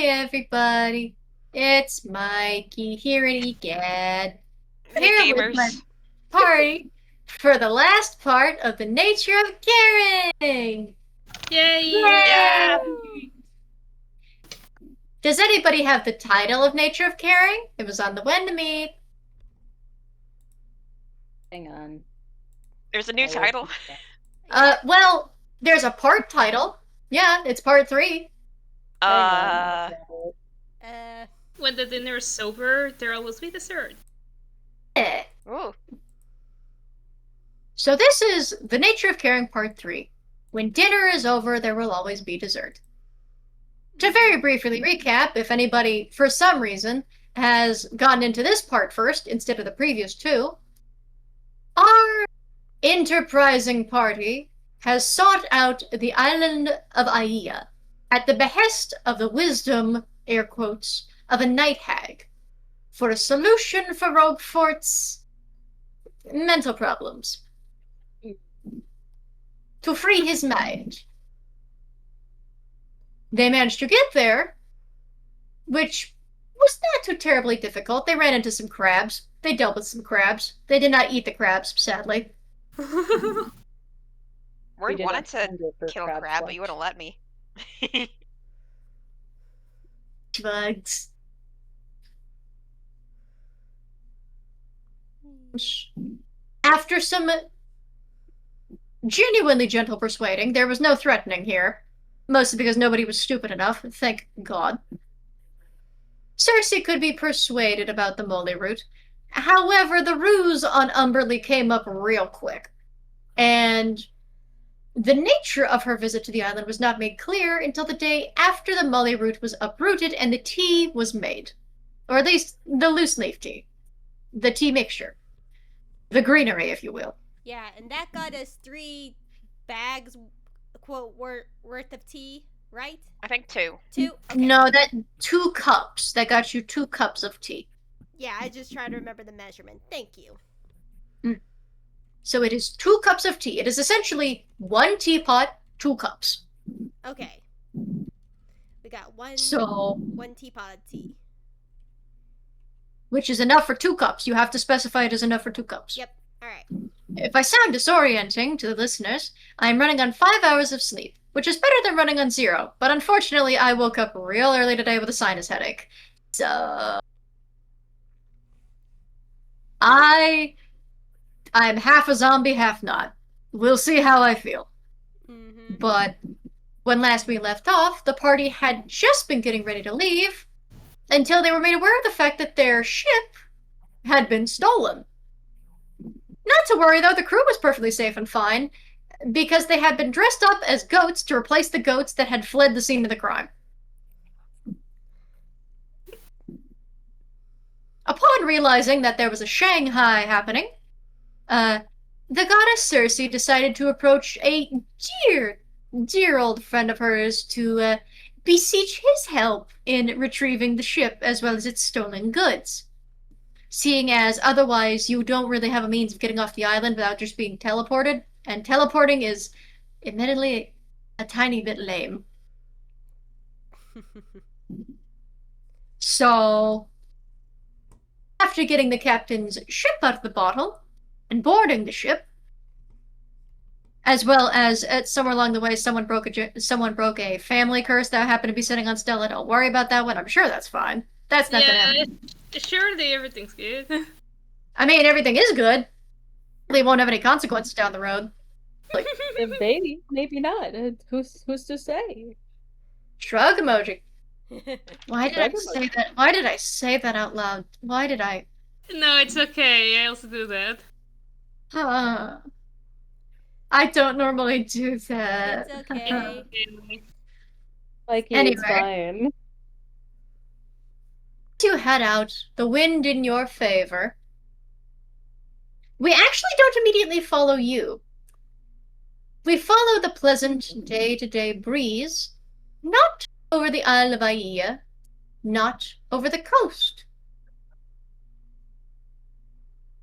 everybody. It's Mikey here at EGAD. Hey Here with my gamers. party for the last part of the nature of caring. Yay! Yeah. Yay! Does anybody have the title of Nature of Caring? It was on the when to meet. Hang on. There's a new title. Well, there's a part title. Yeah, it's part 3. Uh. When the dinner is sober, there'll always be dessert. Eh. Ooh. So this is the Nature of Caring part 3. When dinner is over, there will always be dessert. To very briefly recap, if anybody, for some reason, has gotten into this part first instead of the previous 2, our enterprising party has sought out the island of Aia at the behest of the wisdom, air quotes, of a night hag for a solution for Rogue Fort's mental problems. To free his mind. They managed to get there, which was not too terribly difficult. They ran into some crabs. They dealt with some crabs. They did not eat the crabs, sadly. Word did wanted not to send it for kill a crab crab, but you flesh. wouldn't let me. Bugs. After some genuinely gentle persuading, there was no threatening here. Mostly because nobody was stupid enough, thank God. Cersei could be persuaded about the moly root. However, the ruse on Umberly came up real quick. And the nature of her visit to the island was not made clear until the day after the moly root was uprooted and the tea was made. Or at least the loose leaf tea. The tea mixture. The greenery, if you will. Yeah, and that got us 3 bags, quote, worth of tea, right? I think 2. 2? Okay. No, 2 cups. That got you 2 cups of tea. Yeah, I just try to remember the measurement. Thank you. So it is 2 cups of tea. It is essentially 1 teapot, 2 cups. Okay. We got one teapot of tea. Which is enough for 2 cups. You have to specify it as enough for 2 cups. Yep. Alright. If I sound disorienting to the listeners, I am running on 5 hours of sleep, which is better than running on 0. But unfortunately, I woke up real early today with a sinus headache. So I'm half a zombie, half not. We'll see how I feel. Mm-hmm. But when last we left off, the party had just been getting ready to leave until they were made aware of the fact that their ship had been stolen. Not to worry, though, the crew was perfectly safe and fine, because they had been dressed up as goats to replace the goats that had fled the scene of the crime. Upon realizing that there was a Shanghai happening, the goddess Cersei decided to approach a dear old friend of hers to beseech his help in retrieving the ship as well as its stolen goods. Seeing as otherwise you don't really have a means of getting off the island without just being teleported, and teleporting is admittedly a tiny bit lame. So, after getting the captain's ship out of the bottle and boarding the ship, as well as somewhere along the way someone broke a family curse that happened to be sitting on Stella. Don't worry about that one. I'm sure that's fine. That's not gonna happen. Surely everything's good. I mean, everything is good. They won't have any consequences down the road. Like, maybe not. Who's to say? Shrug emoji. Why did I say that? Why did I say that out loud? Why did I? No, it's okay. I also do that. I don't normally do that. It's okay. Like, Anyway. it's fine. To head out, the wind in your favor. We actually don't immediately follow you. We follow the pleasant day-to-day breeze, not over the Isle of Aia, not over the coast,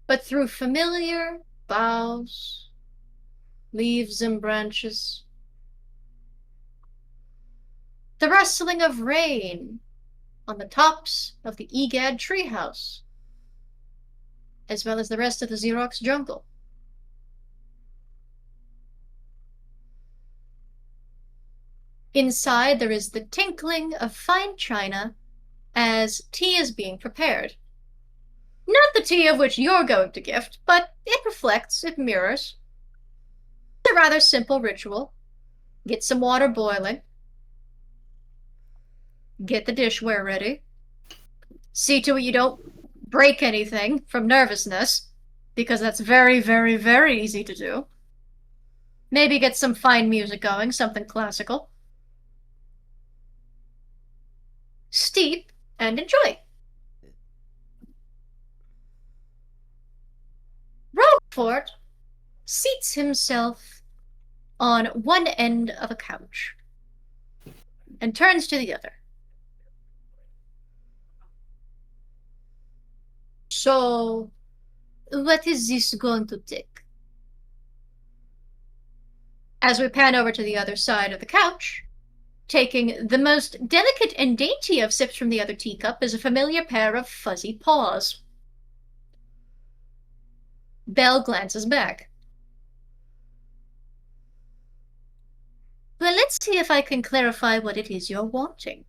but through familiar boughs, leaves and branches, the rustling of rain on the tops of the Egad treehouse, as well as the rest of the Xerox jungle. Inside, there is the tinkling of fine china as tea is being prepared. Not the tea of which you're going to gift, but it reflects, it mirrors. It's a rather simple ritual. Get some water boiling. Get the dishware ready. See to it you don't break anything from nervousness, because that's very, very, very easy to do. Maybe get some fine music going, something classical. Steep and enjoy. Roquefort seats himself on one end of a couch and turns to the other. So, what is this going to take? As we pan over to the other side of the couch, taking the most delicate and dainty of sips from the other teacup is a familiar pair of fuzzy paws. Belle glances back. Well, let's see if I can clarify what it is you're wanting.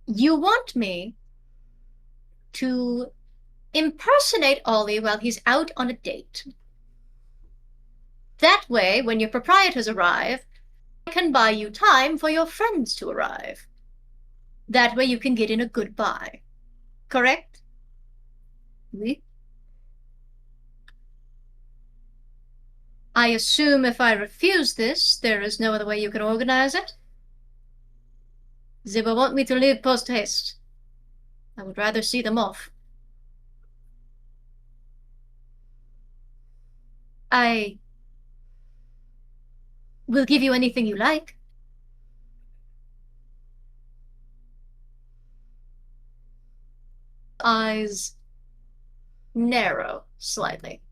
You want me to impersonate Ollie while he's out on a date. That way, when your proprietors arrive, I can buy you time for your friends to arrive. That way you can get in a good buy. Correct? Oui? I assume if I refuse this, there is no other way you can organize it? They will want me to leave post-haste. I would rather see them off. I will give you anything you like. Eyes narrow slightly.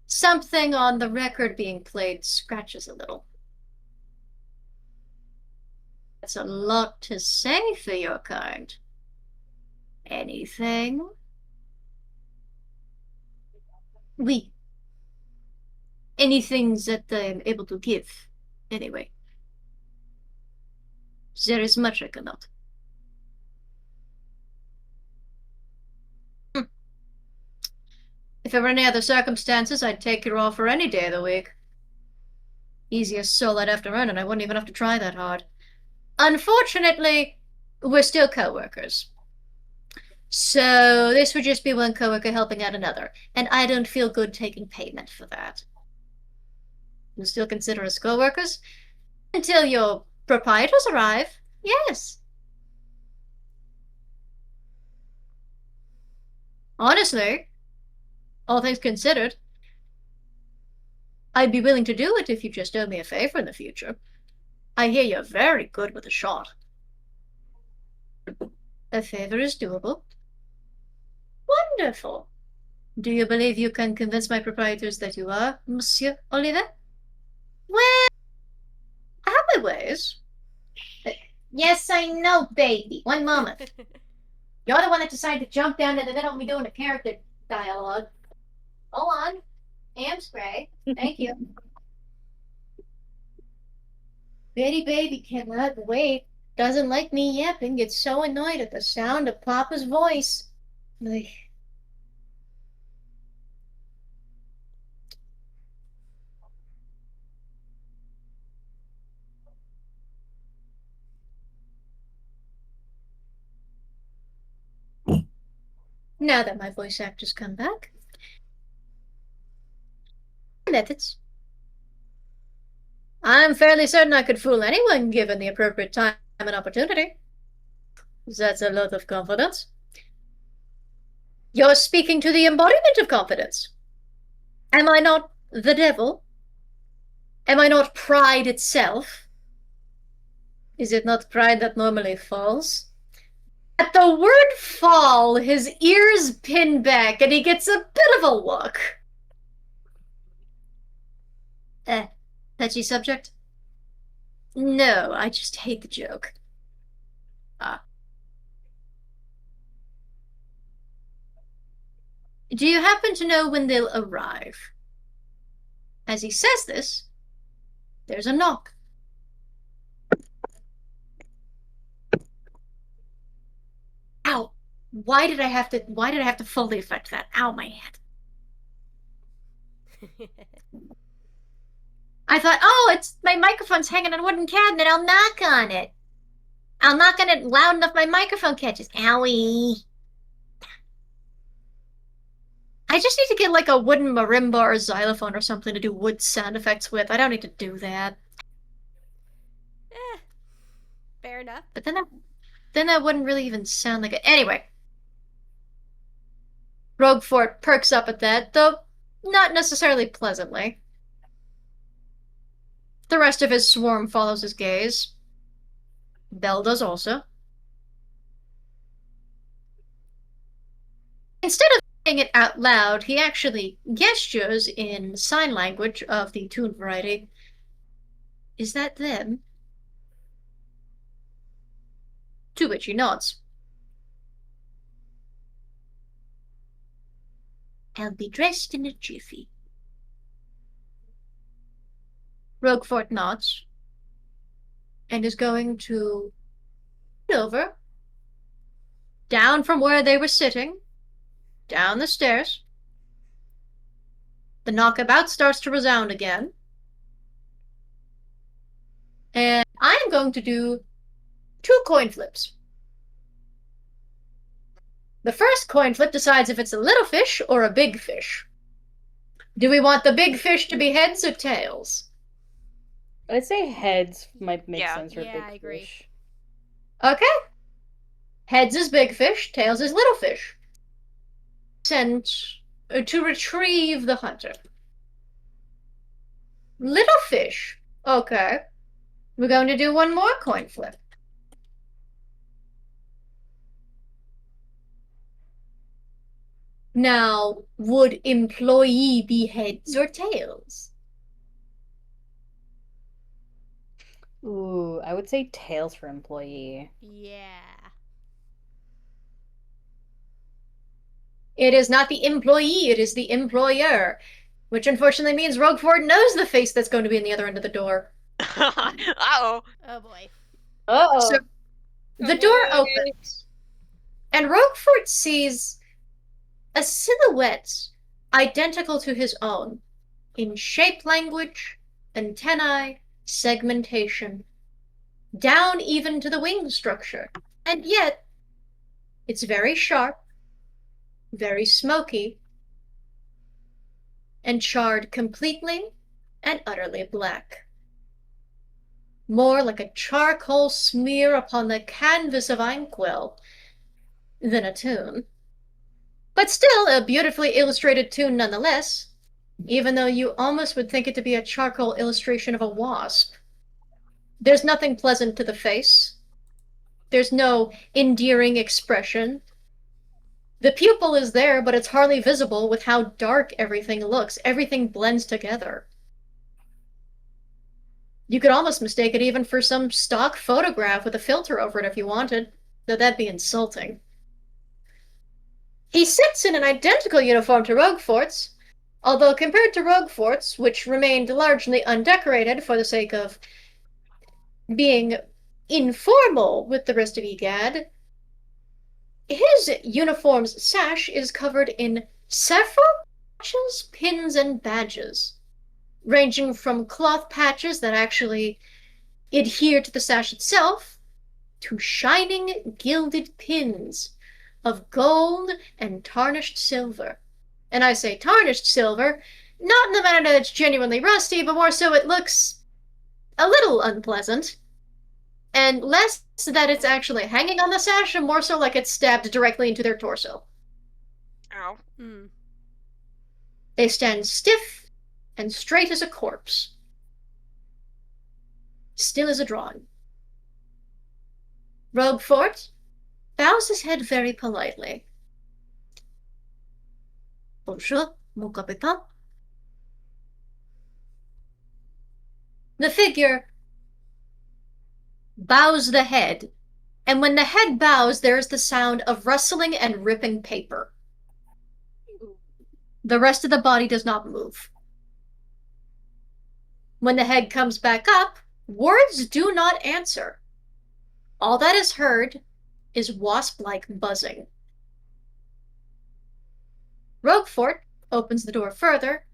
Something on the record being played scratches a little. That's a lot to say for your kind. Anything? Oui. Anything that I'm able to give, anyway. There is much I cannot. If there were any other circumstances, I'd take your offer any day of the week. Easiest soul I'd have to earn, and I wouldn't even have to try that hard. Unfortunately, we're still co-workers. So this would just be one co-worker helping out another, and I don't feel good taking payment for that. You'll still consider us co-workers? Until your proprietors arrive, yes. Honestly, all things considered, I'd be willing to do it if you just owe me a favor in the future. I hear you're very good with a shot. A favor is doable. Wonderful. Do you believe you can convince my proprietors that you are, Monsieur Oliver? Well, I have my ways. Yes, I know, baby. One moment. You're the one that decided to jump down to the middle of me doing a character dialogue. Hold on. Am spray. Thank you. Betty baby cannot wait. Doesn't like me yapping. Gets so annoyed at the sound of Papa's voice. Ugh. Now that my voice actor's come back. Methods. I'm fairly certain I could fool anyone given the appropriate time and opportunity. That's a lot of confidence. You're speaking to the embodiment of confidence. Am I not the devil? Am I not pride itself? Is it not pride that normally falls? At the word fall, his ears pin back and he gets a bit of a look. Touchy subject? No, I just hate the joke. Do you happen to know when they'll arrive? As he says this, there's a knock. Ow! Why did I have to fully affect that? Ow, my head. I thought, oh, it's my microphone's hanging on a wooden cabinet. I'll knock on it. I'll knock on it loud enough my microphone catches. Owie. I just need to get like a wooden marimba or xylophone or something to do wood sound effects with. I don't need to do that. Fair enough. But then that wouldn't really even sound like it. Anyway. Roguefort perks up at that, though not necessarily pleasantly. The rest of his swarm follows his gaze. Belle does also. Instead of saying it out loud, he actually gestures in sign language of the Toon variety. Is that them? To which he nods. I'll be dressed in a jiffy. Roguefort nods and is going to head over, down from where they were sitting, down the stairs. The knockabout starts to resound again. And I am going to do 2 coin flips. The first coin flip decides if it's a little fish or a big fish. Do we want the big fish to be heads or tails? I'd say heads might make Yeah. sense for Yeah, big I agree. fish. Okay. Heads is big fish, tails is little fish. Sent to retrieve the hunter. Little fish. Okay. We're going to do 1 more coin flip. Now, would employee be heads or tails? Ooh, I would say tails for employee. Yeah. It is not the employee, it is the employer. Which unfortunately means Roguefort knows the face that's going to be in the other end of the door. Uh-oh. Oh boy. Uh-oh. So the door opens, and Roguefort sees a silhouette identical to his own in shape language, antennae, segmentation, down even to the wing structure. And yet, it's very sharp, very smoky, and charred completely and utterly black. More like a charcoal smear upon the canvas of Inkwell than a tune. But still a beautifully illustrated tune nonetheless, even though you almost would think it to be a charcoal illustration of a wasp. There's nothing pleasant to the face. There's no endearing expression. The pupil is there, but it's hardly visible with how dark everything looks. Everything blends together. You could almost mistake it even for some stock photograph with a filter over it if you wanted, though that'd be insulting. He sits in an identical uniform to Roguefort's, although compared to Roguefort's, which remained largely undecorated for the sake of being informal with the rest of Egad, his uniform's sash is covered in several patches, pins, and badges, ranging from cloth patches that actually adhere to the sash itself, to shining gilded pins of gold and tarnished silver. And I say tarnished silver, not in the manner that it's genuinely rusty, but more so it looks a little unpleasant. And less that it's actually hanging on the sash, and more so like it's stabbed directly into their torso. Ow. Mm. They stand stiff and straight as a corpse. Still as a drawing. Roguefort bows his head very politely. Bonjour, mon capitaine. The figure bows the head, and when the head bows, there is the sound of rustling and ripping paper. The rest of the body does not move. When the head comes back up, words do not answer. All that is heard is wasp-like buzzing. Roquefort opens the door further,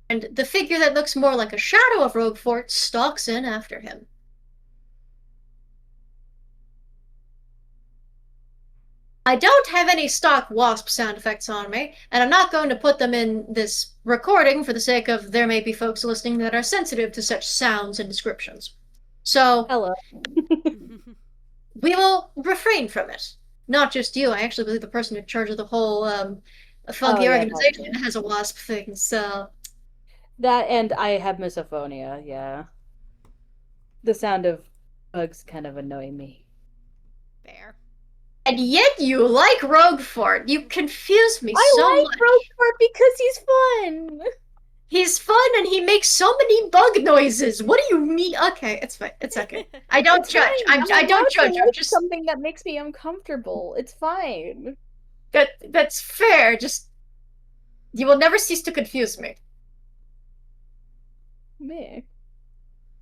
and the figure that looks more like a shadow of Roquefort stalks in after him. I don't have any stock wasp sound effects on me, and I'm not going to put them in this recording for the sake of there may be folks listening that are sensitive to such sounds and descriptions. So, Hello. we will refrain from it. Not just you, I actually believe the person in charge of the whole funky yeah, organization has a wasp thing, so... That and I have misophonia, yeah. The sound of bugs kind of annoy me. Fair. And yet you like Roquefort. You confuse me I so like much. Roquefort because he's fun! He's fun and he makes so many bug noises. What do you mean? Okay, it's fine. It's okay. I don't It's judge. fine. I don't allowed to judge. I'm like just something that makes me uncomfortable. It's fine. that's fair. Just you will never cease to confuse me. Meh.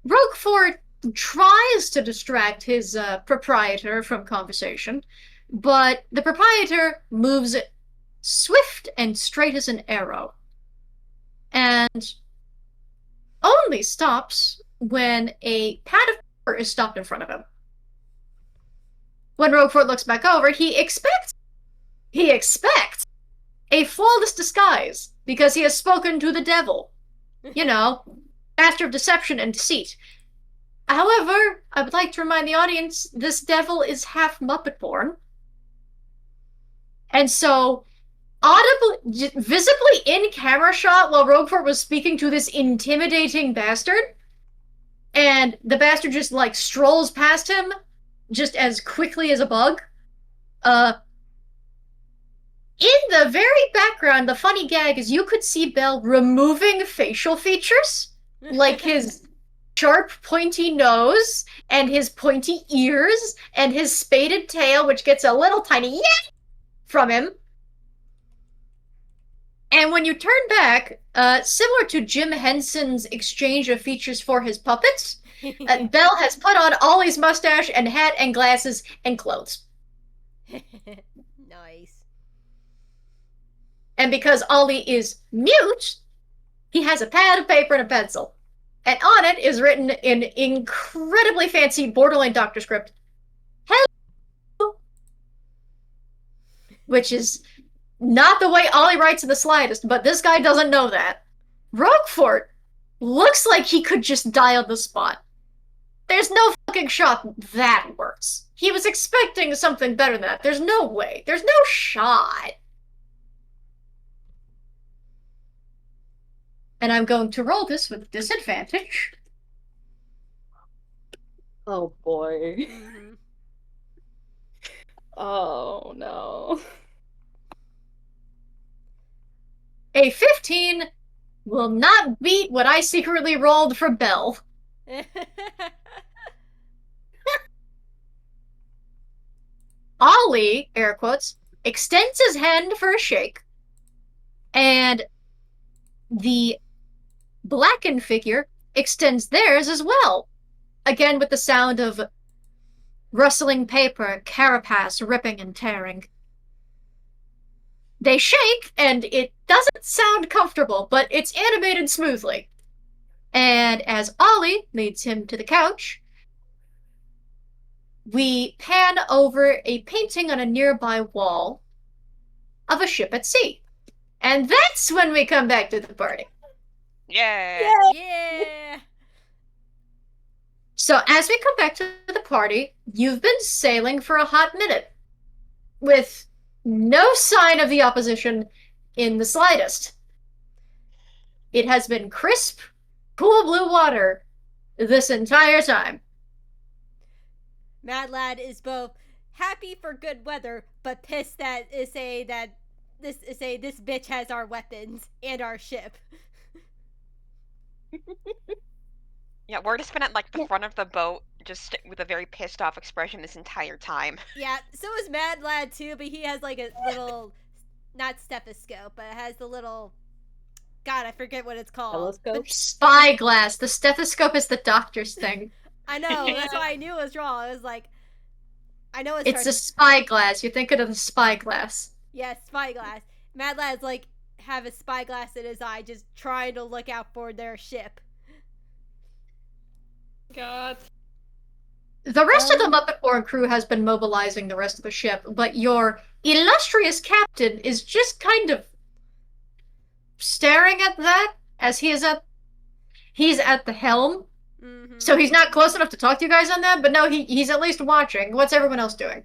Roquefort tries to distract his proprietor from conversation, but the proprietor moves swift and straight as an arrow, and only stops when a pad of paper is stopped in front of him. When Roquefort looks back over, he expects a flawless disguise because he has spoken to the devil. You know, master of deception and deceit. However, I would like to remind the audience this devil is half Muppet born. And so, audibly, visibly in camera shot while Roquefort was speaking to this intimidating bastard, and the bastard just like strolls past him just as quickly as a bug. In the very background, the funny gag is you could see Bell removing facial features, like his sharp, pointy nose, and his pointy ears, and his spaded tail, which gets a little tiny yet from him. And when you turn back, similar to Jim Henson's exchange of features for his puppets, Bell has put on Ollie's mustache and hat and glasses and clothes. Nice. And because Ollie is mute, he has a pad of paper and a pencil. And on it is written in incredibly fancy borderline doctor script, "Hello," which is not the way Ollie writes in the slightest, but this guy doesn't know that. Roquefort looks like he could just die on the spot. There's no fucking shot that works. He was expecting something better than that. There's no way. There's no shot. And I'm going to roll this with disadvantage. Oh boy. Mhm. Oh no. A 15 will not beat what I secretly rolled for Bell. Ollie, air quotes, extends his hand for a shake, and the blackened figure extends theirs as well. Again with the sound of rustling paper, carapace ripping and tearing. They shake, and it doesn't sound comfortable, but it's animated smoothly. And as Ollie leads him to the couch, we pan over a painting on a nearby wall of a ship at sea. And that's when we come back to the party. Yeah. Yeah. So as we come back to the party, you've been sailing for a hot minute, with no sign of the opposition in the slightest. It has been crisp, cool blue water this entire time. Mad Lad is both happy for good weather, but pissed that this bitch has our weapons and our ship. Yeah, Ward has been at like the front of the boat, just with a very pissed off expression this entire time. Yeah, so is Mad Lad too, but he has like a little, not stethoscope, but it has the little, God, I forget what it's called. Telescope. Spyglass. The stethoscope is the doctor's thing. I know, that's why I knew it was wrong. I was like, I know It's a spyglass. You're thinking of the spyglass. Yeah, spyglass. Mad Lad's like have a spyglass in his eye, just trying to look out for their ship. God. The rest of the Muppet Born crew has been mobilizing the rest of the ship, but your illustrious captain is just kind of staring at that as he's at the helm. Mm-hmm. So he's not close enough to talk to you guys on that, but no, he's at least watching. What's everyone else doing?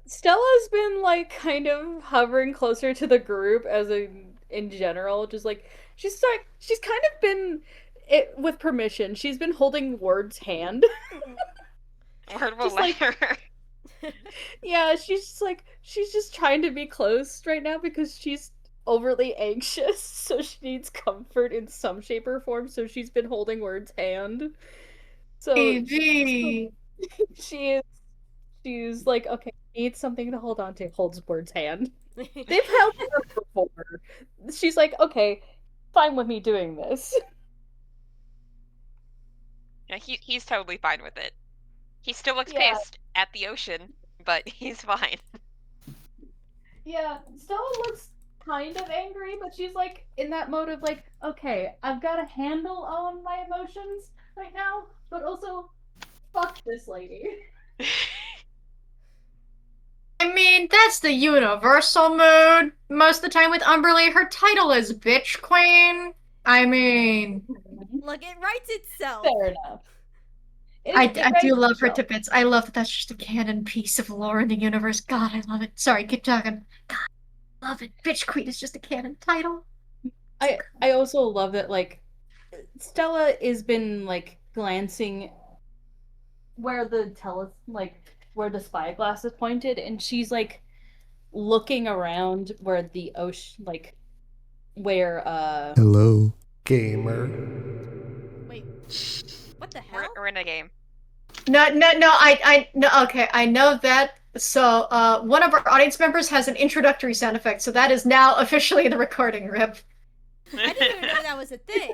Stella's been like kind of hovering closer to the group as in general, just like she's kind of been with permission. She's been holding Ward's hand. Ward will Just let like- her. Yeah, she's just trying to be close right now because she's overly anxious, so she needs comfort in some shape or form. So she's been holding Ward's hand. So Baby. she's like, okay, needs something to hold on to. Holds Ward's hand. They've held her before. She's like, okay, fine with me doing this. Yeah, he's totally fine with it. He still looks Yeah. pissed at the ocean, but he's fine. Yeah, Stella looks kind of angry, but she's like in that mode of like, okay, I've got a handle on my emotions right now, but also, fuck this lady. I mean, that's the universal mood. Most of the time with Umberly, her title is Bitch Queen. I mean, Look, it writes itself. Fair enough. I do love her to bits. I love that that's just a canon piece of lore in the universe. God, I love it. Sorry, keep talking. God, I love it. Bitch Queen is just a canon title. I also love that like Stella has been like glancing where the where the spyglass is pointed, and she's like looking around where the ocean where Hello, gamer. Wait, what the hell? We're in a game. No, okay, I know that. So, one of our audience members has an introductory sound effect, so that is now officially the recording, Rip. I didn't even know that was a thing.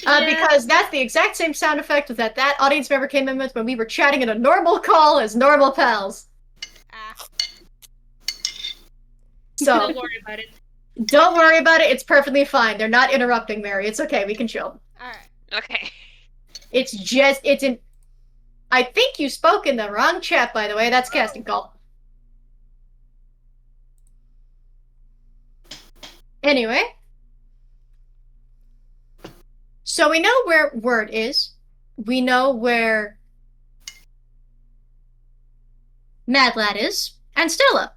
Because that's the exact same sound effect that audience member came in with when we were chatting in a normal call as normal pals. Ah, So, Don't worry about it. don't worry about it, it's perfectly fine. They're not interrupting, Mary. It's okay, we can chill. alright. Okay. I think you spoke in the wrong chat, by the way. That's casting call. Anyway. So we know where Word is. We know where Mad Lad is. And Stella.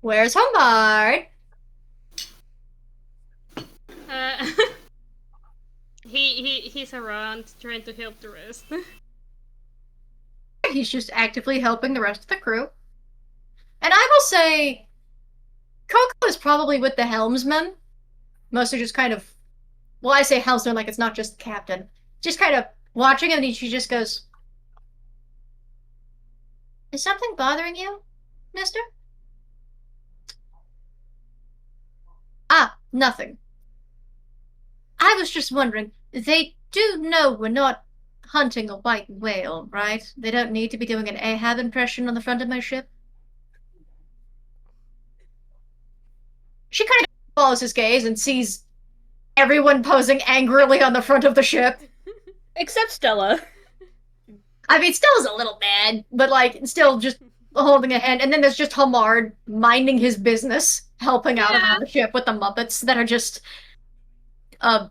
Where's Homard? He's around trying to help the rest. He's just actively helping the rest of the crew. And I will say, Coco is probably with the helmsman. Mostly just kind of, well, I say helmsman like it's not just the captain. Just kind of watching him, and she just goes, "Is something bothering you, mister?" "Ah, nothing. I was just wondering, they do know we're not hunting a white whale, right? They don't need to be doing an Ahab impression on the front of my ship?" She kind of follows his gaze and sees everyone posing angrily on the front of the ship. Except Stella. I mean, Stella's a little mad, but like, still just holding a hand. And then there's just Homard minding his business, helping out around the ship with the Muppets that are just... the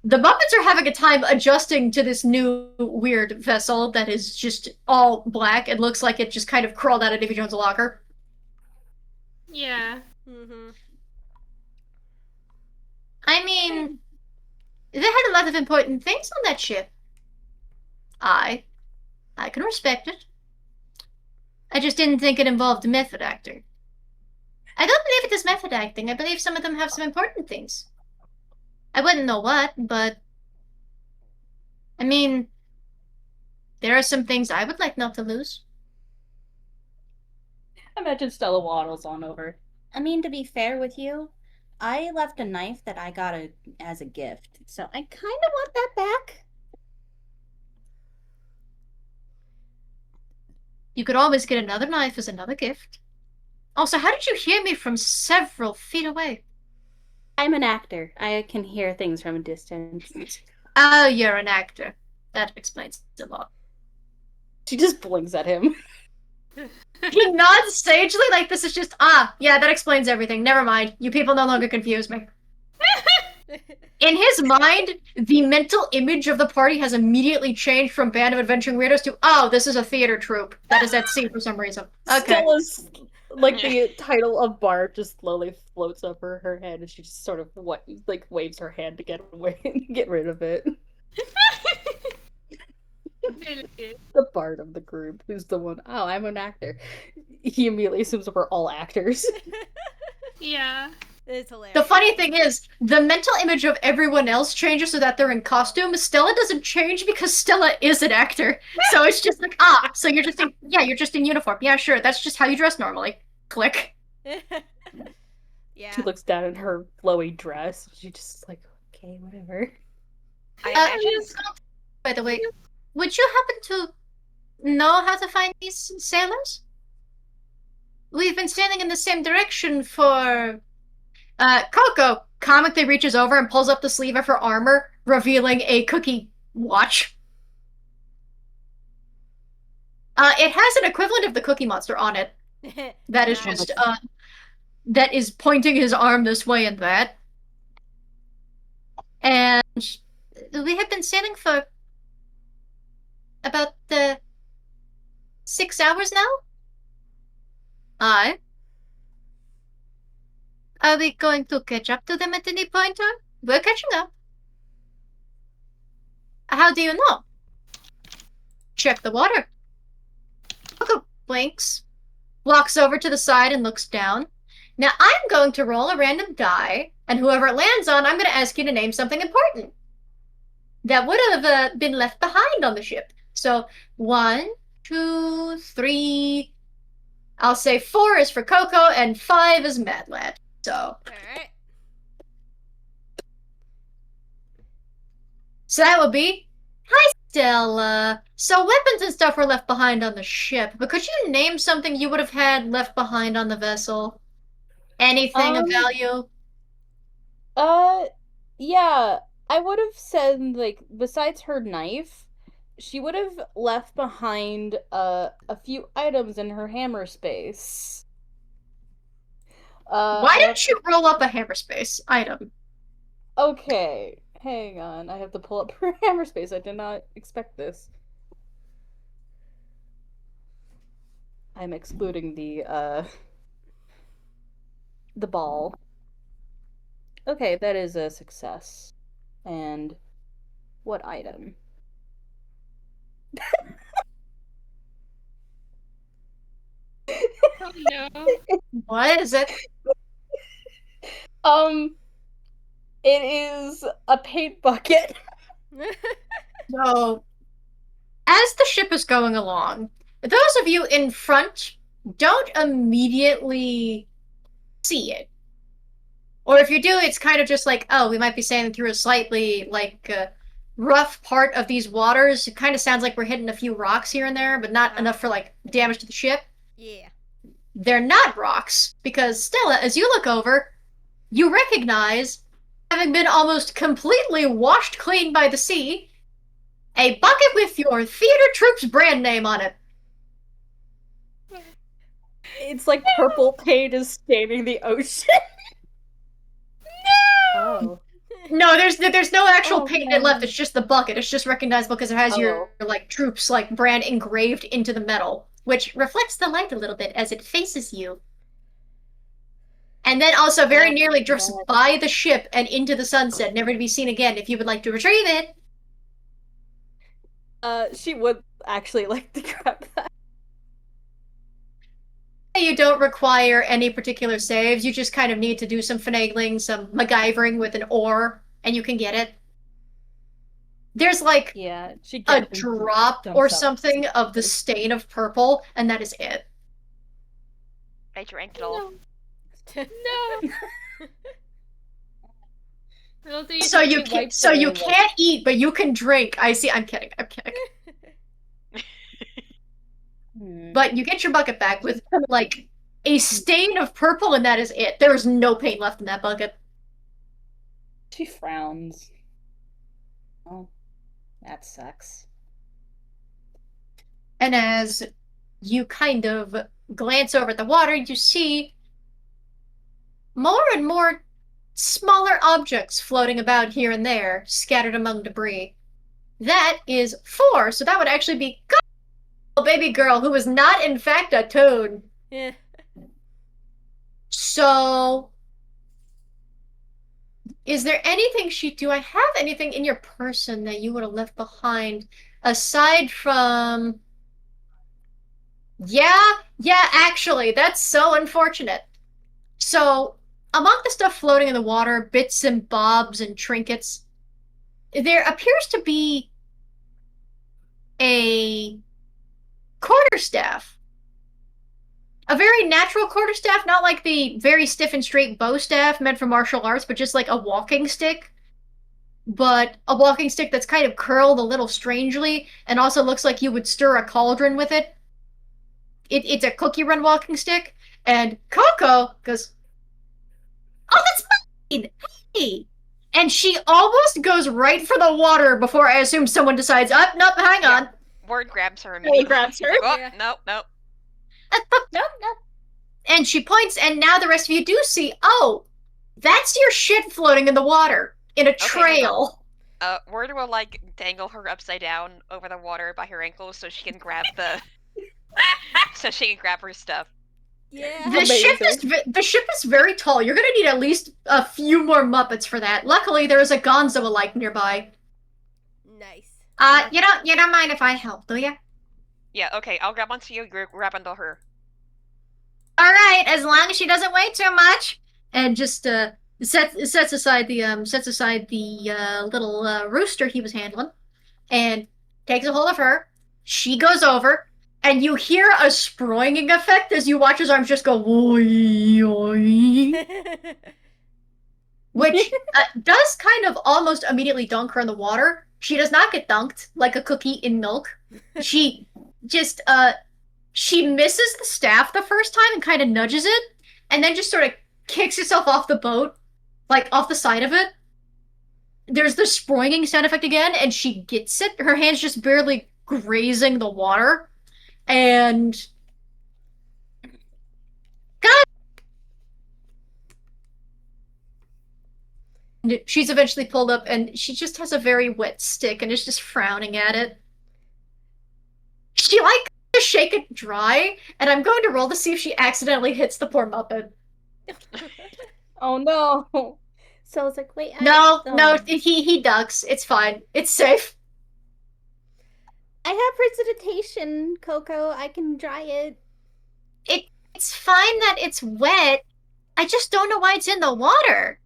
Muppets are having a time adjusting to this new weird vessel that is just all black. It looks like it just kind of crawled out of Davy Jones' locker. Yeah. Mm-hmm. I mean, they had a lot of important things on that ship. I can respect it. I just didn't think it involved method acting. I don't believe it is method acting. I believe some of them have some important things. I wouldn't know what, but I mean, there are some things I would like not to lose. Imagine Stella waddles on over. I mean, to be fair with you, I left a knife that I got as a gift, so I kind of want that back. You could always get another knife as another gift. Also, how did you hear me from several feet away? I'm an actor. I can hear things from a distance. Oh, you're an actor. That explains a lot. She just blinks at him. He nods sagely like this is just, yeah, that explains everything. Never mind. You people no longer confuse me. In his mind, the mental image of the party has immediately changed from Band of Adventuring Weirdos to, oh, this is a theater troupe that is at sea for some reason. Okay. Stella's, like, the title of Bart just slowly floats over her head, and she just sort of, waves her hand to get away, get rid of it. The Bart of the group, who's the one, oh, I'm an actor. He immediately assumes that we're all actors. Yeah. It's hilarious. The funny thing is, the mental image of everyone else changes so that they're in costume. Stella doesn't change because Stella is an actor. So it's just like, so you're just in, you're just in uniform. Yeah, sure, that's just how you dress normally. Click. Yeah. She looks down at her flowy dress. She just like, okay, whatever. I imagine. By the way, would you happen to know how to find these sailors? We've been standing in the same direction for... Coco comically reaches over and pulls up the sleeve of her armor, revealing a cookie watch. It has an equivalent of the Cookie Monster on it. That is just, that is pointing his arm this way and that. And we have been sailing for about 6 hours now? Aye. Are we going to catch up to them at any point? We're catching up. How do you know? Check the water. Coco blinks, walks over to the side and looks down. Now I'm going to roll a random die, and whoever it lands on, I'm going to ask you to name something important that would have been left behind on the ship. So 1, 2, 3. I'll say 4 is for Coco, and 5 is Mad Lad. So. Alright. So that would be, hi Stella. So weapons and stuff were left behind on the ship, but could you name something you would have had left behind on the vessel? Anything of value? Yeah. I would have said, like, besides her knife, she would have left behind a few items in her hammer space. Why didn't you roll up a hammer space item? Okay, hang on. I have to pull up her hammer space. I did not expect this. I'm excluding the ball. Okay, that is a success. And what item? Oh no. What is it? It is a paint bucket. So, as the ship is going along, those of you in front don't immediately see it. Or if you do, it's kind of just like, oh, we might be sailing through a slightly, like, rough part of these waters. It kind of sounds like we're hitting a few rocks here and there, but not enough for, like, damage to the ship. Yeah. They're not rocks, because Stella, as you look over, you recognize, having been almost completely washed clean by the sea, a bucket with your theater troops brand name on it. It's like purple paint is staining the ocean. Oh. No, there's no actual Oh, paint no. left. It's just the bucket. It's just recognizable because it has your like troops like brand engraved into the metal, which reflects the light a little bit as it faces you. And then also very nearly drifts by the ship and into the sunset, never to be seen again. If you would like to retrieve it. She would actually like to grab that. You don't require any particular saves. You just kind of need to do some finagling, some MacGyvering with an oar, and you can get it. There's like Yeah, she a gets and drop dumps or out. something of the stain of purple, and that is it. I drank it all. No. I don't think So should you be can't, wiped so you away. can't eat, but you can drink. I see. I'm kidding. I'm kidding. But you get your bucket back with like a stain of purple, and that is it. There is no paint left in that bucket. She frowns. Oh, that sucks. And as you kind of glance over at the water, you see more and more smaller objects floating about here and there, scattered among debris. That is 4, so that would actually be baby girl, who is not in fact a toad. Yeah. So, is there anything do I have anything in your person that you would have left behind aside from? Yeah, actually, that's so unfortunate. So, among the stuff floating in the water, bits and bobs and trinkets, there appears to be a quarterstaff. A very natural quarterstaff, not like the very stiff and straight bow staff meant for martial arts, but just like a walking stick. But a walking stick that's kind of curled a little strangely, and also looks like you would stir a cauldron with it. It's a cookie run walking stick, and Coco goes, "Oh, that's mine! Hey!" And she almost goes right for the water before I assume someone decides, oh, nope, hang on. Ward grabs her immediately. grabs her. Like, oh, Yeah. nope. Nope. And she points, and now the rest of you do see, oh, that's your shit floating in the water in a trail. Ward will like dangle her upside down over the water by her ankles so she can grab the her stuff. Yeah. The ship is very tall. You're gonna need at least a few more Muppets for that. Luckily, there is a Gonzo-alike nearby. Nice. You don't mind if I help, do ya? Yeah, okay, I'll grab onto you, you grab onto her. All right, as long as she doesn't weigh too much. And just sets aside the little rooster he was handling, and takes a hold of her. She goes over, and you hear a sproinging effect as you watch his arms just go, oy, oy, which does kind of almost immediately dunk her in the water. She does not get dunked like a cookie in milk. She just, she misses the staff the first time and kind of nudges it, and then just sort of kicks herself off the boat, like off the side of it. There's the sproinging sound effect again, and she gets it. Her hand's just barely grazing the water. And she's eventually pulled up, and she just has a very wet stick and is just frowning at it. She like to shake it dry, and I'm going to roll to see if she accidentally hits the poor Muppet. Oh no. So it's like, wait. No, he ducks. It's fine. It's safe. I have precipitation, Coco. I can dry it. It's fine that it's wet. I just don't know why it's in the water.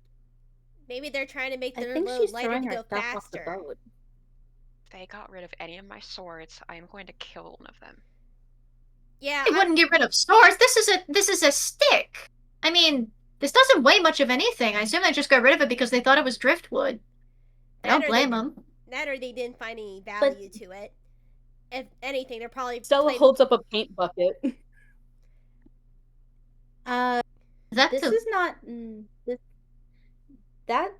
Maybe they're trying to make I their think load she's lighter throwing to her go stuff off the faster. boat. If they got rid of any of my swords, I am going to kill one of them. Yeah. They wouldn't get rid of swords. This is a stick. I mean, this doesn't weigh much of anything. I assume they just got rid of it because they thought it was driftwood. I don't blame them. That or they didn't find any value to it. If anything, they're probably Stella holds up a paint bucket. This is not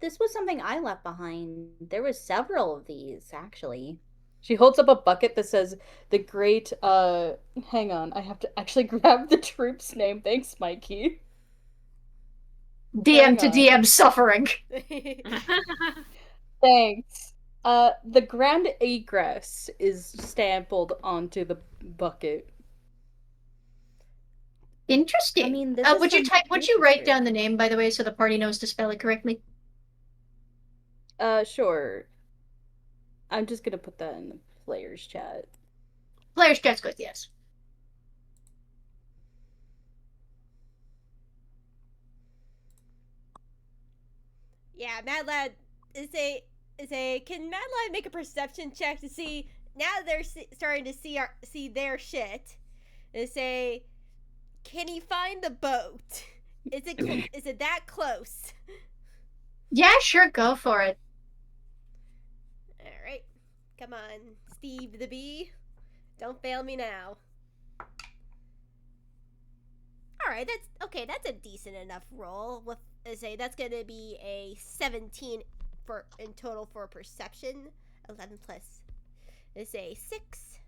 this was something I left behind. There was several of these actually. She holds up a bucket that says the great hang on, I have to actually grab the troop's name. Thanks, Mikey. DM to DM suffering. Thanks. The Grand Egress is stamped onto the bucket. Interesting. I mean, this is would you write down the name, by the way, so the party knows to spell it correctly? Sure. I'm just gonna put that in the players chat. Players chat's good, yes. Yeah, Mad Lad Can Madeline make a perception check to see now they're starting to see their shit? Can he find the boat? Is it that close? Yeah, sure, go for it. All right, come on, Steve the Bee, don't fail me now. All right, that's okay. That's a decent enough roll. With that's gonna be a 17 in total for perception. 11 plus 6.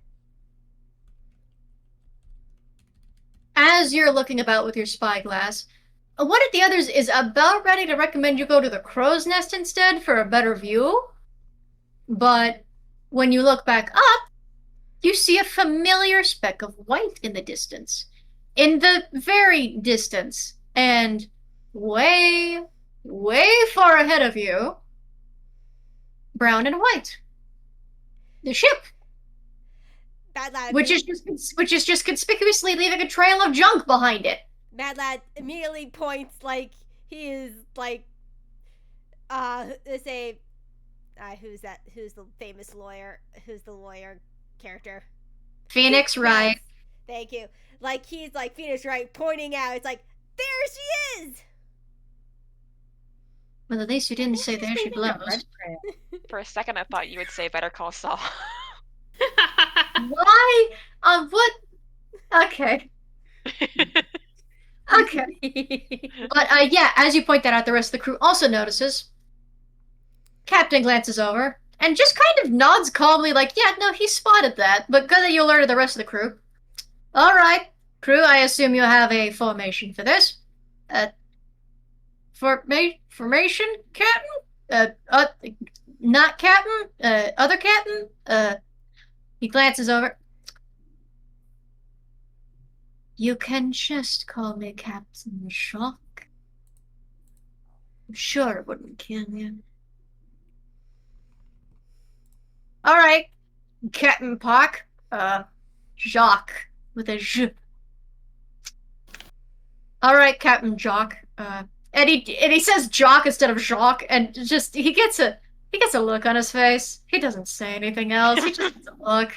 As you're looking about with your spyglass, one of the others is about ready to recommend you go to the crow's nest instead for a better view. But when you look back up, you see a familiar speck of white in the distance. In the very distance, and way, way far ahead of you, brown and white. The ship. Bad Lad, which is just conspicuously leaving a trail of junk behind it. Mad Lad immediately points like he is like who's that? Who's the famous lawyer? Who's the lawyer character? Phoenix Wright. Yes, thank you. Like he's like Phoenix Wright pointing out. It's like there she is. Well, at least you didn't say there she blows. For a second, I thought you would say Better Call Saul. Why? What? Okay. Okay. But yeah, as you point that out, the rest of the crew also notices. Captain glances over and just kind of nods calmly, like, yeah, no, he spotted that, but good that you alerted the rest of the crew. All right, crew, I assume you have a formation for this. Formation, Captain? Not Captain? Other Captain? He glances over. You can just call me Captain Shock. I'm sure it wouldn't kill you. Alright, Captain Park. Jacques, with a J. Alright, Captain Jock. And he says Jock instead of Jacques, and just, he gets a look on his face. He doesn't say anything else, he just gets a look.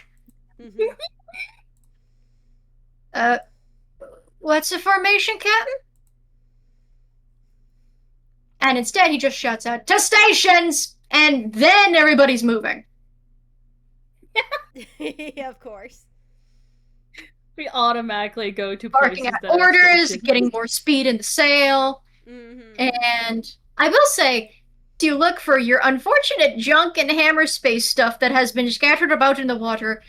What's the formation, Captain? And instead he just shouts out, to stations! And then everybody's moving. Of course. We automatically go to Barking places out that are orders, stationed. getting more speed in the sail. And I will say, do you look for your unfortunate junk and hammer space stuff that has been scattered about in the water?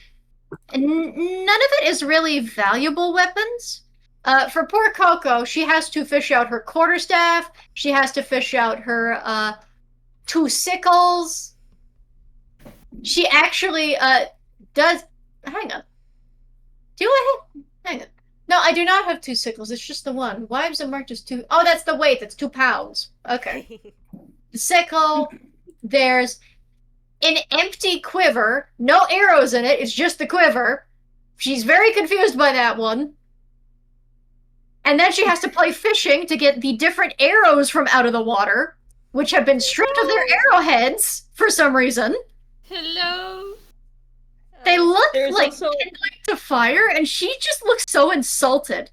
None of it is really valuable weapons. For poor Coco, she has to fish out her quarterstaff. She has to fish out her 2 sickles. She actually does. Hang on. Do I have? Hang on. No, I do not have 2 sickles. It's just the one. Why is it marked as 2? Oh, that's the weight. That's 2 pounds. Okay. The sickle. There's an empty quiver. No arrows in it. It's just the quiver. She's very confused by that one. And then she has to play fishing to get the different arrows from out of the water, which have been stripped of their arrowheads for some reason. Hello. They look There's like also- kindling to fire, and she just looks so insulted.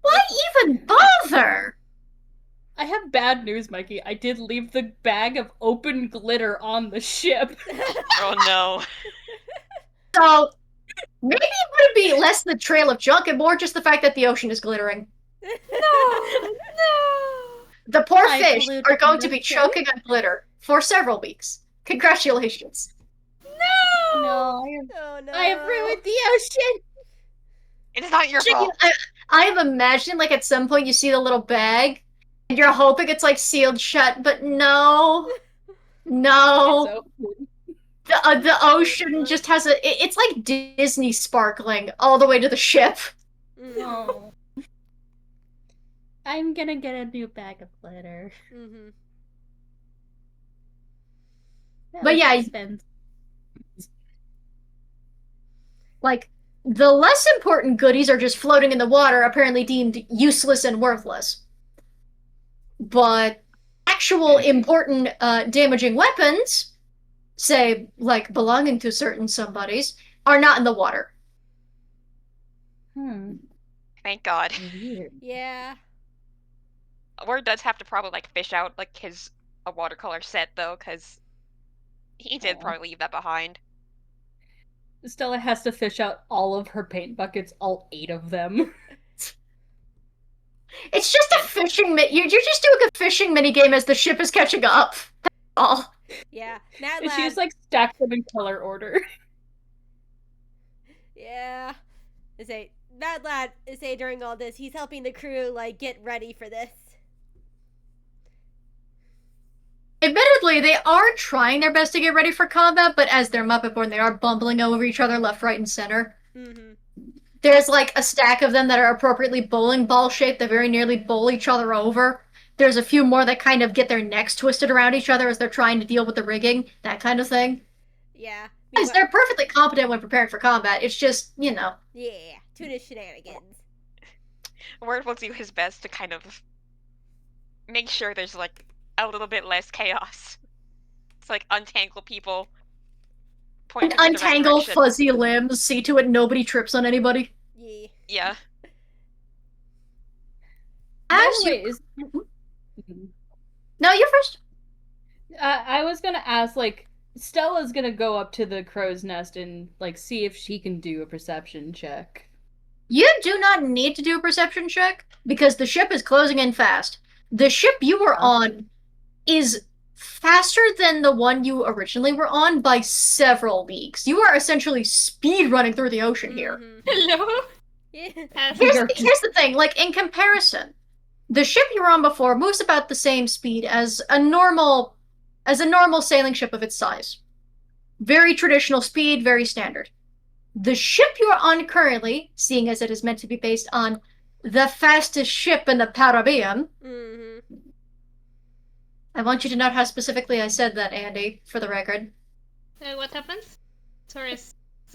Why even bother? I have bad news, Mikey. I did leave the bag of open glitter on the ship. Oh no. So, maybe it would be less the trail of junk and more just the fact that the ocean is glittering. No. The poor I fish polluted are going to the be ship. choking on glitter for several weeks. Congratulations. No, Oh no. I have ruined the ocean. It's not your Chicken, fault. I'm imagining, like, at some point you see the little bag, and you're hoping it's, like, sealed shut, but no. No. So- The ocean just has it's like Disney sparkling all the way to the ship. No. I'm gonna get a new bag of glitter. Mm-hmm. That But was yeah, expensive. like, the less important goodies are just floating in the water, apparently deemed useless and worthless. But actual important damaging weapons, say, like belonging to certain somebodies, are not in the water. Thank God. Weird. Yeah. Word does have to probably like fish out like his a watercolor set though, because he did Aw. probably leave that behind. Stella has to fish out all of her paint buckets, all 8 of them. It's just a fishing you're just doing a fishing minigame as the ship is catching up. That's all. Yeah. Mad And she Lad. just like stacks them in color order. Yeah. Mad Lad during all this, he's helping the crew like get ready for this. Admittedly, they are trying their best to get ready for combat, but as they're Muppet born, they are bumbling over each other left, right, and center. Mm-hmm. There's like a stack of them that are appropriately bowling ball shaped that very nearly bowl each other over. There's a few more that kind of get their necks twisted around each other as they're trying to deal with the rigging, that kind of thing. Yeah. Because they're perfectly competent when preparing for combat. It's just, you know. Yeah. Tuna shenanigans. Word will do his best to kind of make sure there's like a little bit less chaos. It's like untangle people. Point them in the right Untangle direction. fuzzy limbs, see to it nobody trips on anybody. Yeah. Yeah. By As the you... way, is... No, you first. I was gonna ask, like, Stella's gonna go up to the crow's nest and, like, see if she can do a perception check. You do not need to do a perception check because the ship is closing in fast. The ship you were on is faster than the one you originally were on by several leagues. You are essentially speed running through the ocean here. Mhm. Hello? Yeah. Here's the thing, like, in comparison, the ship you were on before moves about the same speed as a normal sailing ship of its size. Very traditional speed, very standard. The ship you are on currently, seeing as it is meant to be based on the fastest ship in the Caribbean, Mm-hmm. I want you to note how specifically I said that, Andy, for the record. What happens? Sorry, I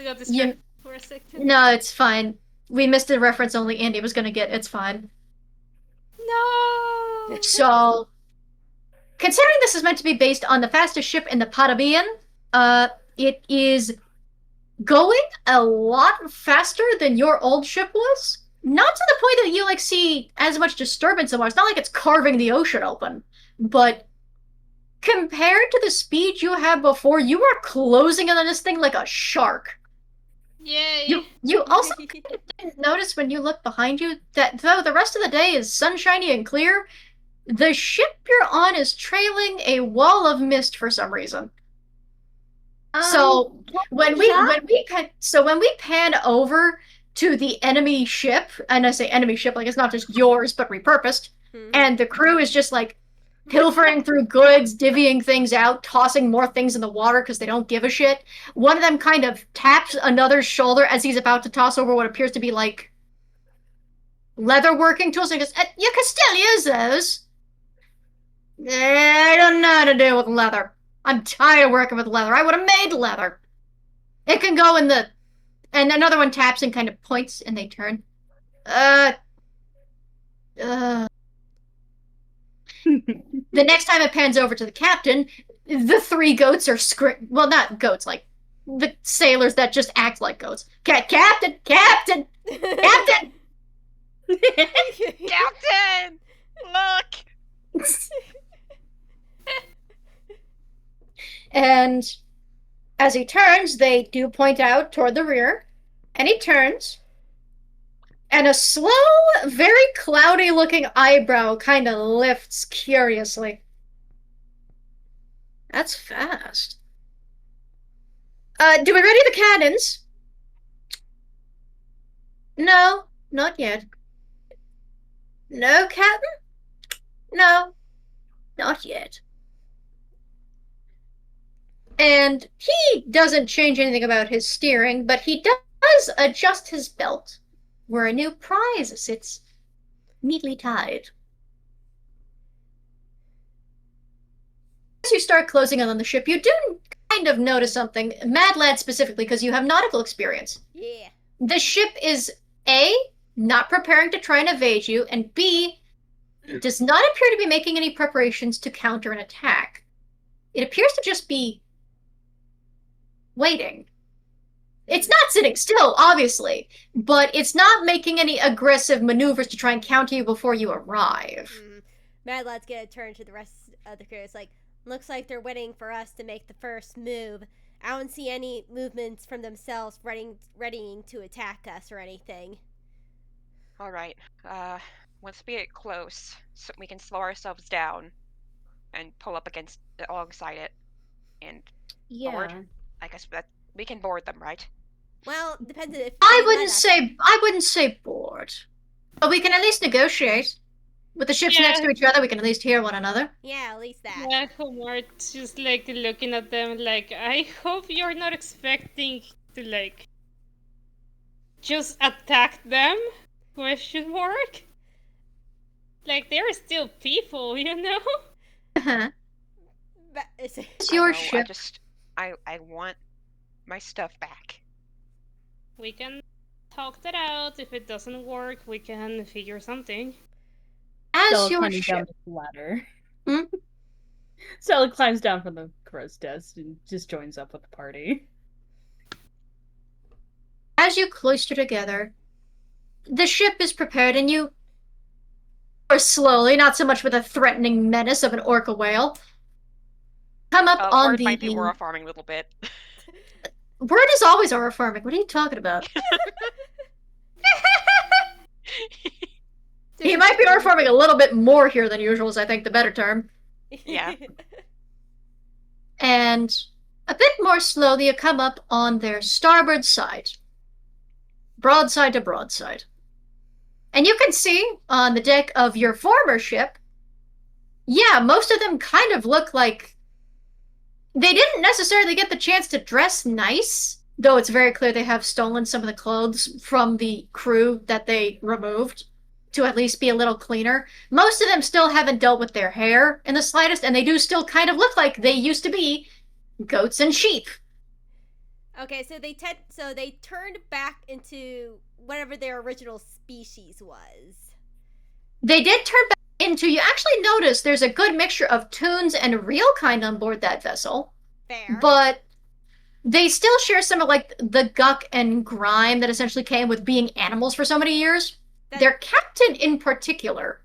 got You, distracted for a second. no, it's fine. We missed a reference only Andy was gonna get. It's fine. No! So, considering this is meant to be based on the fastest ship in the Caribbean, it is going a lot faster than your old ship was. Not to the point that you, like, see as much disturbance anymore. It's not like it's carving the ocean open. But compared to the speed you had before, you are closing in on this thing like a shark. Yay! You also didn't notice when you look behind you that though the rest of the day is sunshiny and clear, the ship you're on is trailing a wall of mist for some reason. So when we pan over to the enemy ship, and I say enemy ship like it's not just yours but repurposed, and the crew is just like pilfering through goods, divvying things out, tossing more things in the water because they don't give a shit. One of them kind of taps another's shoulder as he's about to toss over what appears to be like leather working tools. And he goes, "You can still use those." I don't know how to deal with leather. I'm tired of working with leather. I would have made leather. It can go in the... And another one taps and kind of points, and they turn. The next time it pans over to the captain, the 3 goats are well, not goats, like the sailors that just act like goats. Captain! Captain! Captain! Captain! Look! And as he turns, they do point out toward the rear, and he turns, and a slow, very cloudy-looking eyebrow kind of lifts curiously. That's fast. Do we ready the cannons? No, not yet. No, Captain? No, not yet. And he doesn't change anything about his steering, but he does adjust his belt, where a new prize sits neatly tied. As you start closing in on the ship, you do kind of notice something, Mad Lad specifically, because you have nautical experience. Yeah. The ship is A, not preparing to try and evade you, and B, does not appear to be making any preparations to counter an attack. It appears to just be waiting. It's not sitting still, obviously, but it's not making any aggressive maneuvers to try and counter you before you arrive. Mad Lad's gonna turn to the rest of the crew. It's like, looks like they're waiting for us to make the first move. I don't see any movements from themselves readying to attack us or anything. Alright, once we get close, so we can slow ourselves down and pull up alongside it, and board. I guess that we can board them, right? Well, depends if I wouldn't say board. But we can at least negotiate. With the ships next to each other, we can at least hear one another. Yeah, at least that. Yeah, Homard just like looking at them like, I hope you're not expecting to like just attack them? Question mark? Like they're still people, you know? Uh-huh. It's It's your I ship. I want my stuff back. We can talk that out. If it doesn't work, we can figure something. As Stella your climbing down ship. the ladder. Hmm? Stella climbs down from the crow's nest and just joins up with the party. As you cloister together, the ship is prepared and you or slowly, not so much with a threatening menace of an orca whale, come up on Word the... might be aura farming a little bit. Word is always aura farming. What are you talking about? He might be aura farming a little bit more here than usual, is I think the better term. Yeah. And a bit more slowly you come up on their starboard side. Broadside to broadside. And you can see on the deck of your former ship, yeah, most of them kind of look like they didn't necessarily get the chance to dress nice, though it's very clear they have stolen some of the clothes from the crew that they removed to at least be a little cleaner. Most of them still haven't dealt with their hair in the slightest, and they do still kind of look like they used to be goats and sheep. Okay, so they turned back into whatever their original species was. They did turn back into, you actually notice there's a good mixture of Toons and real kind on board that vessel. Fair. But they still share some of like the guck and grime that essentially came with being animals for so many years. Their captain in particular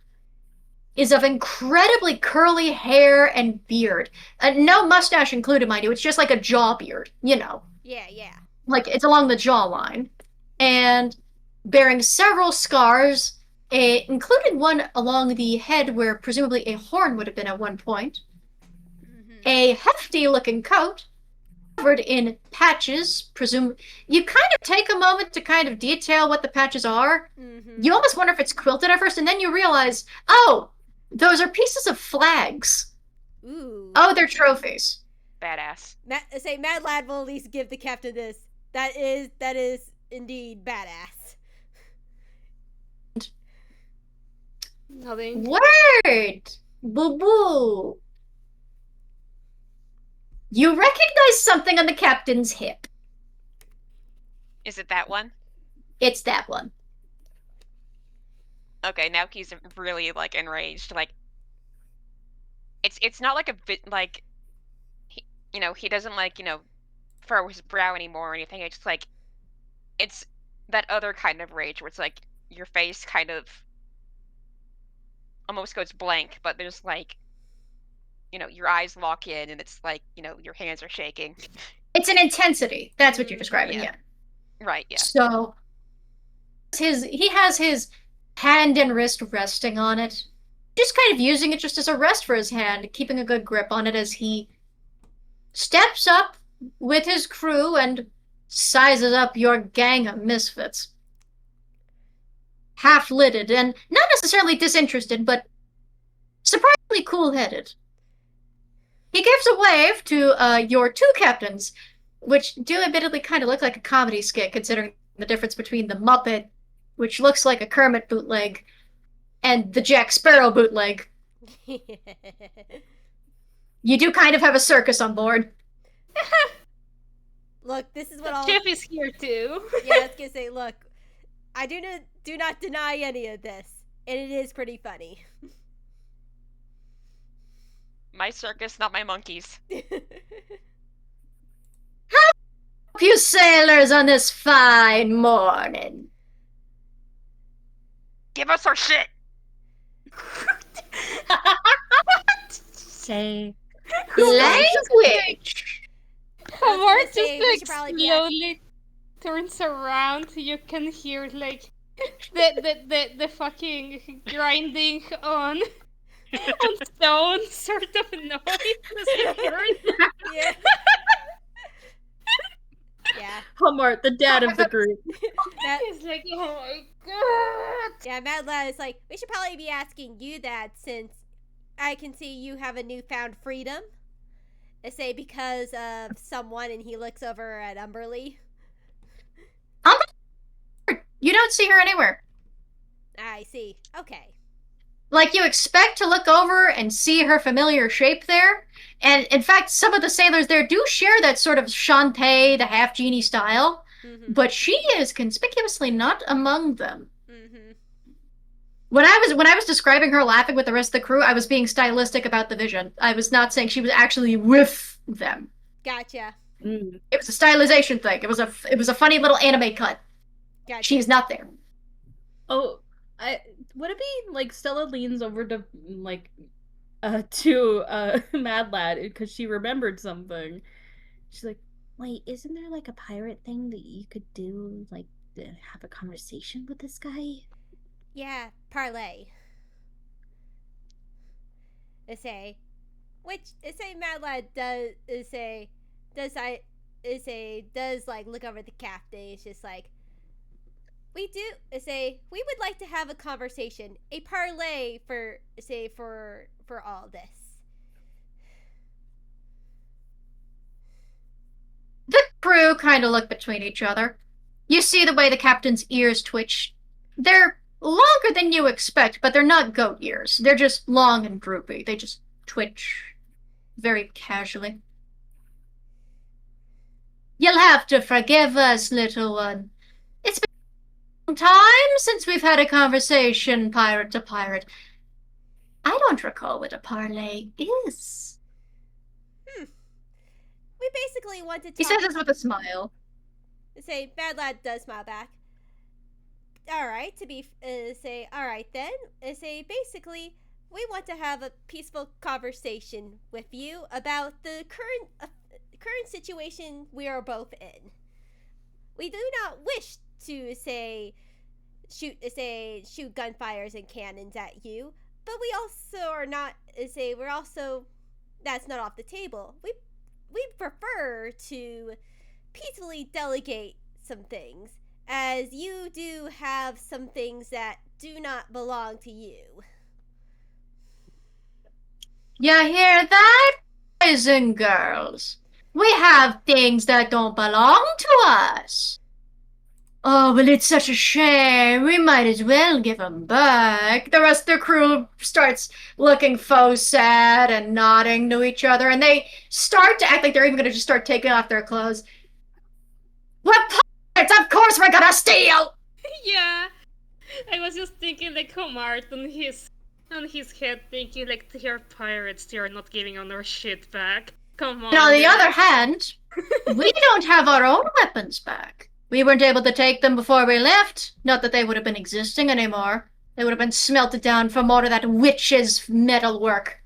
is of incredibly curly hair and beard. No mustache included, mind you. It's just like a jaw beard, you know. Yeah. Like it's along the jawline. And bearing several scars, including one along the head where presumably a horn would have been at one point. A hefty looking coat, covered in patches, you kind of take a moment to kind of detail what the patches are. You almost wonder if it's quilted at first, and then you realize, oh, those are pieces of flags. Ooh. Oh, they're trophies. Badass. Mad Lad will at least give the captain this. That is indeed badass. Nothing. Word! Boo boo. You recognize something on the captain's hip. Is it that one? It's that one. Okay, now he's really like enraged. Like, it's not like a bit like, he doesn't like furrow his brow anymore or anything. It's like, it's that other kind of rage where it's like your face kind of almost goes blank, but there's like, your eyes lock in and it's like, your hands are shaking. It's an intensity. That's what you're describing, yeah. Right, yeah. So, he has his hand and wrist resting on it. Just kind of using it just as a rest for his hand, keeping a good grip on it as he steps up with his crew and sizes up your gang of misfits. Half-lidded and not necessarily disinterested, but surprisingly cool-headed. He gives a wave to your two captains, which do admittedly kind of look like a comedy skit, considering the difference between the Muppet, which looks like a Kermit bootleg, and the Jack Sparrow bootleg. You do kind of have a circus on board. Look, this is what Jeff is here too. Yeah, I was gonna say, look, I do not deny any of this, and it is pretty funny. My circus, not my monkeys. Help you sailors on this fine morning. Give us our shit! Say. Language! Homard just say, we like should probably be slowly turns around. You can hear like the fucking grinding on stone sort of noise. as you turn. Yeah. Yeah. Homard, the dad of the group. He's like, oh my god. Yeah, Mad Lad is like, we should probably be asking you that since I can see you have a newfound freedom. I say because of someone, and he looks over at Umberly. You don't see her anywhere. I see. Okay. Like, you expect to look over and see her familiar shape there. And, in fact, some of the sailors there do share that sort of Shantae, the half-genie style. Mm-hmm. But she is conspicuously not among them. Mm-hmm. When I was describing her laughing with the rest of the crew, I was being stylistic about the vision. I was not saying she was actually with them. Gotcha. Mm. It was a stylization thing. It was a funny little anime cut. Gotcha. She's not there. Oh, would it be like Stella leans over to to Mad Lad because she remembered something. She's like, Wait, isn't there like a pirate thing that you could do, like, to have a conversation with this guy? Yeah, parlay. Mad Lad does like look over at the captain. It's just like, we would like to have a conversation, a parlay for all this. The crew kind of look between each other. You see the way the captain's ears twitch. They're longer than you expect, but they're not goat ears. They're just long and droopy. They just twitch very casually. You'll have to forgive us, little one. It's been a long time since we've had a conversation, pirate to pirate. I don't recall what a parlay is. We basically want to talk. He says this with a smile. Mad Lad does smile back. Alright, alright then. Basically, we want to have a peaceful conversation with you about the current situation we are both in. We do not wish to shoot gunfires and cannons at you, but we also are not that's not off the table. We prefer to peacefully delegate some things, as you do have some things that do not belong to you. You hear that, boys and girls? We have things that don't belong to us. Oh, well, it's such a shame. We might as well give them back. The rest of the crew starts looking faux sad and nodding to each other, and they start to act like they're even going to just start taking off their clothes. We're pirates! Of course we're gonna steal! Yeah. I was just thinking like Homard on his head, thinking like, they're pirates, they're not giving on our shit back. Come on. And on the man. other hand, we don't have our own weapons back. We weren't able to take them before we left. Not that they would have been existing anymore. They would have been smelted down for more of that witch's metalwork.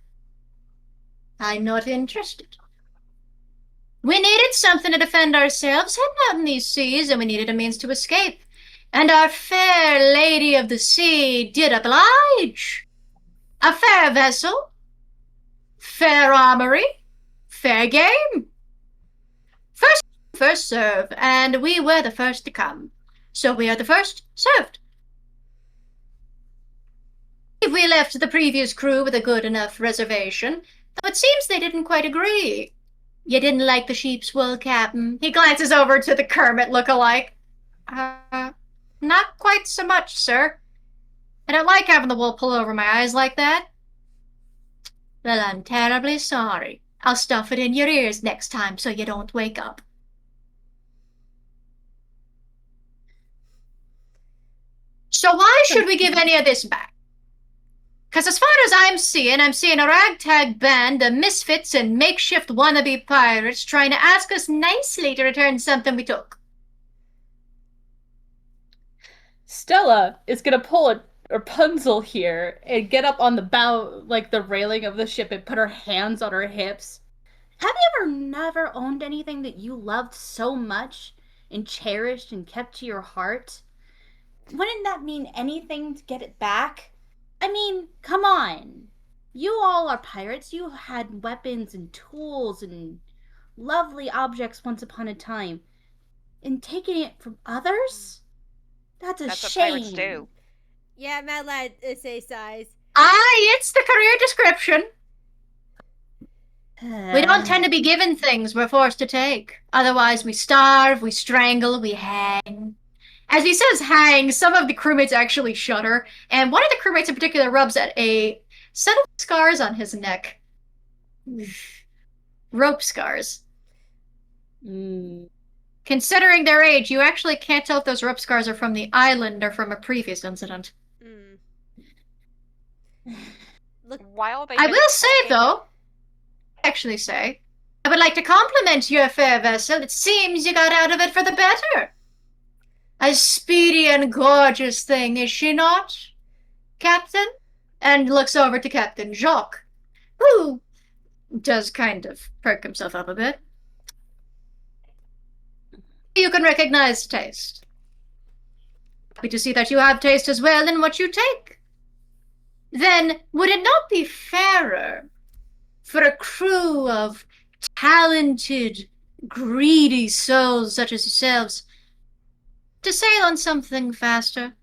I'm not interested. We needed something to defend ourselves heading out in these seas, and we needed a means to escape. And our fair lady of the sea did oblige. A fair vessel, fair armory, fair game. First serve, and we were the first to come. So we are the first served. We left the previous crew with a good enough reservation, though it seems they didn't quite agree. You didn't like the sheep's wool, Captain? He glances over to the Kermit look-alike. Not quite so much, sir. I don't like having the wool pull over my eyes like that. Well, I'm terribly sorry. I'll stuff it in your ears next time so you don't wake up. So why should we give any of this back? Because as far as I'm seeing a ragtag band of misfits and makeshift wannabe pirates trying to ask us nicely to return something we took. Stella is gonna pull a Rapunzel here and get up on the bow, like the railing of the ship, and put her hands on her hips. Have you ever never owned anything that you loved so much and cherished and kept to your heart? Wouldn't that mean anything to get it back? I mean, come on. You all are pirates. You had weapons and tools and lovely objects once upon a time. And taking it from others? That's What shame. pirates do. Yeah, Mad Lad is a size. Aye, it's the career description. We don't tend to be given things we're forced to take. Otherwise, we starve, we strangle, we hang. As he says hang, some of the crewmates actually shudder, and one of the crewmates in particular rubs at a set of scars on his neck. Rope scars. Considering their age, you actually can't tell if those rope scars are from the island or from a previous incident. Look, While they I will say, though, I would like to compliment your fair vessel. It seems you got out of it for the better. A speedy and gorgeous thing, is she not, Captain? And looks over to Captain Jacques, who does kind of perk himself up a bit. You can recognize taste. Happy to see that you have taste as well in what you take. Then, would it not be fairer for a crew of talented, greedy souls such as yourselves to sail on something faster?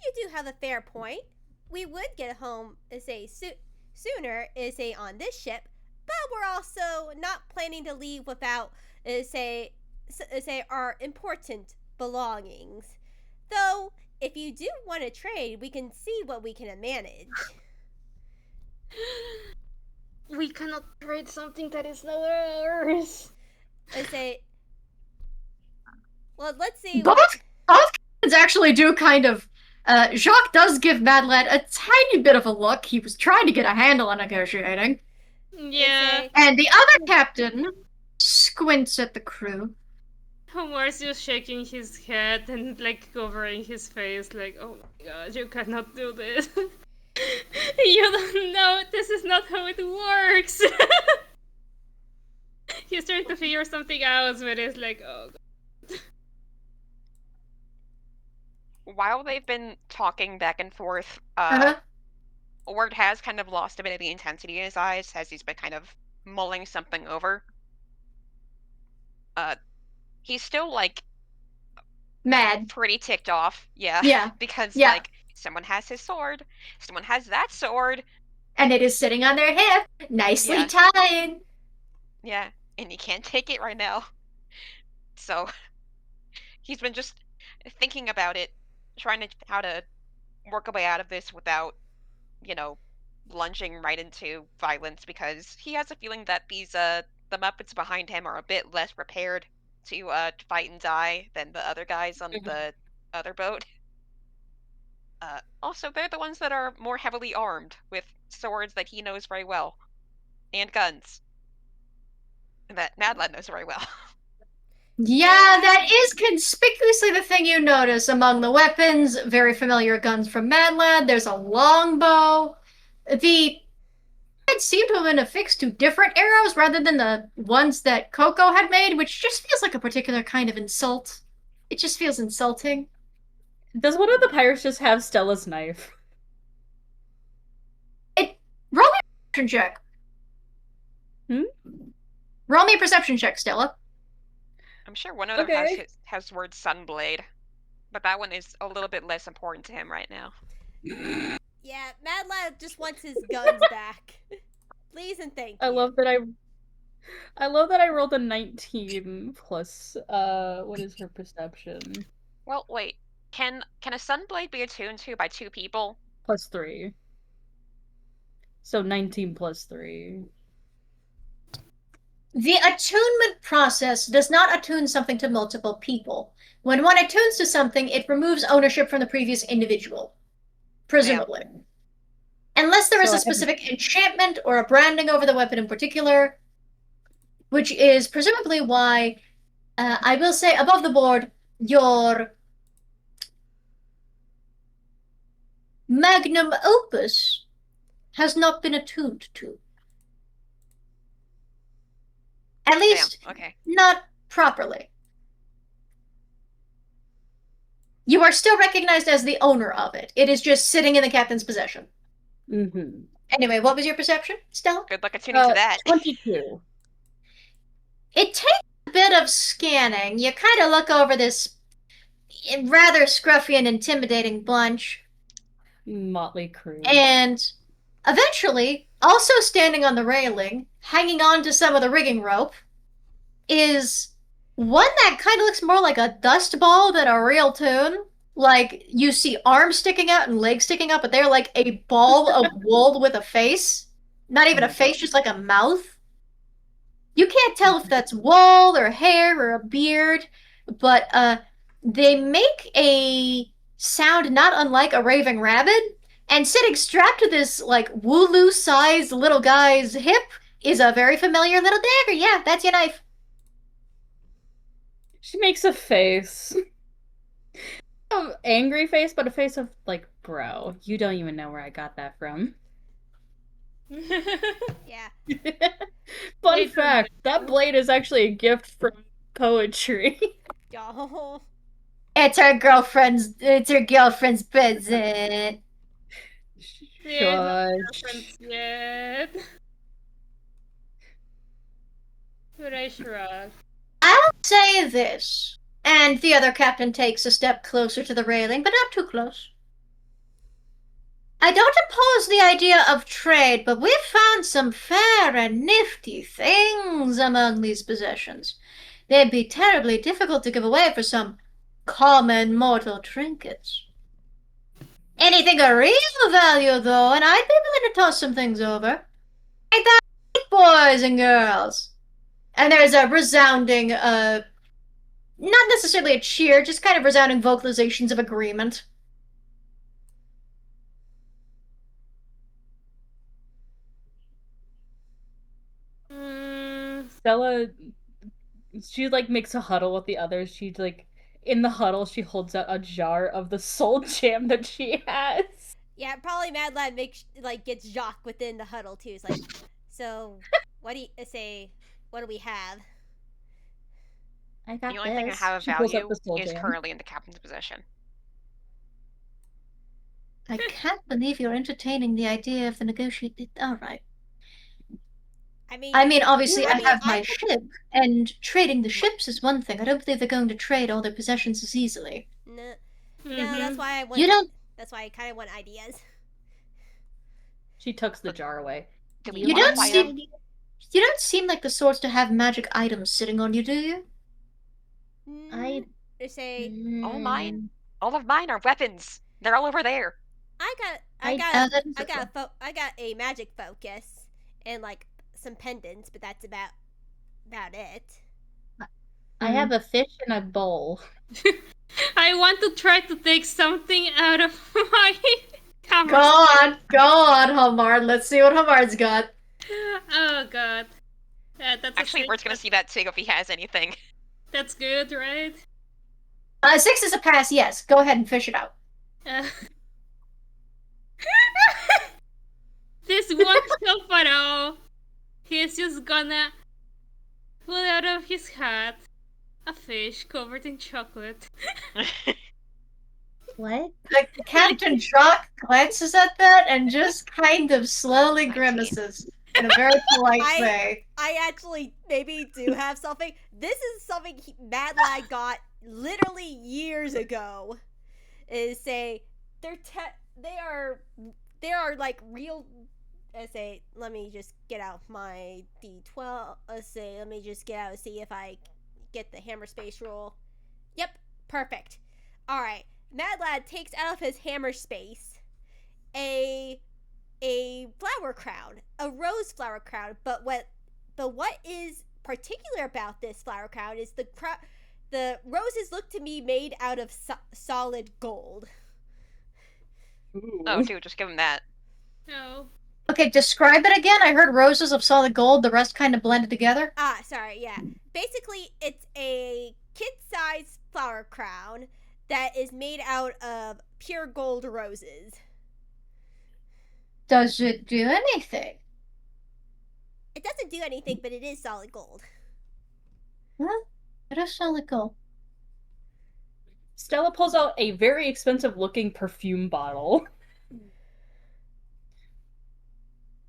you do have a fair point. We would get home sooner on this ship, but we're also not planning to leave without our important belongings. Though, if you do want to trade, we can see what we can manage. We cannot trade something that is not ours. Well, let's see. Both kids actually do kind of. Jacques does give Mad Lad a tiny bit of a look. He was trying to get a handle on negotiating. Yeah. And the other captain squints at the crew. Homard's just shaking his head and like covering his face, like, oh my god, you cannot do this. You don't know, this is not how it works. He's trying to figure something out, but it's like, oh god. While they've been talking back and forth, Ward has kind of lost a bit of the intensity in his eyes as he's been kind of mulling something over. He's still, like, Mad. pretty ticked off, Yeah. because, Yeah. like, someone has his sword, someone has that sword. And it is sitting on their hip, nicely Yeah. tied. Yeah, and he can't take it right now. So, he's been just thinking about it, trying to how to work a way out of this without, lunging right into violence, because he has a feeling that these the Muppets behind him are a bit less prepared to fight and die than the other guys on the other boat. Also, they're the ones that are more heavily armed with swords that he knows very well, and guns that Mad Lad knows very well. Yeah, that is conspicuously the thing you notice among the weapons. Very familiar guns from Mad Lad. There's a longbow. The seem to have been affixed to different arrows rather than the ones that Coco had made, which just feels like a particular kind of insult. It just feels insulting. Does one of the pirates just have Stella's knife? Roll me a perception check. Roll me a perception check, Stella. I'm sure one of them has the word Sunblade, but that one is a little bit less important to him right now. Yeah, Mad Lad just wants his guns back. Please and thank you. I love that I rolled a 19 plus what is her perception? Well, wait. Can a Sunblade be attuned to by two people? Plus 3. So 19 plus 3. The attunement process does not attune something to multiple people. When one attunes to something, it removes ownership from the previous individual. presumably. Unless there is So a specific enchantment or a branding over the weapon in particular, which is presumably why, I will say above the board, your magnum opus has not been attuned to. At least, okay. not properly. You are still recognized as the owner of it. It is just sitting in the captain's possession. Mm-hmm. Anyway, what was your perception, Stella? Good luck attuning to that. 22. It takes a bit of scanning. You kind of look over this rather scruffy and intimidating bunch, Motley crew. and eventually, also standing on the railing, hanging on to some of the rigging rope, is one that kind of looks more like a dust ball than a real toon. Like, you see arms sticking out and legs sticking out, but they're like a ball of wool with a face. Not even a face, just like a mouth. You can't tell if that's wool or hair or a beard, but they make a sound not unlike a raving rabbit, and sitting strapped to this like Wooloo-sized little guy's hip is a very familiar little dagger. Yeah, that's your knife. She makes a face. Angry face, but a face of like, bro, you don't even know where I got that from. Yeah. Fun fact, that blade is actually a gift from poetry. Yo. It's her girlfriend's present. Shush. Yet. But I shrug. I'll say this. And the other captain takes a step closer to the railing, but not too close. I don't oppose the idea of trade, but we've found some fair and nifty things among these possessions. They'd be terribly difficult to give away for some common mortal trinkets. Anything of real value, though, and I'd be willing to toss some things over. Ain't that right, boys and girls? And there's a resounding, not necessarily a cheer, just kind of resounding vocalizations of agreement. Stella, she like makes a huddle with the others. She like in the huddle, she holds out a jar of the soul jam that she has. Yeah, probably Mad Lad gets Jacques within the huddle too. It's like, so what do you say? What do we have? I got The only thing I this. have of She pulls up value the soul is jam. currently in the captain's possession. I can't believe you're entertaining the idea of the negotiated. All right. I mean, obviously, I mean, have my ship, and trading the ships is one thing. I don't believe they're going to trade all their possessions as easily. No, that's why I want. You don't. That's why I kind of want ideas. She tucks the jar away. Do we You don't modify seem. them? You don't seem like the sorts to have magic items sitting on you, do you? I say All mine. All of mine are weapons. They're all over there. I got a magic focus and like some pendants, but that's about it. I have a fish in a bowl. I want to try to take something out of my camera. Go on, Homard. Let's see what Homard's got. Oh god. That's Actually, we're gonna see that too if he has anything. That's good, right? 6 is a pass, yes. Go ahead and fish it out. This won't help at all. He's just gonna pull out of his hat a fish covered in chocolate. What? Captain Jock glances at that and just kind of slowly grimaces in a very polite way. I actually maybe do have something. This is something Mad Lad got literally years ago. Is say they are like real. Let me just get out my D12. Let me just get out and see if I get the hammer space roll. Yep, perfect. All right, Mad Lad takes out of his hammer space a flower crown, a rose flower crown. But what is particular about this flower crown is the roses look to me made out of solid gold. Oh, dude, just give him that. No. Okay, describe it again. I heard roses of solid gold, the rest kind of blended together. Sorry, yeah. Basically, it's a kid-sized flower crown that is made out of pure gold roses. Does it do anything? It doesn't do anything, but it is solid gold. Huh? It is solid gold. Stella pulls out a very expensive looking perfume bottle.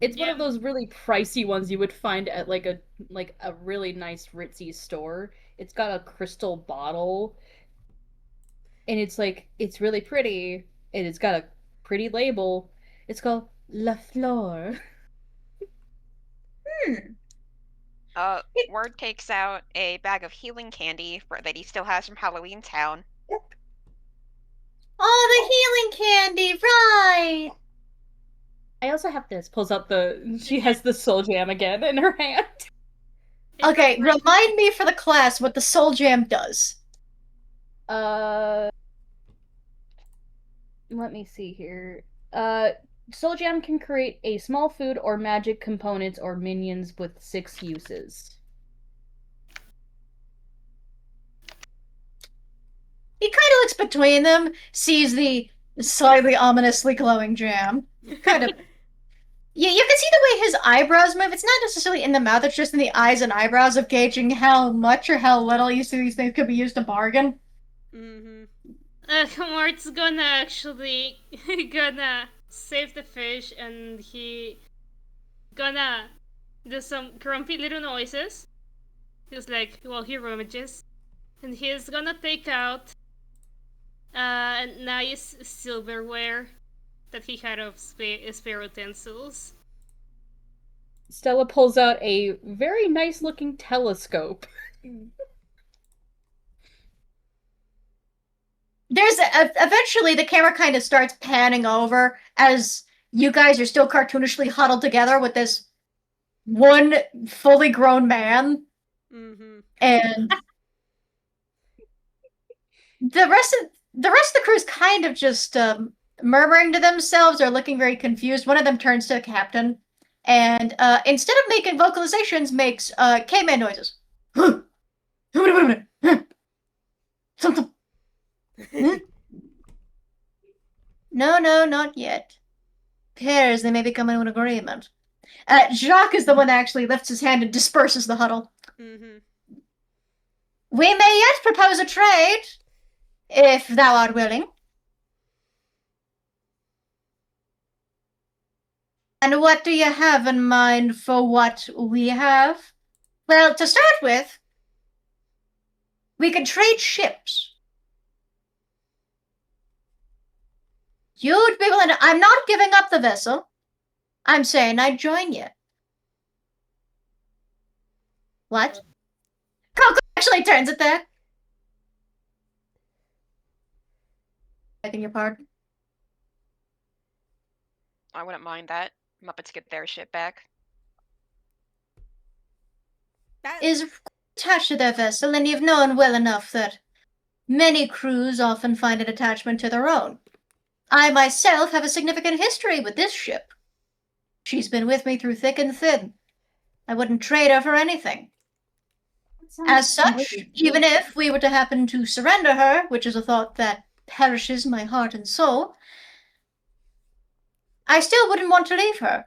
It's one of those really pricey ones you would find at like a really nice ritzy store. It's got a crystal bottle, and it's really pretty, and it's got a pretty label. It's called La Fleur. Ward takes out a bag of healing candy that he still has from Halloween Town. Oh, the healing candy, right! I also have this. Pulls out she has the soul jam again in her hand. Okay, remind me for the class what the soul jam does. Let me see here. Soul Jam can create a small food or magic components or minions with 6 uses. He kind of looks between them, sees the slightly ominously glowing jam. Kind of. Yeah, you can see the way his eyebrows move. It's not necessarily in the mouth, it's just in the eyes and eyebrows of gauging how much or how little these things could be used to bargain. Mm-hmm. Homard's gonna actually gonna save the fish, and he gonna do some grumpy little noises. He's like, well, he rummages, and he's gonna take out a nice silverware that he had of spare utensils. Stella pulls out a very nice looking telescope. Eventually the camera kind of starts panning over as you guys are still cartoonishly huddled together with this one fully grown man. Mm-hmm. And the rest of the crew's kind of just murmuring to themselves or looking very confused. One of them turns to the captain and instead of making vocalizations makes caveman noises. No, not yet. Pairs, they may become in an agreement. Jacques is the one that actually lifts his hand and disperses the huddle. Mm-hmm. We may yet propose a trade, if thou art willing. And what do you have in mind for what we have? Well, to start with, we could trade ships. You'd be willing to... I'm not giving up the vessel. I'm saying I'd join you. What? Coco actually turns at that. Begging your pardon? I wouldn't mind that. Muppets get their shit back. Is attached to their vessel, and you've known well enough that many crews often find an attachment to their own. I myself have a significant history with this ship. She's been with me through thick and thin. I wouldn't trade her for anything. As such, even if we were to happen to surrender her, which is a thought that perishes my heart and soul, I still wouldn't want to leave her.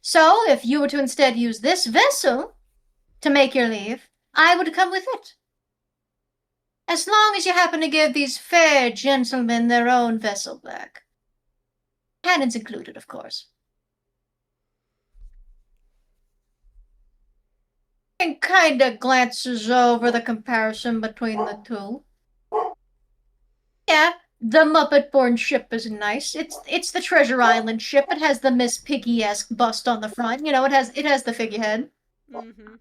So, if you were to instead use this vessel to make your leave, I would come with it. As long as you happen to give these fair gentlemen their own vessel back. Cannons included, of course. And kinda glances over the comparison between the two. Yeah, the Muppet-born ship is nice. It's the Treasure Island ship. It has the Miss Piggy-esque bust on the front. You know, it has the figurehead. Mm-hmm.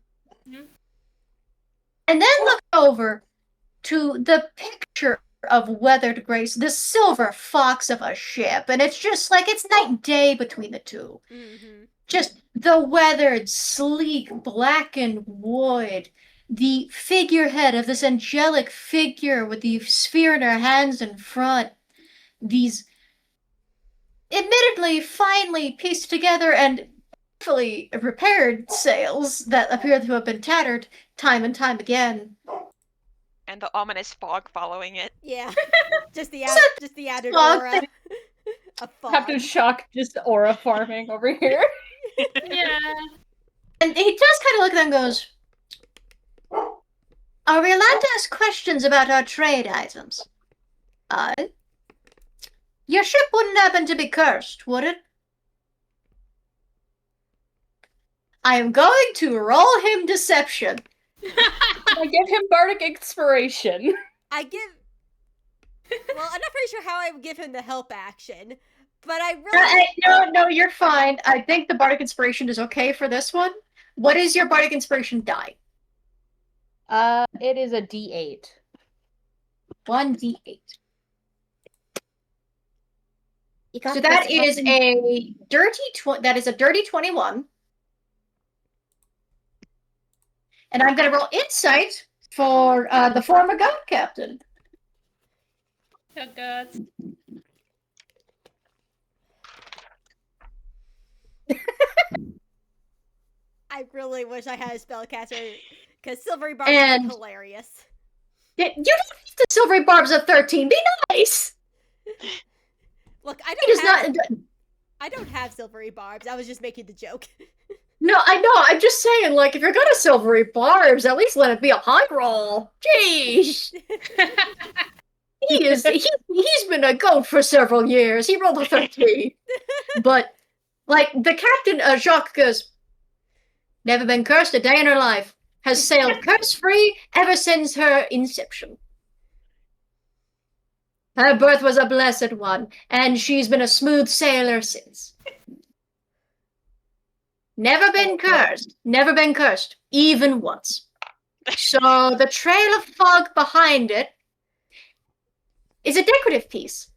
And then look over to the picture of weathered grace, the silver fox of a ship, and it's just like it's night and day between the two. Mm-hmm. Just the weathered, sleek, blackened wood, the figurehead of this angelic figure with the sphere in her hands in front, these admittedly finely pieced together and fully repaired sails that appear to have been tattered time and time again. And the ominous fog following it. Yeah. just the added Fog. aura. A fog. Captain Shock just aura farming over here. Yeah. And he does kind of look at them and goes, "Are we allowed to ask questions about our trade items?" Your ship wouldn't happen to be cursed, would it? I am going to roll him deception. I give him bardic inspiration. I give. Well, I'm not pretty sure how I would give him the help action, but I really. No, you're fine. I think the bardic inspiration is okay for this one. What is your bardic inspiration die? It is a D8. 1d8. You got So this, that is Captain. a dirty 21. And I'm going to roll insight for the former god captain. Oh god. I really wish I had a spellcaster, because Silvery Barb And- is hilarious. You don't have the silvery barbs of 13. Be nice. Look, He does not. I don't have silvery barbs. I was just making the joke. No, I know. I'm just saying, like, if you're gonna silvery barbs, at least let it be a high roll. Jeez. He's been a goat for several years. He rolled a 13. But, like, the captain, Jacques goes, never been cursed a day in her life. Has sailed curse-free ever since her inception. Her birth was a blessed one, and she's been a smooth sailor since. Never been cursed, even once. So the trail of fog behind it is a decorative piece.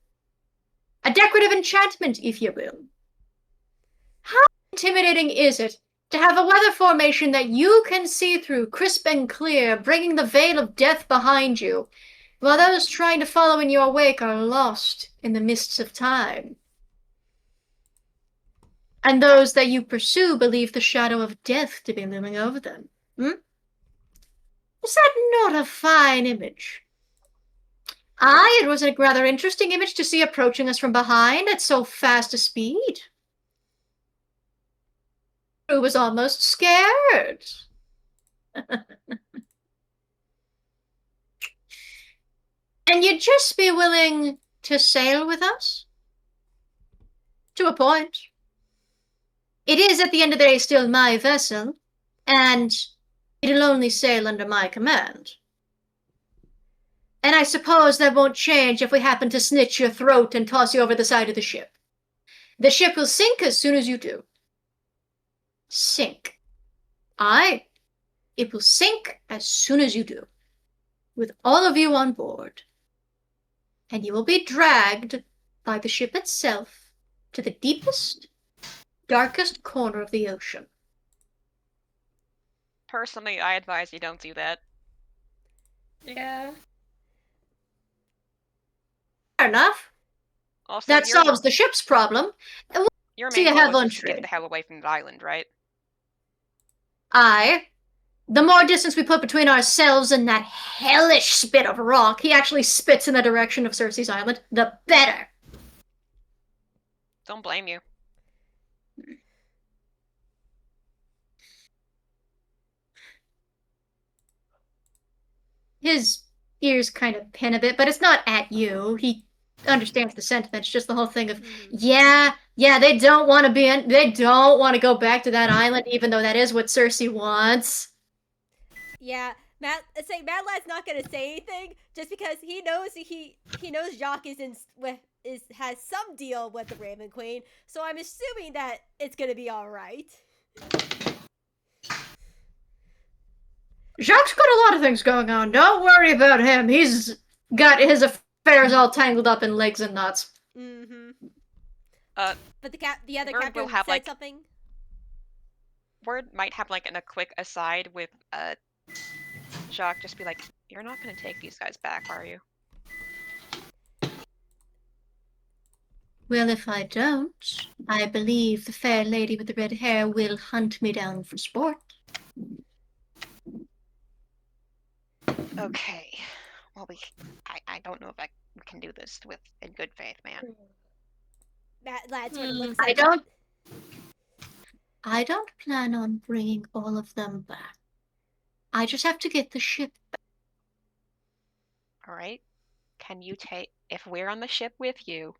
A decorative enchantment, if you will. How intimidating is it to have a weather formation that you can see through crisp and clear, bringing the veil of death behind you, while those trying to follow in your wake are lost in the mists of time? And those that you pursue believe the shadow of death to be looming over them. Is that not a fine image? Aye, it was a rather interesting image to see approaching us from behind at so fast a speed. I was almost scared. And you'd just be willing to sail with us? To a point. It is, at the end of the day, still my vessel, and it'll only sail under my command. And I suppose that won't change if we happen to snitch your throat and toss you over the side of the ship. The ship will sink as soon as you do. Sink. Aye, it will sink as soon as you do, with all of you on board. And you will be dragged by the ship itself to the deepest, darkest corner of the ocean. Personally, I advise you don't do that. Yeah. Fair enough. Also, That solves the ship's problem. your so main you goal have was on just to get trade. the hell away from the island, right? Aye. The more distance we put between ourselves and that hellish spit of rock, he actually spits in the direction of Cersei's island, the better. Don't blame you. His ears kind of pin a bit, but it's not at you. He understands the sentiment. It's just the whole thing of, yeah, they don't want to they don't want to go back to that island, even though that is what Cersei wants. Yeah, Matt Lad's not gonna say anything just because he knows Jacques has some deal with the Raven Queen, so I'm assuming that it's gonna be all right. Jacques got a lot of things going on. Don't worry about him. He's got his affairs all tangled up in legs and knots. Mm-hmm. But the other Word captain will have, said like- something. Word might have like a quick aside with Jacques just be like, "You're not gonna take these guys back, are you?" Well, if I don't, I believe the fair lady with the red hair will hunt me down for sport. Okay. Well, I don't know if we can do this in good faith, man. That lad sort of looks I at don't plan on bringing all of them back. I just have to get the ship back. All right. If we're on the ship with you,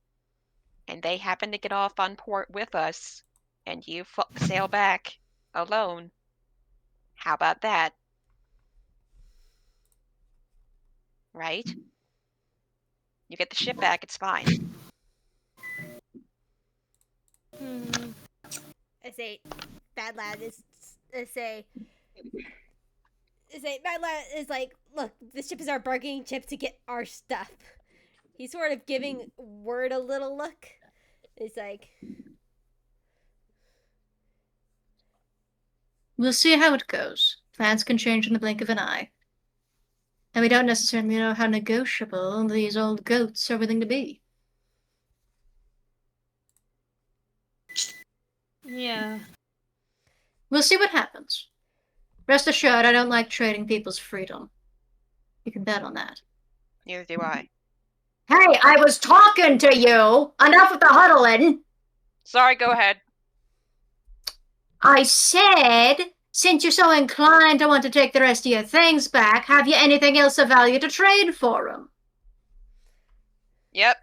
and they happen to get off on port with us, and you sail back alone, how about that? Right? You get the ship back, it's fine. I say, bad lad bad lad is like, look, this ship is our bargaining chip to get our stuff. He's sort of giving Word a little look. It's like, We'll see how it goes. Plans can change in the blink of an eye. And we don't necessarily know how negotiable these old goats are willing to be. Yeah. We'll see what happens. Rest assured, I don't like trading people's freedom. You can bet on that. Neither do I. Hey, I was talking to you! Enough with the huddling! Sorry, go ahead. I said, since you're so inclined to want to take the rest of your things back, have you anything else of value to trade for them? Yep.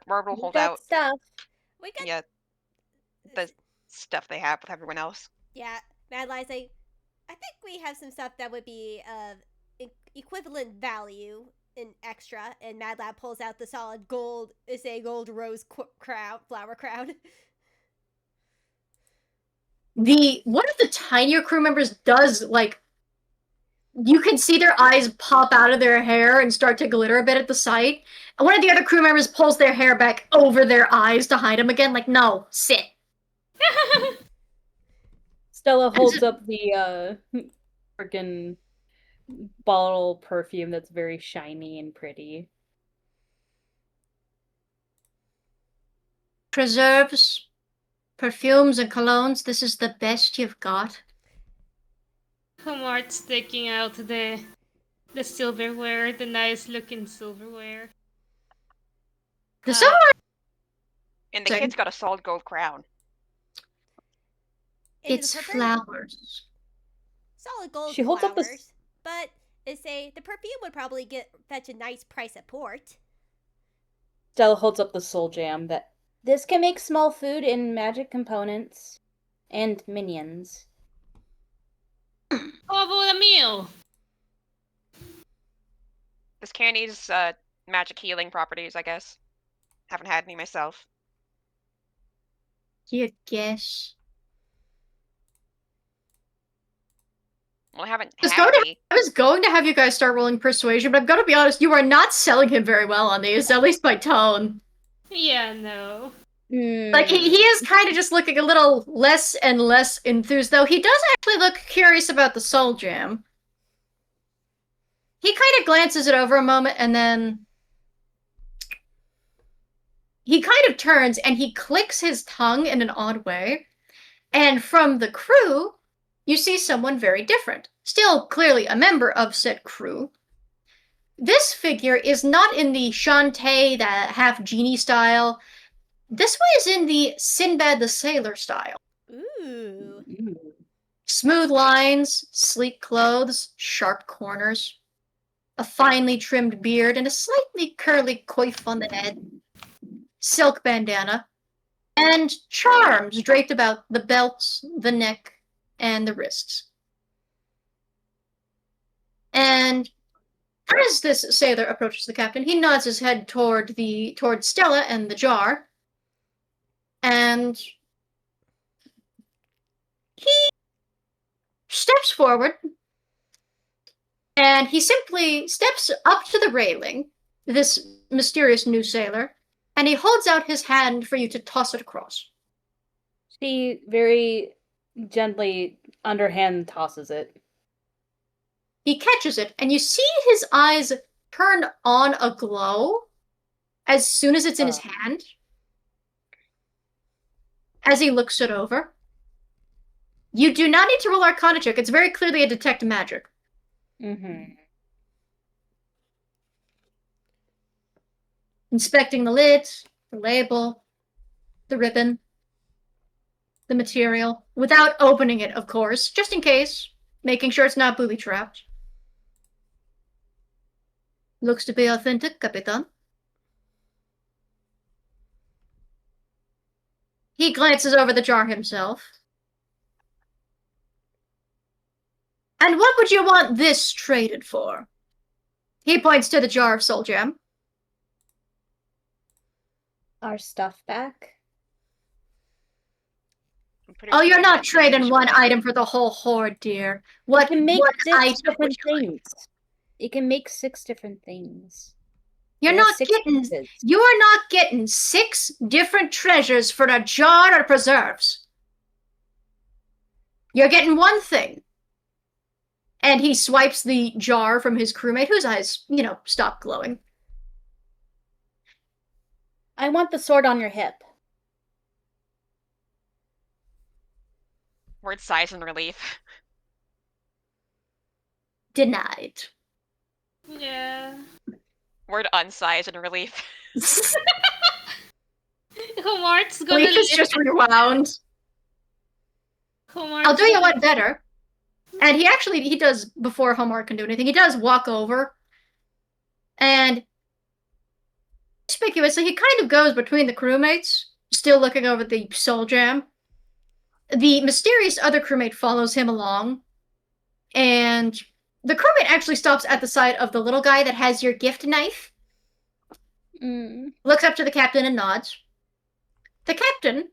Robert will hold Got out. stuff. we got, Yeah, the stuff they have with everyone else. yeah, Mad Lad's like, I think we have some stuff that would be of equivalent value in extra, and Mad Lad pulls out the solid gold, gold rose flower crown. One of the tinier crew members does, like, you can see their eyes pop out of their hair and start to glitter a bit at the sight. And one of the other crew members pulls their hair back over their eyes to hide them again, like, no, sit. Stella holds up the freaking bottle perfume that's very shiny and pretty. Preserves, perfumes, and colognes, this is the best you've got. Homard's taking out the silverware, the nice looking silverware. The silverware, And the kid's got a solid gold crown. it's flowers. Solid gold She holds up the flowers, but the perfume would probably fetch a nice price at port. Stella holds up the soul jam that This can make small food and magic components. And minions. How about a meal? This candy's magic healing properties, I guess. Haven't had any myself. You guess. Well, I haven't Just had go to- any. I was going to have you guys start rolling persuasion, but I've got to be honest, you are not selling him very well on these, at least by tone. Yeah, no. Like, he is kind of just looking a little less and less enthused, though he does actually look curious about the soul jam. He kind of glances it over a moment, and then he kind of turns, and he clicks his tongue in an odd way, and from the crew, you see someone very different. Still clearly a member of said crew. This figure is not in the Shantae, that half-genie style. This one is in the Sinbad the Sailor style. Ooh. Smooth lines, sleek clothes, sharp corners, a finely trimmed beard, and a slightly curly coif on the head, silk bandana, and charms draped about the belts, the neck, and the wrists. And as this sailor approaches the captain, he nods his head toward Stella and the jar, and he steps forward, and he simply steps up to the railing, this mysterious new sailor, and he holds out his hand for you to toss it across. She very gently underhand tosses it. He catches it, and you see his eyes turn on a glow as soon as it's in his hand. as he looks it over. You do not need to roll Arcana check. It's very clearly a detect magic. Mm-hmm. Inspecting the lid, the label, the ribbon, the material, without opening it, of course, just in case, making sure it's not booby-trapped. Looks to be authentic, Capitan. He glances over the jar himself. And what would you want this traded for? He points to the jar of soul gem. Our stuff back. Oh, you're not trading one item for the whole hoard, dear. What It can make one 6 item would different you like? things. It can make 6 different things. You're There are not 6 getting. pieces. You are not getting 6 different treasures for a jar of preserves. You're getting one thing. And he swipes the jar from his crewmate, whose eyes, stop glowing. I want the sword on your hip. Word sighs in relief. Denied. Yeah. Word unsighs in relief. Homard's gonna Leaf is just rewound. I'll do you one better. And he does, before Homard can do anything, he does walk over. And conspicuously, he kind of goes between the crewmates, still looking over the soul gem. The mysterious other crewmate follows him along. And the crewmate actually stops at the side of the little guy that has your gift knife. Looks up to the captain and nods. The captain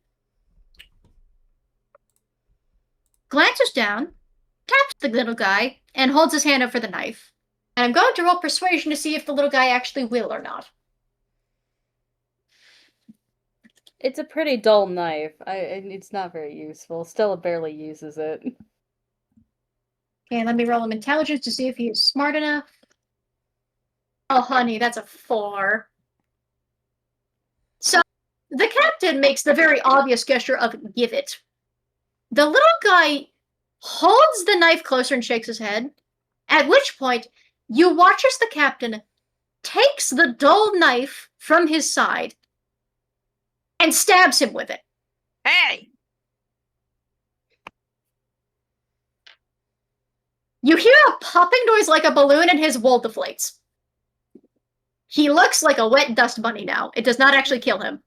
glances down, taps the little guy, and holds his hand up for the knife. And I'm going to roll persuasion to see if the little guy actually will or not. It's a pretty dull knife. It's not very useful. Stella barely uses it. Okay, let me roll him intelligence to see if he is smart enough. Oh, honey, that's a 4. So, the captain makes the very obvious gesture of give it. The little guy holds the knife closer and shakes his head, at which point you watch as the captain takes the dull knife from his side and stabs him with it. Hey! You hear a popping noise like a balloon and his wool deflates. He looks like a wet dust bunny now. It does not actually kill him.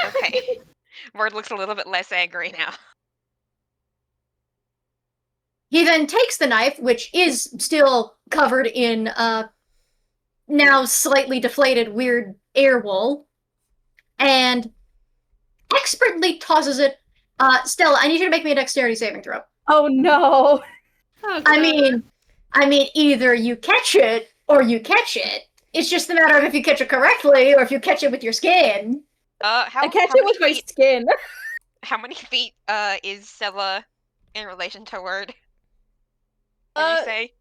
Okay. Word looks a little bit less angry now. He then takes the knife, which is still covered in now slightly deflated weird air wool, and expertly tosses it. Stella, I need you to make me a dexterity saving throw. Oh no! Oh, I mean, either you catch it or you catch it. It's just a matter of if you catch it correctly or if you catch it with your skin. I catch it with my skin. How many feet is Stella in relation to Word? What did you say?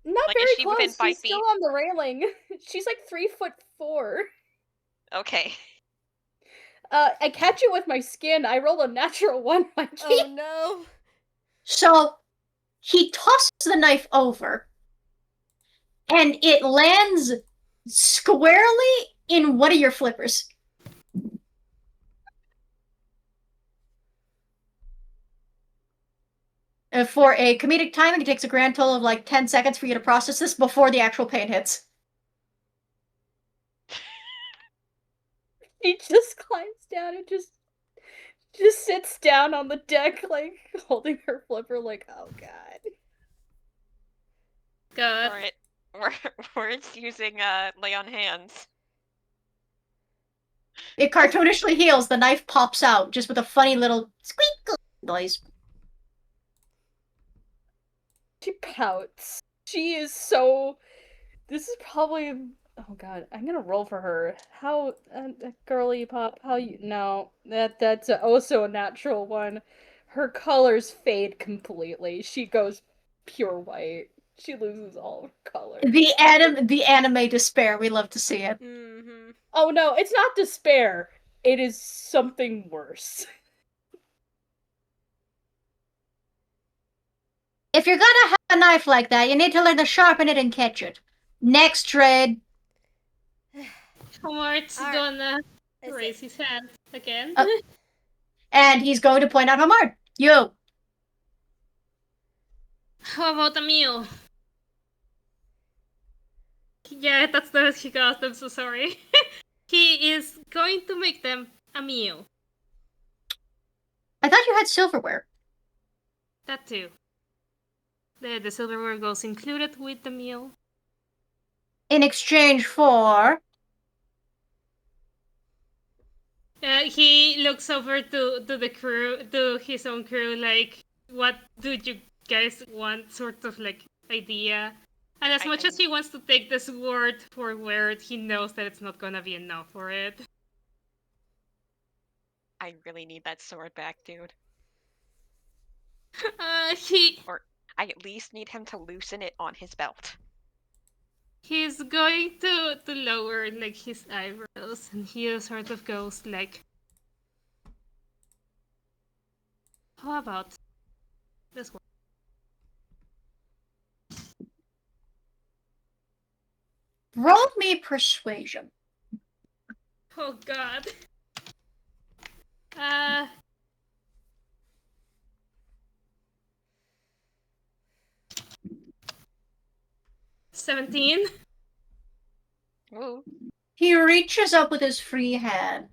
Not Like, very is she close. within 5 She's still feet? on the railing. She's like 3'4". Okay. I catch it with my skin. I roll a natural 1, Mikey. Oh no. So he tosses the knife over, and it lands squarely in one of your flippers. For a comedic timing, it takes a grand total of like 10 seconds for you to process this before the actual pain hits. He just climbs down and just sits down on the deck, like, holding her flipper, like, oh god. God. Alright. Word's using lay on hands. It cartoonishly heals, the knife pops out, just with a funny little squeak noise. She pouts. She is so... This is probably... Oh god, I'm gonna roll for her. How... girly pop, how you... No, that's also a natural 1. Her colors fade completely. She goes pure white. She loses all of her color. The anime despair, we love to see it. Mm-hmm. Oh no, it's not despair. It is something worse. If you're gonna have a knife like that, you need to learn to sharpen it and catch it. Next trade. Homard's Alright. gonna Is raise it- his hand again. And he's going to point out Homard. You. How about a meal? Yeah, that's the he got. I'm so sorry. He is going to make them a meal. I thought you had silverware. That too. The silverware goes included with the meal. In exchange for... He looks over to the crew, to his own crew, like, what do you guys want, sort of like idea. And as much as he wants to take this word for word, he knows that it's not gonna be enough for it. I really need that sword back, dude. He I at least need him to loosen it on his belt. he's going to lower like his eyebrows, and he sort of goes like, "How about this one?" Roll me persuasion. Oh God. Uh. 17. Ooh. He reaches up with his free hand,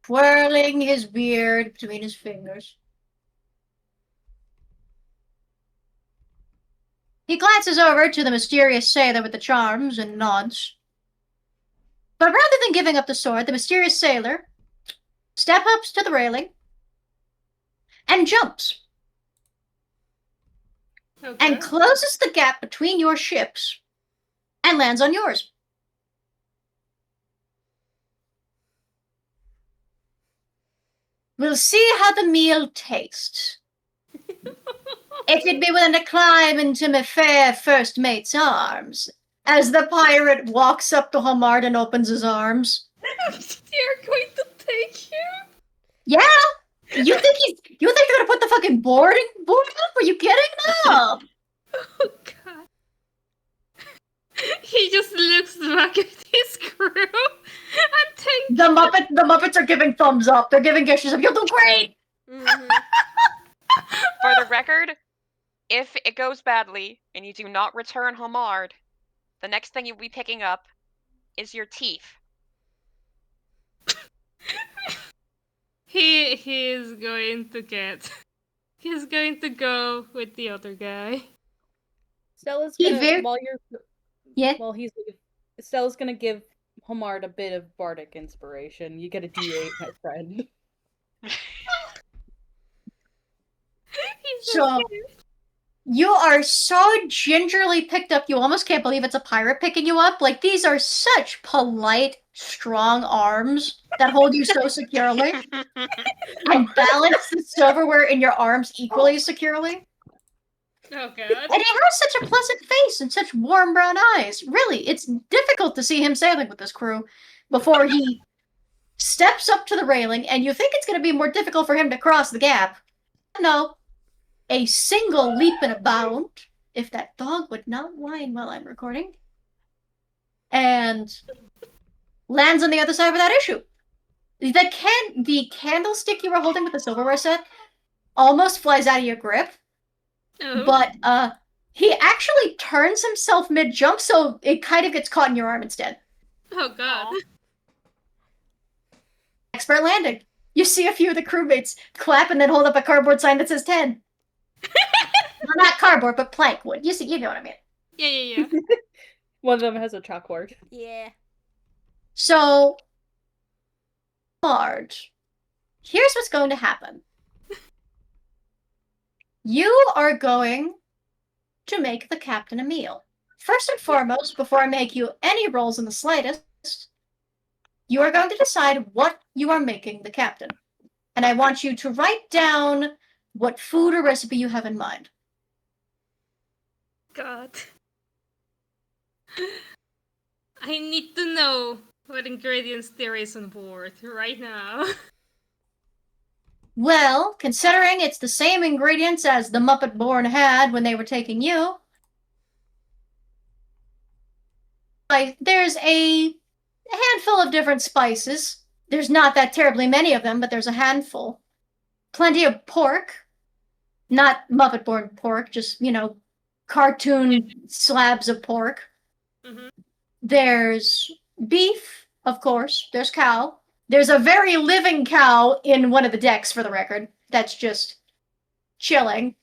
twirling his beard between his fingers. He glances over to the mysterious sailor with the charms and nods. But rather than giving up the sword, the mysterious sailor steps up to the railing and jumps Okay. and closes the gap between your ships and lands on yours. We'll see how the meal tastes. If you'd be willing to climb into my fair first mate's arms, as the pirate walks up to Homard and opens his arms. You're going to take him? Yeah? You think you're gonna put the fucking board up? Are you kidding? No. Oh God. He just looks back at his crew and thinks The Muppets are giving thumbs up. They're giving gestures of, you'll do great! Mhm. For the record, if it goes badly and you do not return Homard, the next thing you'll be picking up is your teeth. he's going to go with the other guy. Stella's He gonna very- Yeah. while he's Stella's gonna give Homard a bit of bardic inspiration. You get a D8, my friend. He's So, you are so gingerly picked up, you almost can't believe it's a pirate picking you up. Like, these are such polite, strong arms that hold you so securely and balance the silverware in your arms equally securely. Oh God. And he has such a pleasant face and such warm brown eyes. Really, it's difficult to see him sailing with this crew before he steps up to the railing, and you think it's going to be more difficult for him to cross the gap. No. A single leap and a bound, if that dog would not whine while I'm recording, and lands on the other side without issue. The candlestick you were holding with the silverware set almost flies out of your grip, Oh. but he actually turns himself mid-jump, so it kind of gets caught in your arm instead. Oh God. Aw. Expert landing. You see a few of the crewmates clap and then hold up a cardboard sign that says 10. Well, not cardboard, but plank wood. You know what I mean. Yeah. One of them has a chalkboard. Yeah. So, Marge, here's what's going to happen. You are going to make the captain a meal. First and foremost, before I make you any rolls in the slightest, you are going to decide what you are making the captain. And I want you to write down what food or recipe you have in mind. God. I need to know what ingredients there is on board right now. Well, considering it's the same ingredients as the Muppet Born had when they were taking you, there's a handful of different spices. There's not that terribly many of them, but there's a handful. Plenty of pork. Not Muppet Born pork, just, cartoon slabs of pork. Mm-hmm. There's beef, of course. There's cow. There's a very living cow in one of the decks, for the record. That's just chilling.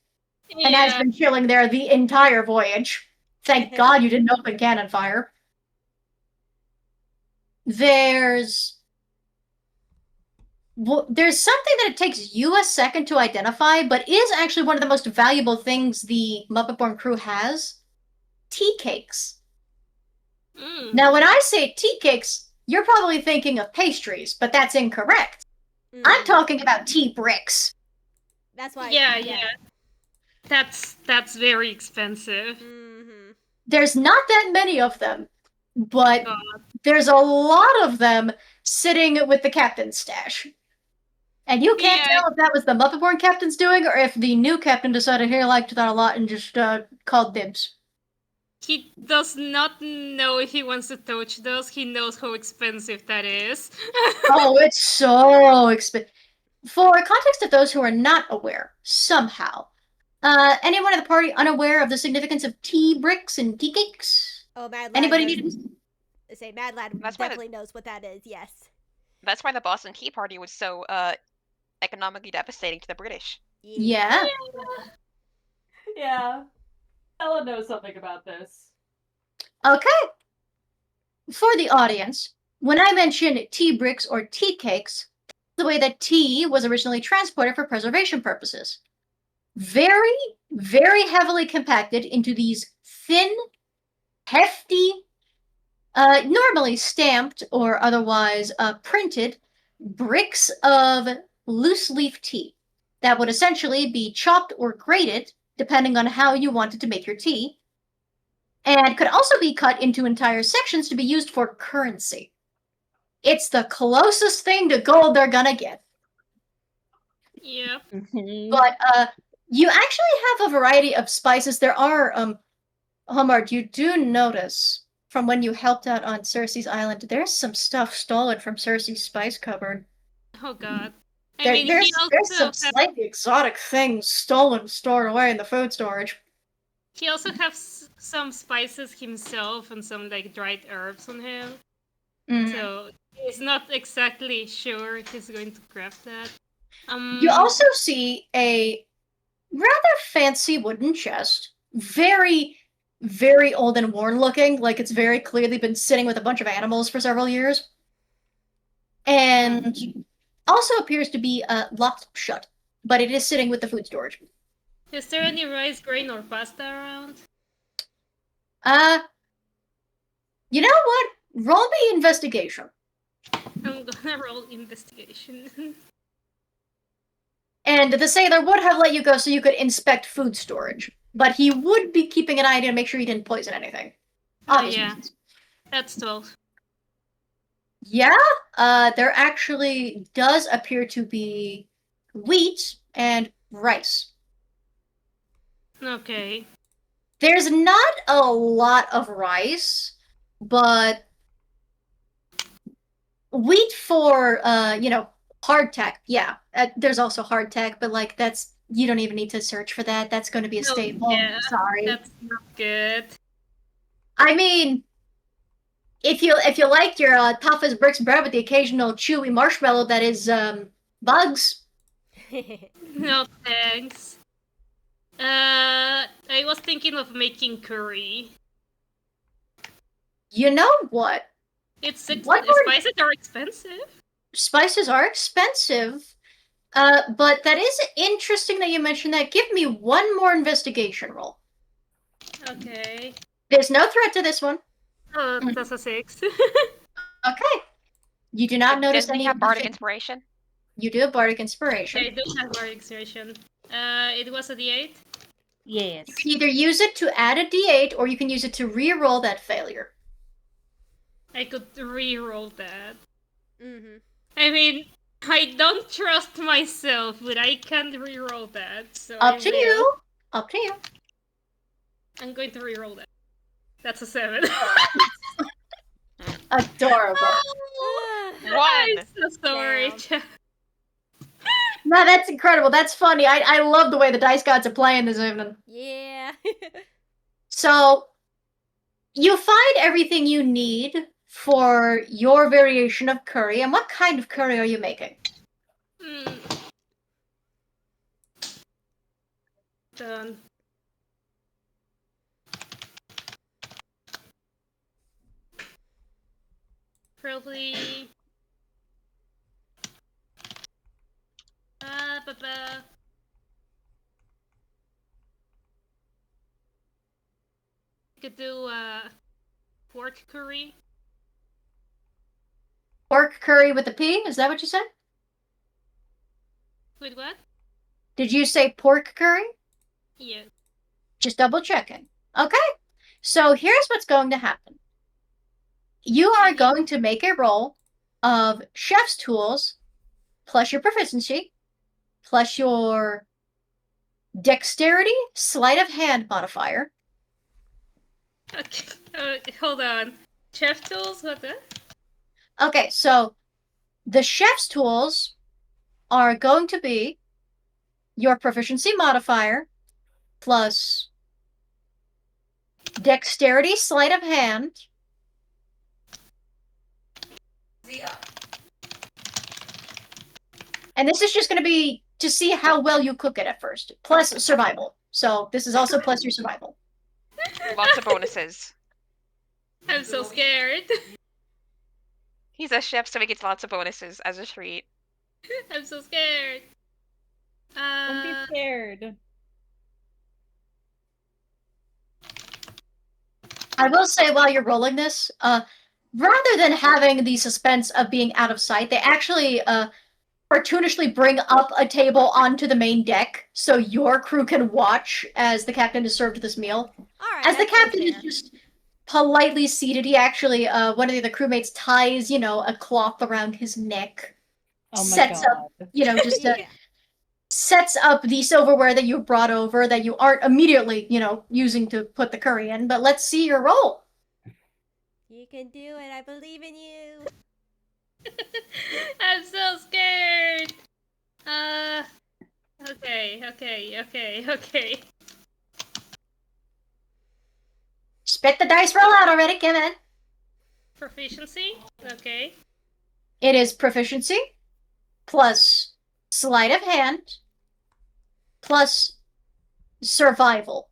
Yeah. And has been chilling there the entire voyage. Thank God you didn't open cannon fire. There's something that it takes you a second to identify, but is actually one of the most valuable things the Muppet Born crew has. Tea cakes. Mm. Now, when I say tea cakes, you're probably thinking of pastries, but that's incorrect. I'm talking about tea bricks. That's why. Yeah. That's very expensive. Mm-hmm. There's not that many of them, but God. there's a lot of them sitting with the captain's stash. And you can't tell if that was the Muppet Born captain's doing, or if the new captain decided he liked that a lot and just called dibs. He does not know if he wants to touch those. He knows how expensive that is. Oh, it's so expensive. For context of those who are not aware, somehow, anyone in the party unaware of the significance of tea bricks and tea cakes? Oh, Mad Lad. Anybody need to say Mad Lad That's why definitely knows what that is. Yes. That's why the Boston Tea Party was so economically devastating to the British. Yeah. Yeah. Stella knows something about this. Okay. For the audience, when I mention tea bricks or tea cakes, the way that tea was originally transported for preservation purposes. Very, very heavily compacted into these thin, hefty, normally stamped or otherwise printed bricks of loose leaf tea that would essentially be chopped or grated depending on how you wanted to make your tea, and could also be cut into entire sections to be used for currency. It's the closest thing to gold they're gonna get. Yep. But you actually have a variety of spices. There are, Homard, you do notice from when you helped out on Cersei's Island, there's some stuff stolen from Cersei's spice cupboard. Oh God. There's some slightly exotic things stored away in the food storage. He also has some spices himself and some dried herbs on him. Mm. So he's not exactly sure he's going to craft that. You also see a rather fancy wooden chest, very, very old and worn looking, like it's very clearly been sitting with a bunch of animals for several years. And also appears to be locked shut, but it is sitting with the food storage. Is there any rice, grain, or pasta around? You know what? Roll me investigation. I'm gonna roll investigation. And the sailor would have let you go so you could inspect food storage, but he would be keeping an eye to make sure you didn't poison anything. Obviously. Yeah. That's 12. Yeah, there actually does appear to be wheat and rice. Okay. There's not a lot of rice, but wheat for, hardtack. Yeah, there's also hardtack, but that's, you don't even need to search for that. That's going to be a staple. Yeah, Sorry. That's not good. I mean, if you like your tough as bricks bread with the occasional chewy marshmallow that is bugs. No thanks. I was thinking of making curry. You know what? Spices are expensive. Spices are expensive, but that is interesting that you mentioned that. Give me one more investigation roll. Okay. There's no threat to this one. Oh, that's a 6. Okay. You do not notice Doesn't any he have bardic inspiration? You do have bardic inspiration. I do have bardic inspiration. It was a D8. Yes. You can either use it to add a d8, or you can use it to re-roll that failure. I could re-roll that. Mm-hmm. I mean, I don't trust myself, but I can't reroll that. So Up I to will. you. Up to you. I'm going to reroll that. That's a 7. Adorable. One. I'm so sorry. Damn. No, that's incredible. That's funny. I love the way the dice gods are playing this evening. Yeah. So, you find everything you need for your variation of curry. And what kind of curry are you making? Done. Probably. Could do pork curry. Pork curry with a P? Is that what you said? With what? Did you say pork curry? Yeah. Just double checking. Okay. So here's what's going to happen. You are going to make a roll of chef's tools plus your proficiency plus your dexterity sleight of hand modifier. Okay, hold on. Chef tools? What the? Okay, so the chef's tools are going to be your proficiency modifier plus dexterity sleight of hand. And this is just going to be to see how well you cook it at first, plus survival. So this is also plus your survival. Lots of bonuses. I'm so scared. He's a chef, so he gets lots of bonuses as a treat. I'm so scared. Don't be scared. I will say while you're rolling this, rather than having the suspense of being out of sight, they actually cartoonishly bring up a table onto the main deck so your crew can watch as the captain is served this meal. Alright. As the that's captain is fair. just politely seated, he actually, one of the other crewmates ties, a cloth around his neck. Oh my Sets god. up, just Yeah. sets up the silverware that you brought over that you aren't immediately, using to put the curry in. But let's see your roll. You can do it. I believe in you. I'm so scared. Okay. Spit the dice roll out already, come in. Proficiency? Okay. It is proficiency plus sleight of hand plus survival.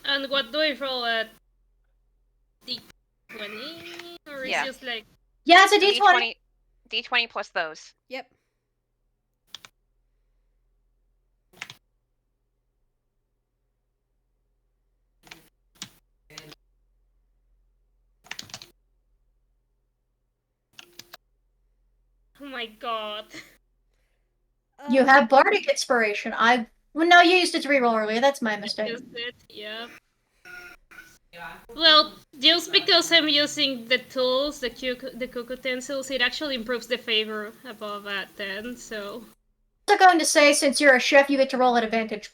And what do I roll at? D20? Or is Yeah. it just like... Yeah, it's a d20. D20 plus those. Yep. Oh my god. You have bardic inspiration. Well, no, you used it to reroll earlier. That's my mistake. Used it, yeah. Well, just because I'm using the tools, the cook utensils, it actually improves the favor above at 10, so... I'm also going to say, since you're a chef, you get to roll at advantage.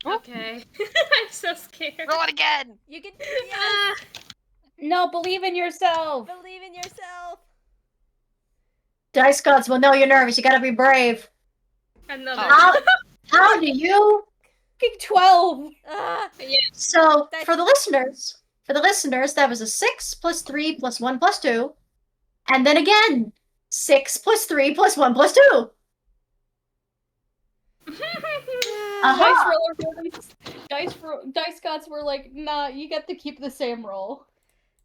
Okay. I'm so scared. Roll it again! You can Ah, No, believe in yourself. believe in yourself. Dice gods will know you're nervous. You gotta be brave. another. How do you? Fucking 12. Ah, So, for the listeners, that was a 6 plus 3 plus 1 plus 2. And then again, 6 plus 3 plus 1 plus 2. Uh-huh. Dice gods were like, nah, you get to keep the same roll.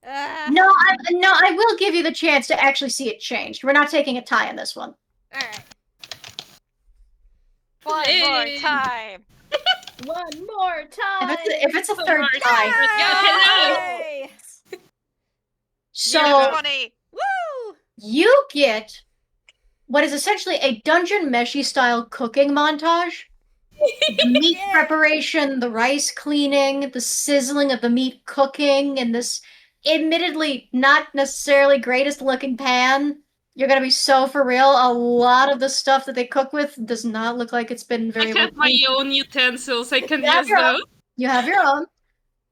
No, I will give you the chance to actually see it changed. We're not taking a tie in this one. Alright. One more time! One more time. If it's a third Homard. tie. Hello. Yay! So, 20! Woo! you get what is essentially a Dungeon Meshi style cooking montage. The meat Yeah. preparation, the rice cleaning, the sizzling of the meat cooking, and this admittedly not necessarily greatest looking pan. You're gonna be so for real. A lot of the stuff that they cook with does not look like it's been I very have my well. own utensils. I can You have use your own. those. You have your own,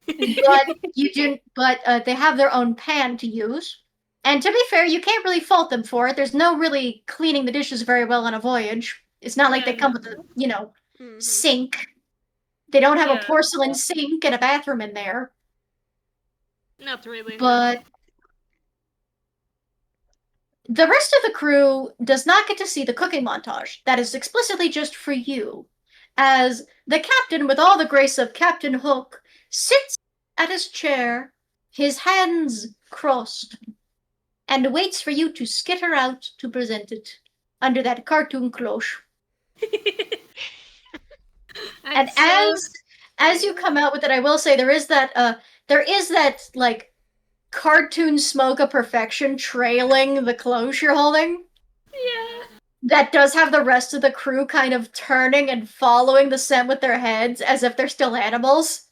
but you do. But they have their own pan to use. And to be fair, you can't really fault them for it. There's no really cleaning the dishes very well on a voyage. It's not like Yeah, they come no. with a, Mhm. sink. They don't have a Yeah. porcelain sink and a bathroom in there. Not really. But the rest of the crew does not get to see the cooking montage that is explicitly just for you, as the captain, with all the grace of Captain Hook, sits at his chair, his hands crossed, and waits for you to skitter out to present it under that cartoon cloche. And as you come out with it, I will say there is that like cartoon smoke of perfection trailing the clothes you're holding. Yeah. That does have the rest of the crew kind of turning and following the scent with their heads as if they're still animals.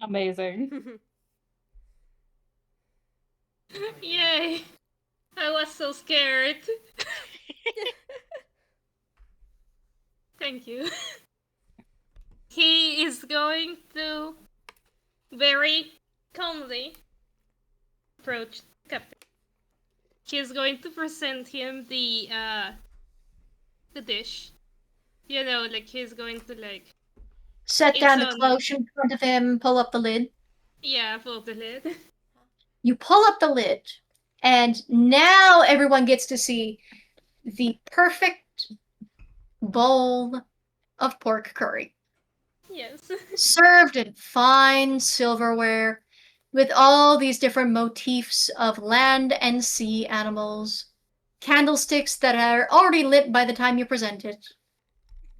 Amazing. Yay. I was so scared. Thank you. He is going to very calmly approach the captain. He is going to present him the dish. You know, like he's going to like Set It's down the on- cloche in front of him, pull up the lid. pull the lid. You pull up the lid, and now everyone gets to see the perfect bowl of pork curry. Yes. Served in fine silverware with all these different motifs of land and sea animals, candlesticks that are already lit by the time you present it,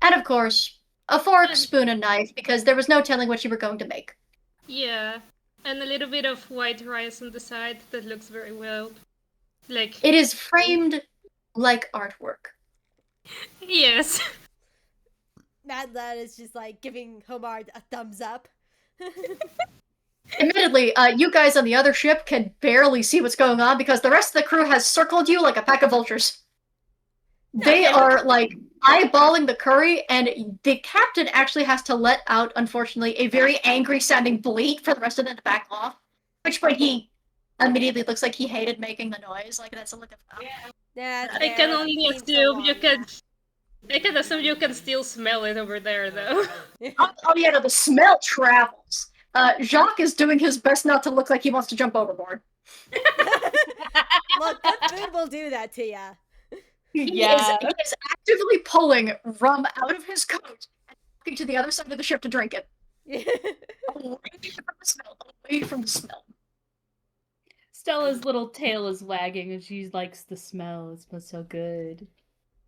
and of course, a fork, And- spoon, and knife because there was no telling what you were going to make. Yeah. And a little bit of white rice on the side that looks very well. Like It is framed like artwork. yes. Mad Lad is just like giving Homard a thumbs up. Admittedly, you guys on the other ship can barely see what's going on because the rest of the crew has circled you like a pack of vultures. They are like eyeballing the curry, and the captain actually has to let out, unfortunately, a very angry sounding bleat for the rest of them to back off. Which point he immediately looks like he hated making the noise. Like that's a look of That's I can fair. only It's been so assume long you can. now. I can assume you can still smell it over there, though. Oh yeah, no, the smell travels. Jacques is doing his best not to look like he wants to jump overboard. Look, good food will do that to ya. He is actively pulling rum out of his coat and walking to the other side of the ship to drink it. Away from the smell. Away from the smell. Stella's little tail is wagging and she likes the smell. It smells so good.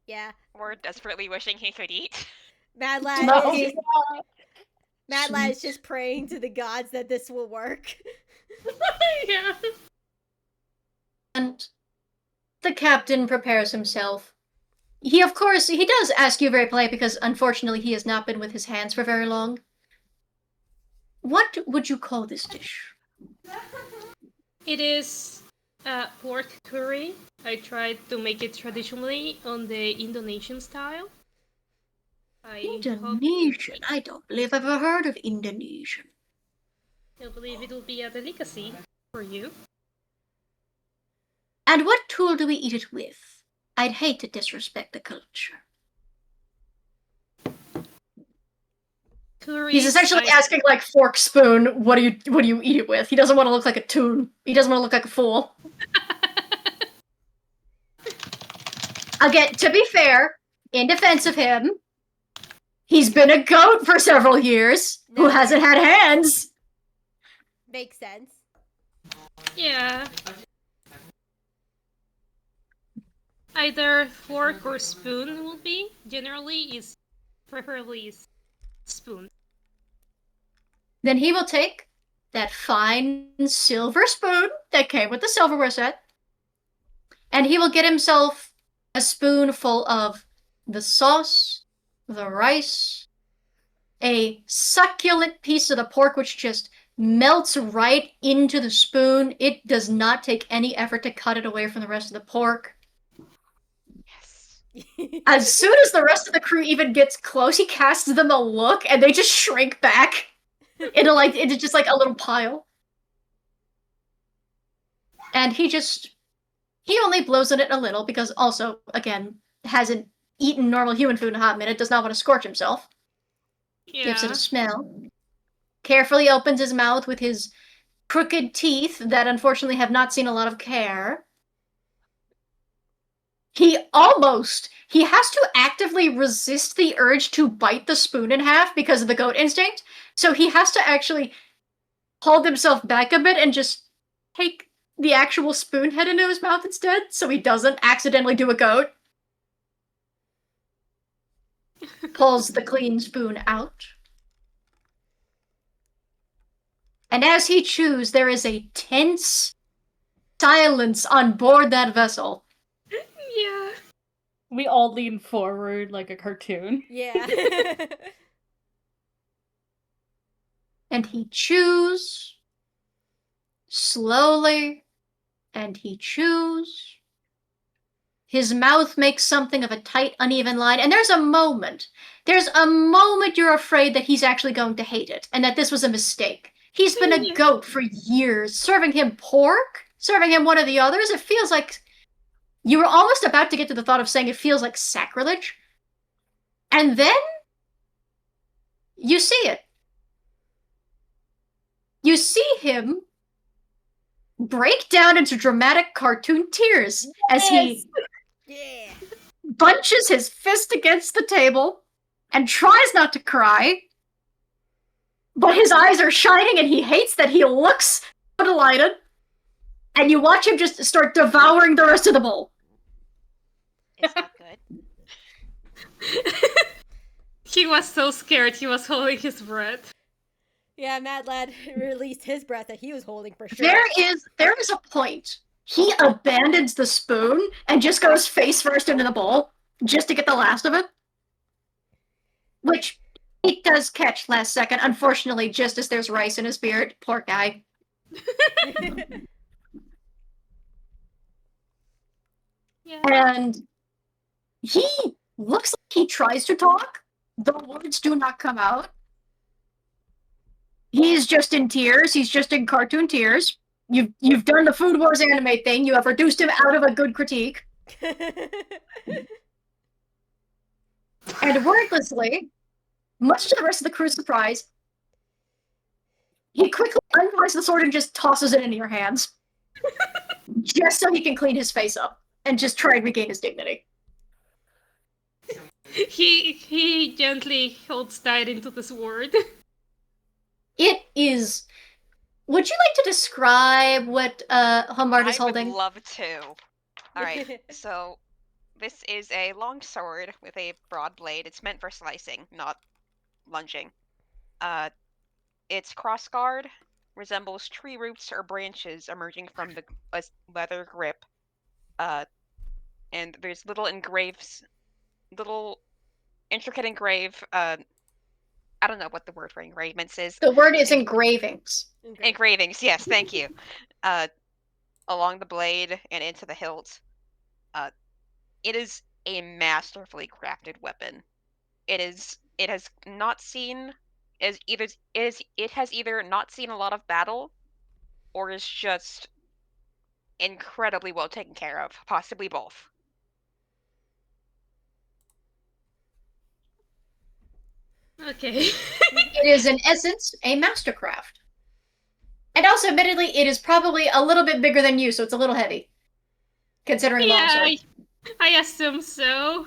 Yeah. Or desperately wishing he could eat. Mad Lad No. is Mad Lad is just praying to the gods that this will work. Yeah. And the captain prepares himself. He, of course, he does ask you very polite because, unfortunately, he has not been with his hands for very long. What would you call this dish? It is pork curry. I tried to make it traditionally on the Indonesian style. Indonesian? I don't believe I've ever heard of Indonesian. I believe it will be a delicacy for you. And what tool do we eat it with? I'd hate to disrespect the culture. Curry. He's essentially asking, like, fork, spoon, what do you eat it with? He doesn't want to look like a toon. He doesn't want to look like a fool. Again, to be fair, in defense of him, he's been a goat for several years who hasn't had hands. Makes sense. Yeah. Either fork or spoon will be. Generally, is preferably spoon. Then he will take that fine silver spoon that came with the silverware set, and he will get himself a spoonful of the sauce, the rice, a succulent piece of the pork which just melts right into the spoon. It does not take any effort to cut it away from the rest of the pork. Yes. As soon as the rest of the crew even gets close, he casts them a look, and they just shrink back into just like a little pile. And he only blows on it a little because also, again, hasn't eaten normal human food in a hot minute, does not want to scorch himself. Yeah. Gives it a smell. Carefully opens his mouth with his crooked teeth that unfortunately have not seen a lot of care. He has to actively resist the urge to bite the spoon in half because of the goat instinct. So he has to actually hold himself back a bit and just take the actual spoon head into his mouth instead, so he doesn't accidentally do a goat. Pulls the clean spoon out. And as he chews, there is a tense silence on board that vessel. Yeah. We all lean forward like a cartoon. Yeah. And he chews slowly, and he chews. His mouth makes something of a tight, uneven line, and there's a moment you're afraid that he's actually going to hate it, and that this was a mistake. He's been a goat for years, serving him pork, serving him one of the others. It feels like you were almost about to get to the thought of saying it feels like sacrilege. And then you see it. You see him break down into dramatic cartoon tears as he Yeah. bunches his fist against the table and tries not to cry. But his eyes are shining and he hates that he looks so delighted. And you watch him just start devouring the rest of the bowl. It's not good. He was so scared, he was holding his breath. Yeah, Mad Lad released his breath that he was holding for sure. There is a point. He abandons the spoon and just goes face first into the bowl just to get the last of it. Which he does catch last second, unfortunately, just as there's rice in his beard. Poor guy. Yeah. And he looks like he tries to talk. The words do not come out. He's just in tears. He's just in cartoon tears. You've done the Food Wars anime thing. You have reduced him out of a good critique. And wordlessly, much to the rest of the crew's surprise, he quickly unties the sword and just tosses it into your hands. Just so he can clean his face up and just try and regain his dignity. He gently holds tight into the sword. It is... Would you like to describe what Homard is holding? I would love to. Alright, so this is a long sword with a broad blade. It's meant for slicing, not lunging. Its crossguard resembles tree roots or branches emerging from the leather grip. And there's little intricate engrave. I don't know what the word for engravements is. The word is engravings. Engravings, yes, thank you. Along the blade and into the hilt. It is a masterfully crafted weapon. It has either not seen a lot of battle, or is just incredibly well taken care of, possibly both. Okay. It is, in essence, a mastercraft. And also, admittedly, it is probably a little bit bigger than you, so it's a little heavy. Considering longsword. I assume so.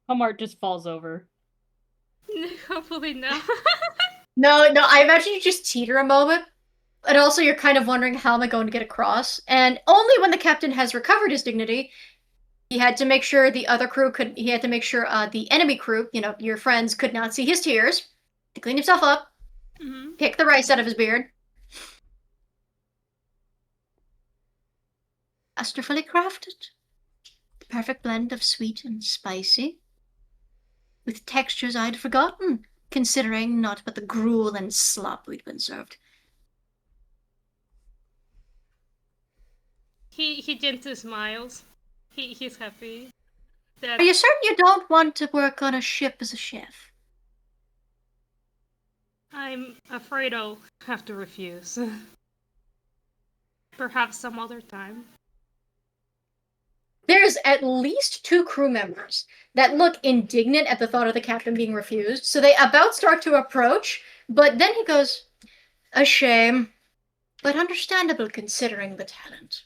Homard just falls over. Hopefully not. No, I imagine you just teeter a moment. And also, you're kind of wondering, how am I going to get across? And only when the captain has recovered his dignity, he had to make sure the enemy crew, your friends, could not see his tears, to clean himself up, pick the rice out of his beard. Masterfully crafted. The perfect blend of sweet and spicy, with textures I'd forgotten. considering not but the gruel and slop we'd been served. He gently smiles. He's happy. That Are you certain you don't want to work on a ship as a chef? I'm afraid I'll have to refuse. Perhaps some other time. There's at least 2 crew members that look indignant at the thought of the captain being refused, so they about start to approach, but then he goes, "A shame, but understandable considering the talent.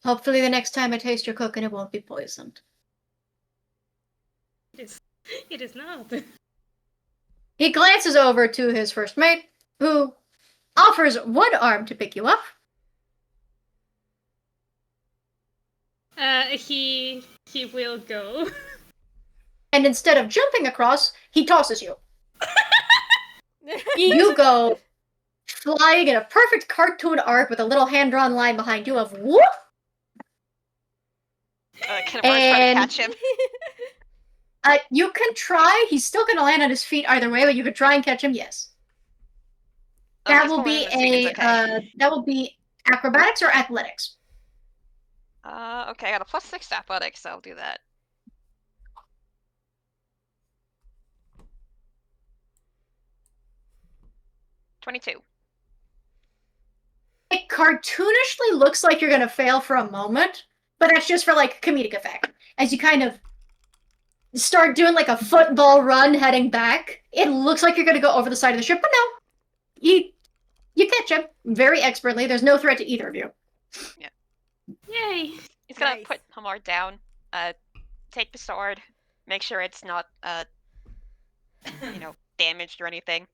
Hopefully the next time I taste your cooking it won't be poisoned." It is not. He glances over to his first mate, who offers one arm to pick you up. He will go. And instead of jumping across, he tosses you. You go flying in a perfect cartoon arc with a little hand-drawn line behind you of whoop! Can Homard try to catch him? You can try. He's still going to land on his feet either way, but you could try and catch him, yes. Oh, That he's will holding be his feet, it's okay. that will be acrobatics or athletics. Okay, I got a +6 athletics, so I'll do that. $22. It cartoonishly looks like you're going to fail for a moment, but that's just for, like, comedic effect. As you kind of start doing, like, a football run heading back, it looks like you're going to go over the side of the ship, but no. You catch him very expertly. There's no threat to either of you. Yay! He's gonna Nice. put Homard down, take the sword, make sure it's not, damaged or anything.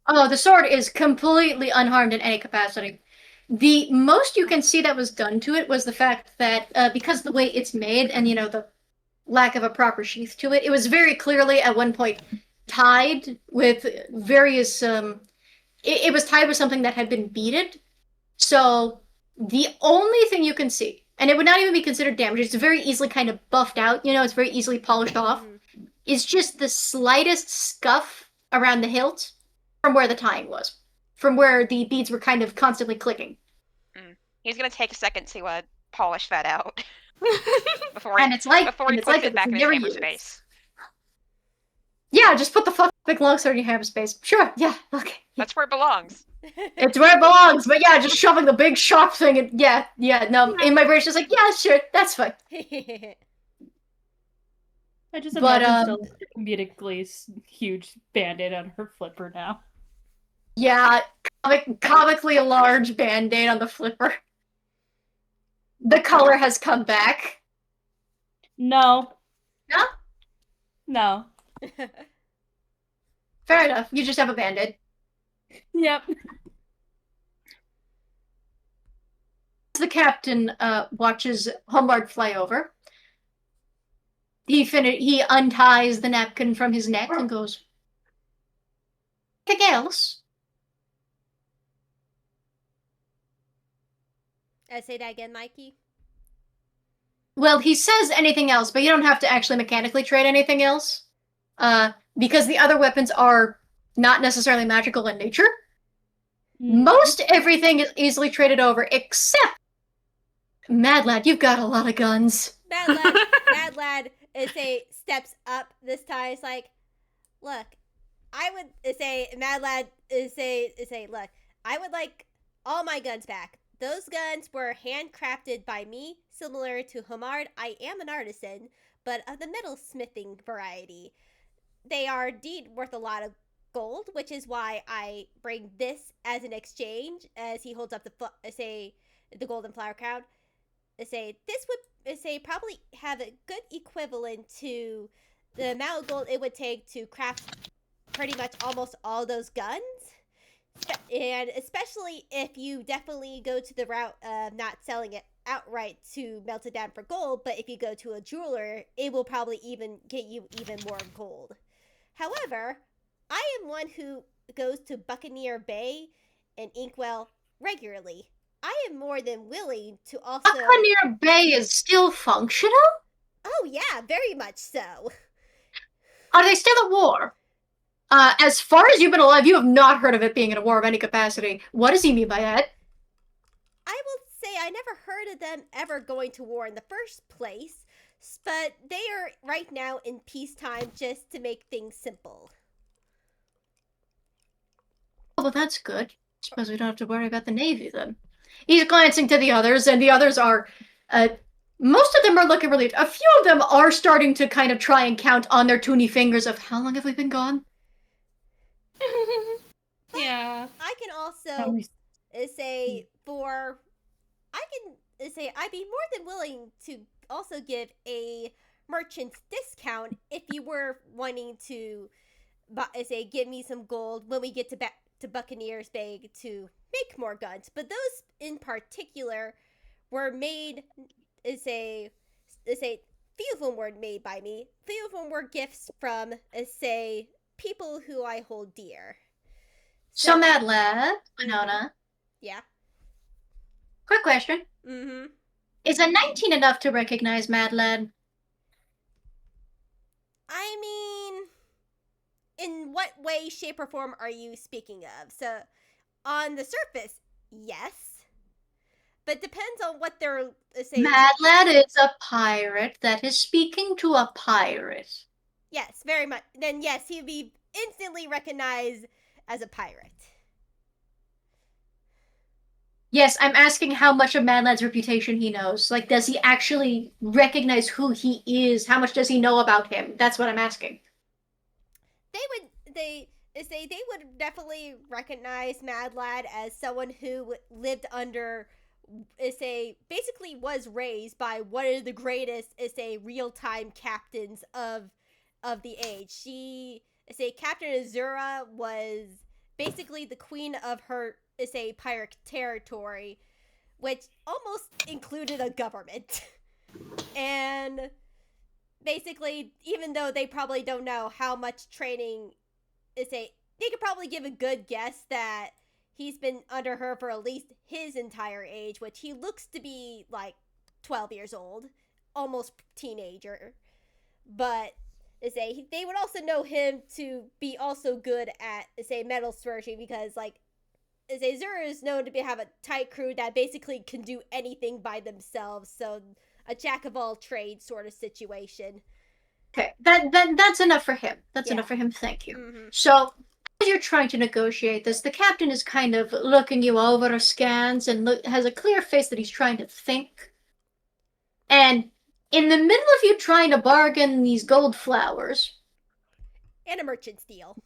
Oh, the sword is completely unharmed in any capacity. The most you can see that was done to it was the fact that, because of the way it's made and, the lack of a proper sheath to it, it was very clearly at one point tied with various, it was tied with something that had been beaded. So the only thing you can see, and it would not even be considered damaged, it's very easily kind of buffed out, it's very easily polished off, is just the slightest scuff around the hilt from where the tying was, from where the beads were kind of constantly clicking. He's gonna take a second to polish that out before And it's like he puts it back in his never hammer used. space. Yeah, just put the fucking longsword in your hammer space. Sure, yeah, okay. That's where it belongs. It's where it belongs, but yeah, just shoving the big sharp thing and no, in my brain, just like, yeah, sure, that's fine. I just But, imagine still comedically huge band-aid on her flipper now. Yeah, comically large band-aid on the flipper. The color has come back. No. No? No. Fair enough, you just have a band-aid. Yep. The captain watches Homard fly over. He unties the napkin from his neck and goes, "Anything else?" Say that again, Mikey. Well, he says anything else, but you don't have to actually mechanically trade anything else. Because the other weapons are not necessarily magical in nature. Most everything is easily traded over, except Mad Lad, you've got a lot of guns. Mad Lad steps up this time. It's like, look, I would say Mad Lad look, I would like all my guns back. Those guns were handcrafted by me, similar to Homard. I am an artisan, but of the metalsmithing variety. They are indeed worth a lot of gold, which is why I bring this as an exchange. As he holds up the golden flower crown, this would probably have a good equivalent to the amount of gold it would take to craft pretty much almost all those guns. And especially if you definitely go to the route of not selling it outright to melt it down for gold, but if you go to a jeweler, it will probably even get you even more gold. However, I am one who goes to Buccaneer Bay and Inkwell regularly. I am more than willing to also... Buccaneer Bay is still functional? Oh yeah, very much so. Are they still at war? As far as you've been alive, you have not heard of it being in a war of any capacity. What does he mean by that? I will say I never heard of them ever going to war in the first place, but they are right now in peacetime just to make things simple. Oh, well, that's good. Suppose we don't have to worry about the Navy then. He's glancing to the others, and the others are, most of them are looking relieved. A few of them are starting to kind of try and count on their toony fingers of how long have we been gone? Yeah. I can also say I'd be more than willing to also give a merchant's discount if you were wanting to give me some gold when we get to Buccaneers Bay to make more guns. But those in particular were made few of them were made by me. Few of them were gifts from people who I hold dear. So Mad Lad, Winona. Yeah. Quick question. Mm-hmm. Is a 19 enough to recognize Mad Lad? I mean, in what way, shape, or form are you speaking of? So, on the surface, yes. But depends on what they're saying. Mad Lad is a pirate that is speaking to a pirate. Yes, very much. Then yes, he'd be instantly recognized as a pirate. Yes, I'm asking how much of Mad Lad's reputation he knows. Like, does he actually recognize who he is? How much does he know about him? That's what I'm asking. They would definitely recognize Mad Lad as someone who lived under, basically was raised by one of the greatest, real-time captains of the age. Captain Azura was basically the queen of her, pirate territory, which almost included a government. And basically, even though they probably don't know how much training, they could probably give a good guess that he's been under her for at least his entire age, which he looks to be like 12 years old, almost teenager. But they would also know him to be also good at metal smashing, because Azura is known to have a tight crew that basically can do anything by themselves. So a jack of all trades sort of situation. Okay, that's enough for him. That's enough for him. Thank you. Mm-hmm. So, as you're trying to negotiate this, the captain is kind of looking you over askance and has a clear face that he's trying to think. And in the middle of you trying to bargain these gold flowers, and a merchant's deal.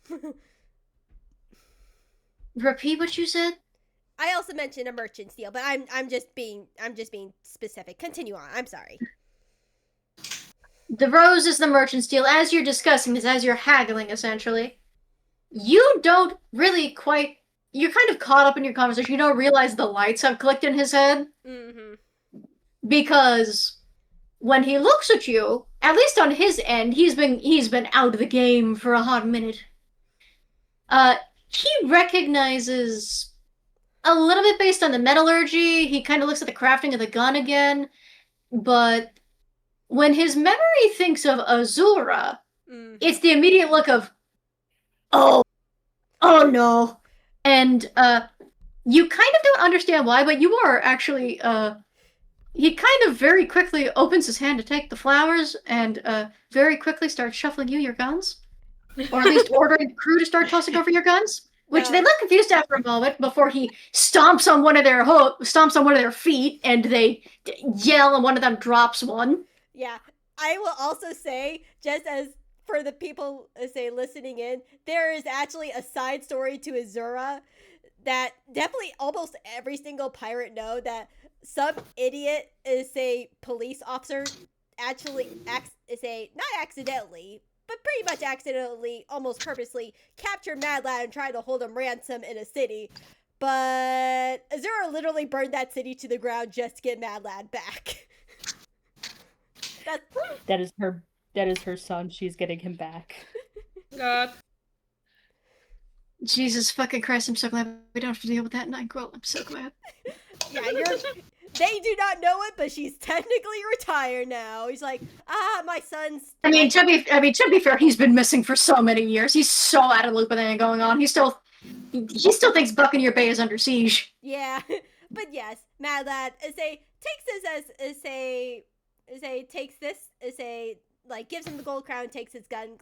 Repeat what you said? I also mentioned a merchant's deal, but I'm just being specific. Continue on. I'm sorry. The rose is the merchant's deal. As you're discussing this, as you're haggling, essentially, you don't really quite... You're kind of caught up in your conversation. You don't realize the lights have clicked in his head. Mm-hmm. Because when he looks at you, at least on his end, he's been out of the game for a hot minute. He recognizes a little bit based on the metallurgy. He kind of looks at the crafting of the gun again. But when his memory thinks of Azura, it's the immediate look of, oh no. And you kind of don't understand why, but you are actually, he kind of very quickly opens his hand to take the flowers and very quickly starts shuffling you your guns. Or at least ordering the crew to start tossing over your guns. Which they look confused after a moment before he stomps on one of their feet and they yell and one of them drops one. Yeah. I will also say, just as for the people listening in, there is actually a side story to Azura that definitely almost every single pirate know, that some idiot is a police officer actually not accidentally, but pretty much accidentally, almost purposely, captured Mad Lad and tried to hold him ransom in a city. But Azura literally burned that city to the ground just to get Mad Lad back. That is her son. She's getting him back. God. Jesus fucking Christ, I'm so glad we don't have to deal with that Nightgirl. I'm so glad. Yeah, They do not know it, but she's technically retired now. He's like, my son's. I mean, to be fair, he's been missing for so many years. He's so out of loop with anything going on. He still thinks Buccaneer Bay is under siege. Yeah, but yes, Mad Lad takes this like gives him the gold crown, takes his gun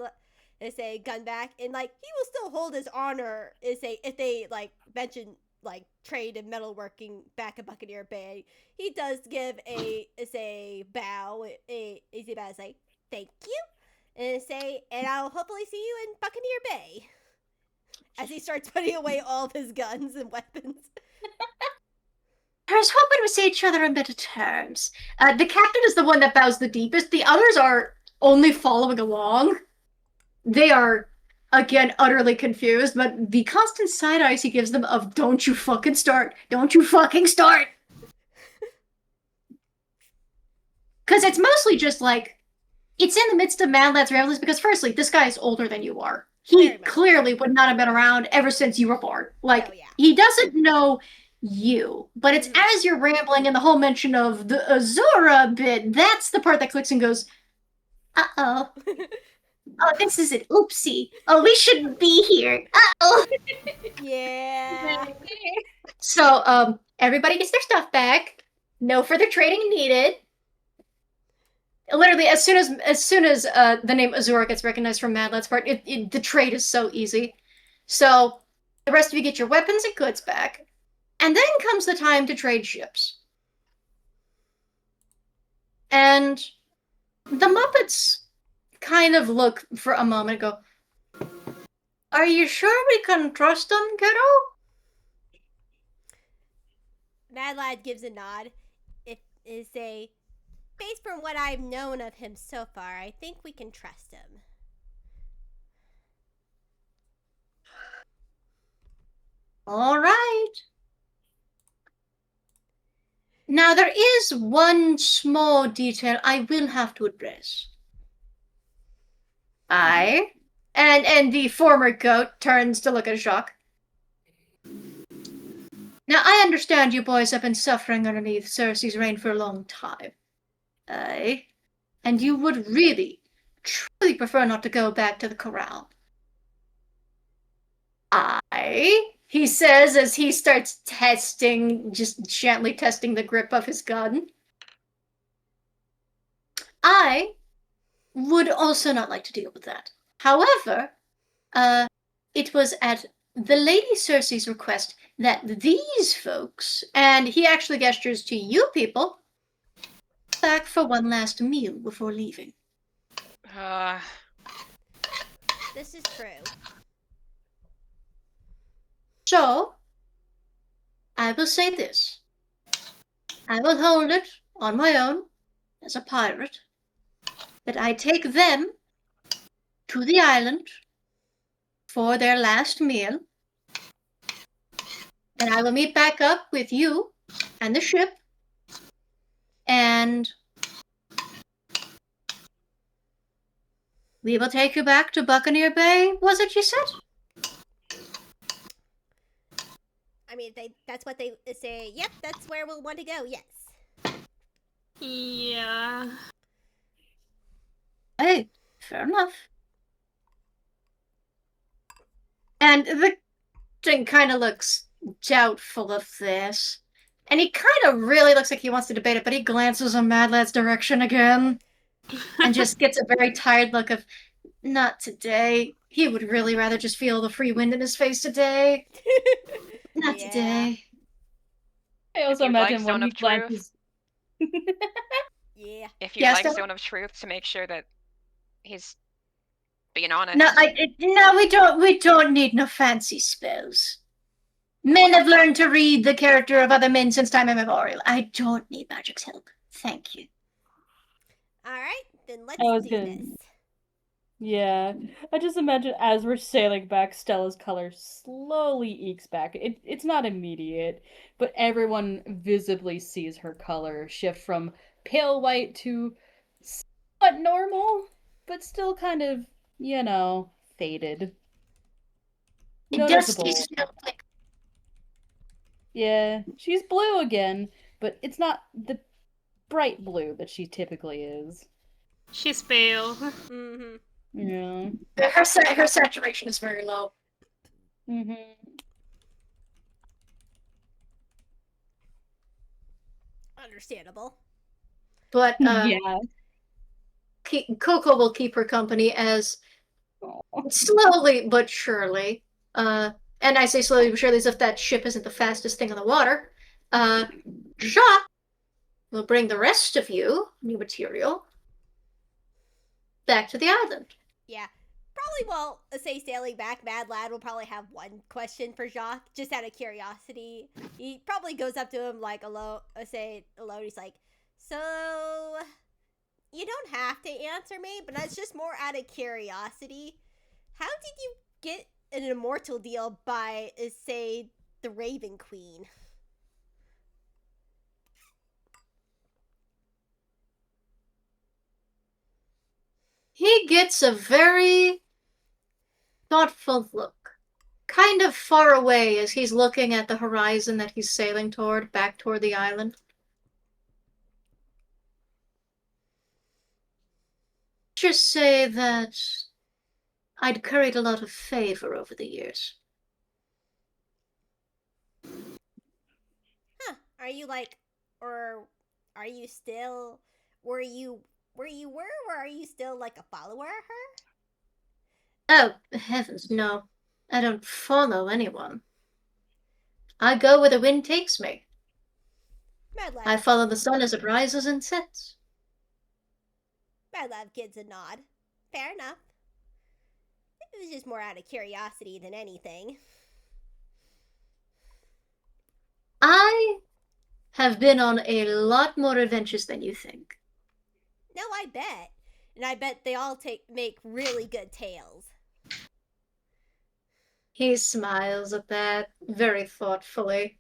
back, and like he will still hold his honor. If they like mention like trade and metalworking back at Buccaneer Bay, he does give a bow. Easy bow, say thank you, and I'll hopefully see you in Buccaneer Bay. As he starts putting away all of his guns and weapons. I was hoping we see each other on better terms. The captain is the one that bows the deepest. The others are only following along. They are, again, utterly confused, but the constant side eyes he gives them of "Don't you fucking start! Don't you fucking start!" Because it's mostly just like, it's in the midst of Mad Lad's ramblings, because firstly, this guy is older than you are. He clearly would not have been around ever since you were born. Like, he doesn't know you. But it's as you're rambling and the whole mention of the Azura bit, that's the part that clicks and goes, uh-oh. Oh, this is an oopsie. Oh, we shouldn't be here. Uh-oh. Yeah. So, everybody gets their stuff back. No further trading needed. Literally, as soon as the name Azura gets recognized from Mad Lad's part, the trade is so easy. So, the rest of you get your weapons and goods back. And then comes the time to trade ships. And the Muppets kind of look for a moment and go, "Are you sure we can trust them, kiddo?" Mad Lad gives a nod. Based from what I've known of him so far, I think we can trust him. All right. Now, there is one small detail I will have to address. And the former goat turns to look at Jacques. Now, I understand you boys have been suffering underneath Cersei's reign for a long time. And you would really, truly prefer not to go back to the corral. He says as he starts just gently testing the grip of his gun. I would also not like to deal with that. However, it was at the Lady Cersei's request that these folks, and he actually gestures to you people, back for one last meal before leaving. This is true. So, I will say this. I will hold it on my own, as a pirate, that I take them to the island for their last meal, and I will meet back up with you and the ship, and we will take you back to Buccaneer Bay, was it you said? I mean, that's what they say. Yep, that's where we'll want to go, yes. Yeah. Hey, fair enough. And the thing kind of looks doubtful of this. And he kind of really looks like he wants to debate it, but he glances in Mad Lad's direction again. And just gets a very tired look of, not today. He would really rather just feel the free wind in his face today. Not today. I also imagine when he glances. Yeah. If you like Zone of Truth, to make sure that he's being honest. No, we don't need no fancy spells. Men have learned to read the character of other men since time immemorial. I don't need magic's help. Thank you. Alright, then let's do this. Yeah, I just imagine as we're sailing back, Stella's color slowly ekes back. It's not immediate, but everyone visibly sees her color shift from pale white to somewhat normal, but still kind of, faded. Dusty snowflake. Yeah, she's blue again, but it's not the bright blue that she typically is. She's pale. Mm-hmm. Yeah. Her saturation is very low. Understandable. But Yeah. Coco will keep her company as slowly but surely, and I say slowly but surely as if that ship isn't the fastest thing on the water, Jacques will bring the rest of you, new material, back to the island. Yeah. Probably while say sailing back, Mad Lad will probably have one question for Jacques, just out of curiosity. He probably goes up to him like alone. He's like, "So, you don't have to answer me, but that's just more out of curiosity. How did you get an immortal deal by, say, the Raven Queen?" He gets a very thoughtful look, kind of far away as he's looking at the horizon that he's sailing toward, back toward the island. Just say that I'd curried a lot of favor over the years. Huh. Are you like, or are you still, where you were, or are you still like a follower of her? Oh, heavens, no. I don't follow anyone. I go where the wind takes me. Mad Lad, I follow the sun as it rises and sets. Mad Lad gives a nod. Fair enough. It was just more out of curiosity than anything. I have been on a lot more adventures than you think. No, I bet. And I bet they all make really good tales. He smiles at that very thoughtfully,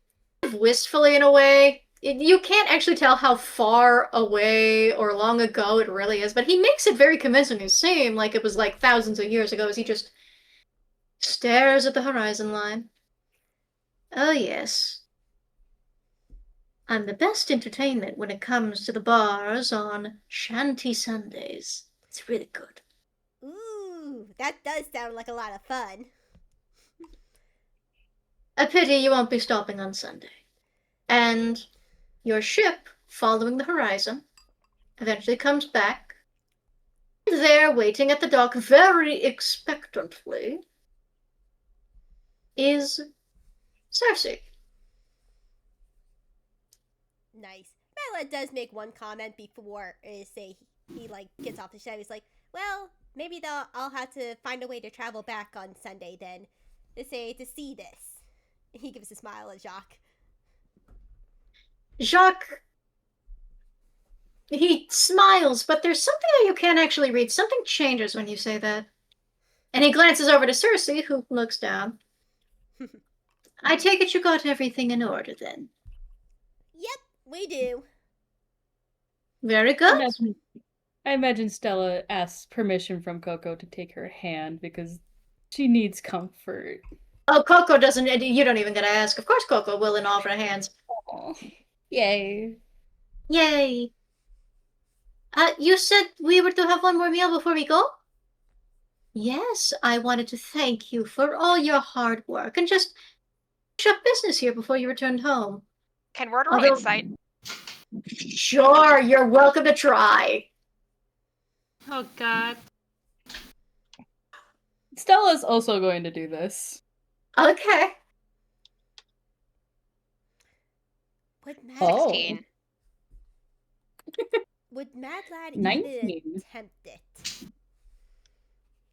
wistfully in a way. You can't actually tell how far away or long ago it really is, but he makes it very convincingly seem like it was like thousands of years ago as he just stares at the horizon line. Oh yes. I'm the best entertainment when it comes to the bars on Shanty Sundays. It's really good. Ooh, that does sound like a lot of fun. A pity you won't be stopping on Sunday. And your ship, following the horizon, eventually comes back. There, waiting at the dock very expectantly, is Cersei. Nice. Mela does make one comment before, say, he like gets off the ship. He's like, "Well, maybe I'll have to find a way to travel back on Sunday then, to see this." He gives a smile at Jacques. Jacques, he smiles, but there's something that you can't actually read. Something changes when you say that. And he glances over to Cersei, who looks down. I take it you got everything in order then. Yep, we do. Very good. I imagine Stella asks permission from Coco to take her hand because she needs comfort. Oh, Coco doesn't. You don't even get to ask. Of course, Coco will in offer hands. Aww. Yay! Yay! You said we were to have one more meal before we go? Yes, I wanted to thank you for all your hard work and just finish up business here before you returned home. Can word roll insight? Sure, you're welcome to try. Oh god. Stella's also going to do this. Okay. Would Mad 16. Would Mad Lad 19. even attempt it?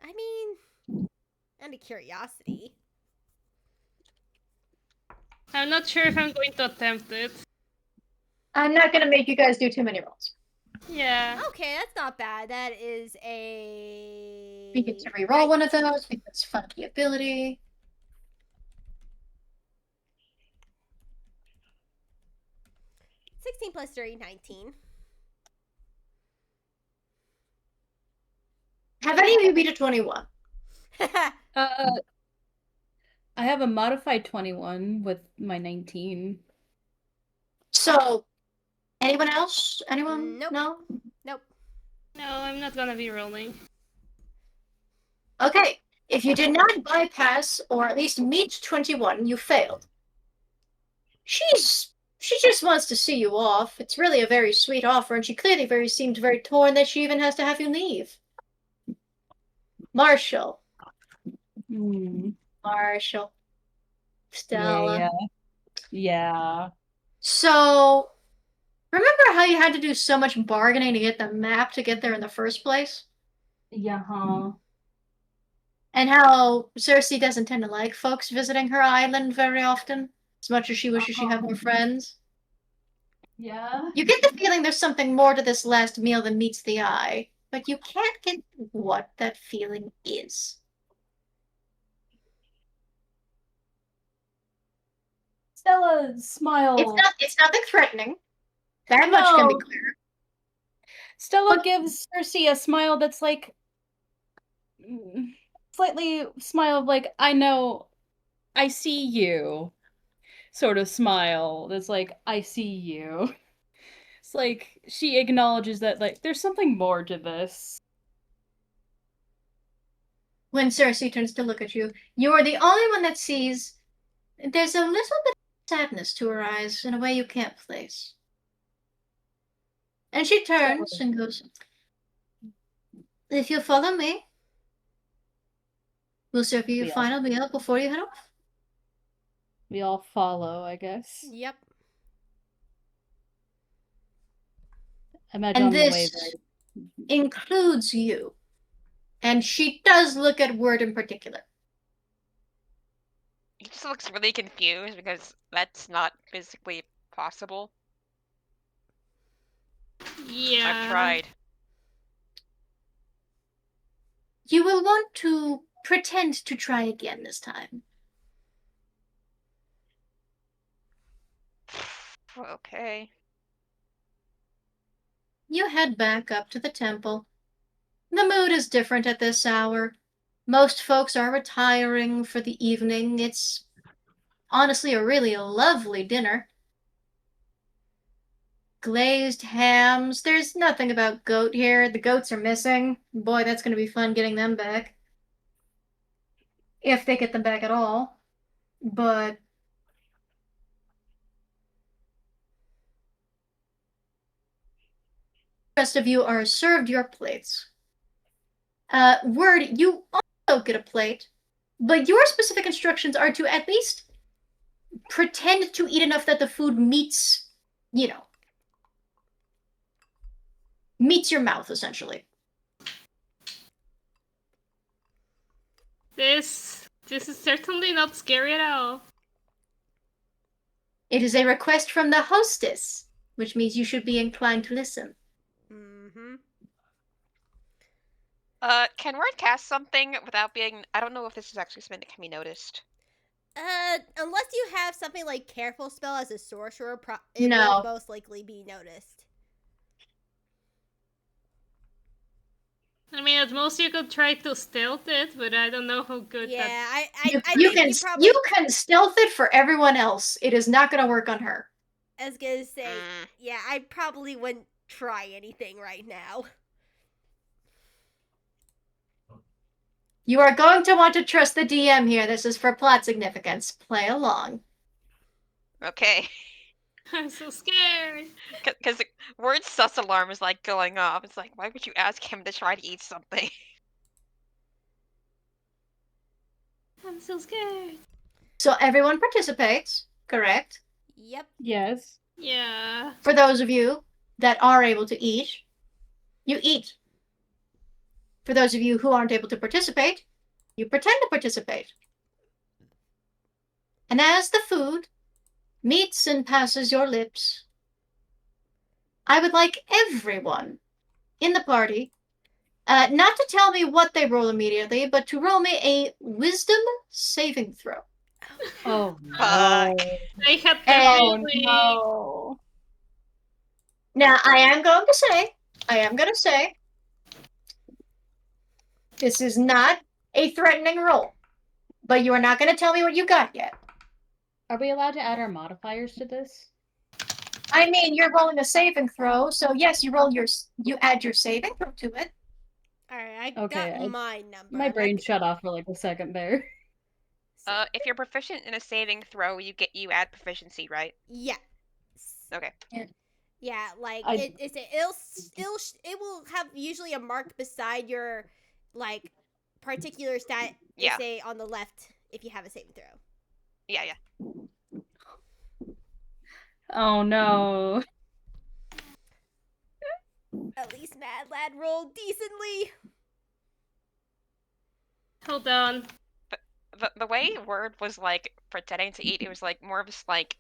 I mean, out of curiosity. I'm not sure if I'm going to attempt it. I'm not gonna make you guys do too many rolls. Yeah. Okay, that's not bad. That is a... We get to reroll one of those because funky ability. +3, 19. Have any of you beat a 21? I have a modified 21 with my 19. So, Anyone else? Anyone? Nope. No? Nope. No, I'm not gonna be rolling. Okay. If you did not bypass or at least meet 21, you failed. She just wants to see you off. It's really a very sweet offer, and she clearly seemed very torn that she even has to have you leave. Marshall. Marshall. Stella. Yeah. Yeah. So, remember how you had to do so much bargaining to get the map to get there in the first place? Yeah. And how Cersei doesn't tend to like folks visiting her island very often, as much as she wishes she had more friends? Yeah. You get the feeling there's something more to this last meal than meets the eye, but you can't get what that feeling is. Stella smile. It's nothing threatening. That much can be No. clear. Stella gives Cersei a smile that's like slightly smile of like, I know, I see you sort of smile that's like, I see you. It's like she acknowledges that like there's something more to this. When Cersei turns to look at you, you are the only one that sees there's a little bit of sadness to her eyes in a way you can't place. And she turns and goes, if you follow me, we'll serve you your final meal before you head off. We all follow, I guess. Yep. Imagine And on the way this there. includes you. And she does look at Word in particular. He just looks really confused because that's not physically possible. Yeah. I've tried. You will want to pretend to try again this time. Okay. You head back up to the temple. The mood is different at this hour. Most folks are retiring for the evening. It's honestly a really lovely dinner. Glazed hams. There's nothing about goat here. The goats are missing. Boy, that's going to be fun getting them back. If they get them back at all. But the rest of you are served your plates. Word, you also get a plate, but your specific instructions are to at least pretend to eat enough that the food meets, meets your mouth, essentially. This is certainly not scary at all. It is a request from the hostess, which means you should be inclined to listen. Mm-hmm. Can Word cast something without being... I don't know if this is actually something that can be noticed. Unless you have something like Careful Spell as a sorcerer, it No. will most likely be noticed. I mean, at most you could try to stealth it, but I don't know how good Yeah, that... You can stealth it for everyone else. It is not going to work on her. I was gonna say, yeah, I probably wouldn't try anything right now. You are going to want to trust the DM here. This is for plot significance. Play along. Okay. I'm so scared. Because Word's sus alarm is like going off. It's like, why would you ask him to try to eat something? I'm so scared. So everyone participates, correct? Yep. Yes. Yeah. For those of you that are able to eat, you eat. For those of you who aren't able to participate, you pretend to participate. And as the food meets and passes your lips, I would like everyone in the party not to tell me what they roll immediately, but to roll me a wisdom saving throw. Oh Fuck. no. I had to Oh really... no. Now, I am going to say, this is not a threatening roll, but you are not going to tell me what you got yet. Are we allowed to add our modifiers to this? I mean, you're rolling a saving throw, so yes, you add your saving throw to it. Alright, I Okay, got my number. My I'm brain not- shut off for like a second there. so- If you're proficient in a saving throw, you add proficiency, right? yeah. Okay. Yeah, like I- it will have usually a mark beside your like particular stat. Yeah. Say on the left if you have a saving throw. Yeah. Oh no. At least Mad Lad rolled decently. Hold on. The way Word was like pretending to eat, it was like more of just like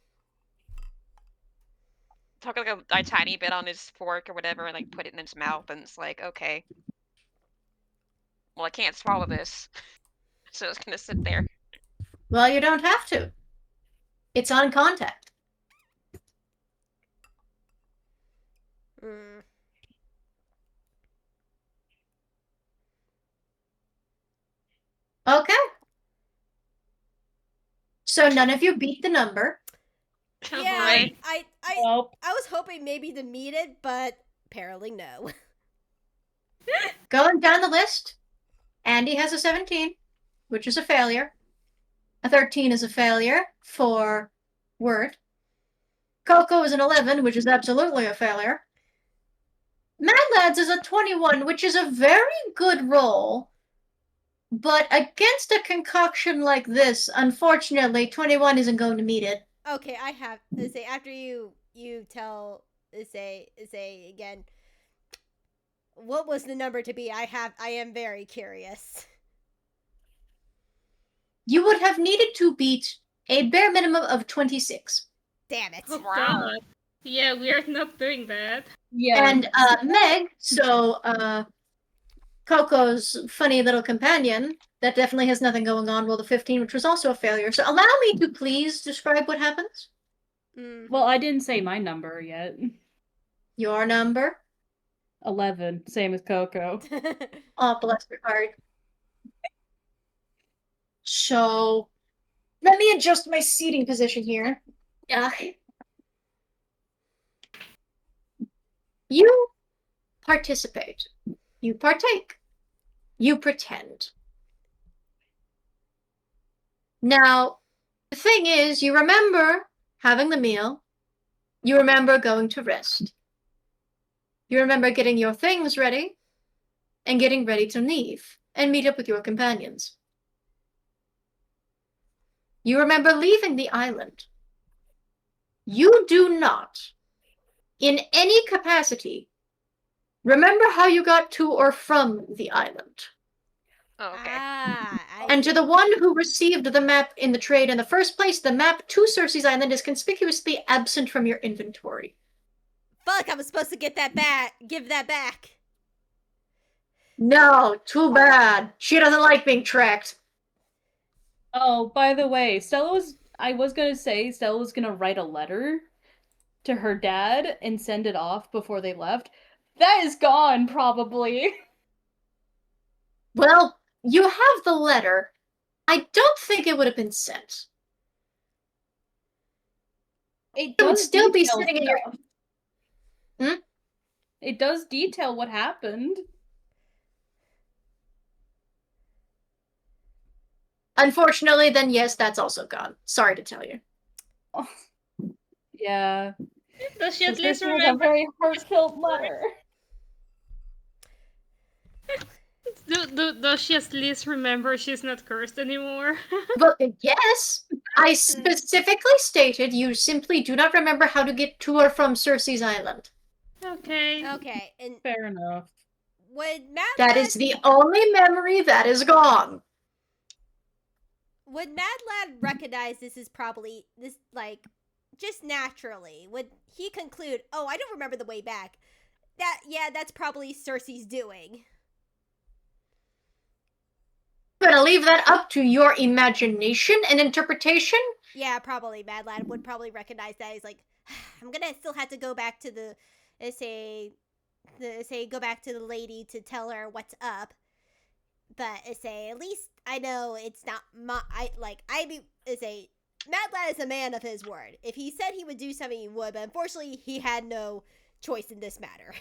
took like a tiny bit on his fork or whatever and like put it in his mouth, and it's like, okay, well, I can't swallow this, so it's gonna sit there. Well, you don't have to. It's on contact. Mm. Okay. So none of you beat the number. Oh, Yeah, Right. I Nope. was hoping maybe to meet it, but apparently no. Going down the list, Andy has a 17, which is a failure. A 13 is a failure for Word. Coco is an 11, which is absolutely a failure. Mad Lads is a 21, which is a very good roll. But against a concoction like this, unfortunately, 21 isn't going to meet it. Okay, I have say after you tell say again. What was the number to be? I am very curious. You would have needed to beat a bare minimum of 26. Damn it. Oh, Wow. God. Yeah, we're not doing that. Yeah. And Meg, so Coco's funny little companion, that definitely has nothing going on, rolled a 15, which was also a failure. So allow me to please describe what happens. Mm. Well, I didn't say my number yet. Your number. 11, same as Coco. Oh, bless your heart. So, let me adjust my seating position here. You participate. You partake. You pretend. Now, the thing is, you remember having the meal. You remember going to rest. You remember getting your things ready and getting ready to leave and meet up with your companions. You remember leaving the island. You do not, in any capacity, remember how you got to or from the island. Oh, okay. And to the one who received the map in the trade in the first place, the map to Cersei's Island is conspicuously absent from your inventory. Fuck, I was supposed to get that back. Give that back. No, too bad. She doesn't like being tracked. Oh, by the way, I was gonna say Stella was gonna write a letter to her dad and send it off before they left. That is gone, probably. Well, you have the letter. I don't think it would have been sent. It would does still be detail sitting in your... stuff. It does detail what happened. Unfortunately, then yes, that's also gone. Sorry to tell you. Oh. Yeah. Does she at This least was a remember? very heartfelt letter. Does she at least remember she's not cursed anymore? But yes, I specifically stated you simply do not remember how to get to or from Cersei's Island. Okay. Okay, and Fair enough. would Mad That Lad, is the only memory that is gone. would Mad Lad recognize this is probably this like just naturally? Would he conclude, "Oh, I don't remember the way back." That's probably Cersei's doing. I'm gonna leave that up to your imagination and interpretation. Yeah, probably Mad Lad would probably recognize that. He's like, I'm gonna still have to go back to the go back to the lady to tell her what's up. But at least I know it's not Mad Lad is a man of his word. If he said he would do something, he would, but unfortunately, he had no choice in this matter.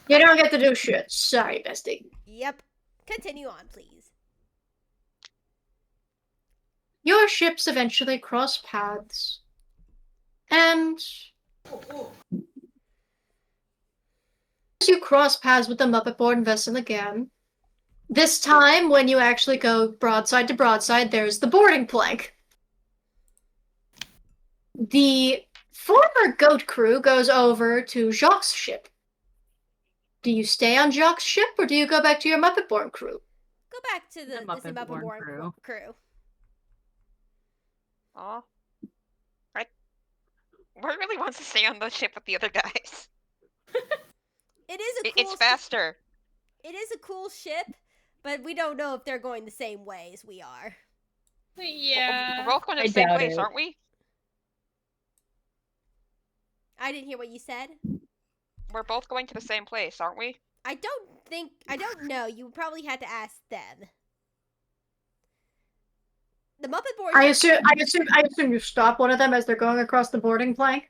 You don't get to do shit. Sorry, bestie. Yep. Continue on, please. Your ships eventually cross paths. And as you cross paths with the Muppet-born vessel again, this time when you actually go broadside to broadside, there's the boarding plank. The former goat crew goes over to Jacques' ship. Do you stay on Jacques' ship, or do you go back to your Muppet-born crew? Go back to the Muppet-born crew. Aw. Right. Ward really wants to stay on the ship with the other guys. It is a cool It's faster. It is a cool ship, but we don't know if they're going the same way as we are. Yeah. We're both going to I the same doubt place, it. aren't we? I didn't hear what you said. We're both going to the same place, aren't we? I don't know. You probably had to ask them. The Muppet board. I assume you stop one of them as they're going across the boarding plank.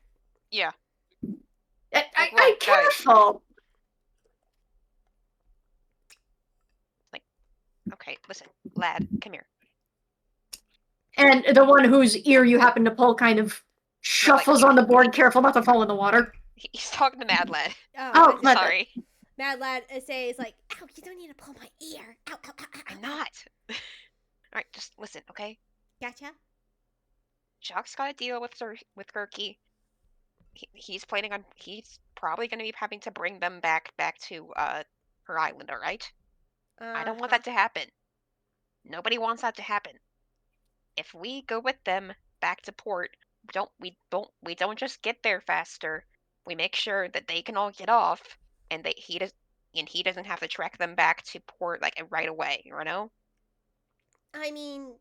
Yeah. I careful. Okay, listen, lad, come here. And the one whose ear you happen to pull kind of shuffles on the board, careful not to fall in the water. He's talking to Mad Lad. Oh, Mad Lad. Sorry. Mad Lad is like, ow, you don't need to pull my ear. Ow, ow, ow, ow. I'm not. Alright, just listen, okay? Gotcha. Jacques got to deal with Gerkie. He's probably going to be having to bring them back to her island, alright? I don't want that to happen. Nobody wants that to happen. If we go with them back to port, we don't just get there faster. We make sure that they can all get off, and he doesn't have to track them back to port like right away. You know? I mean,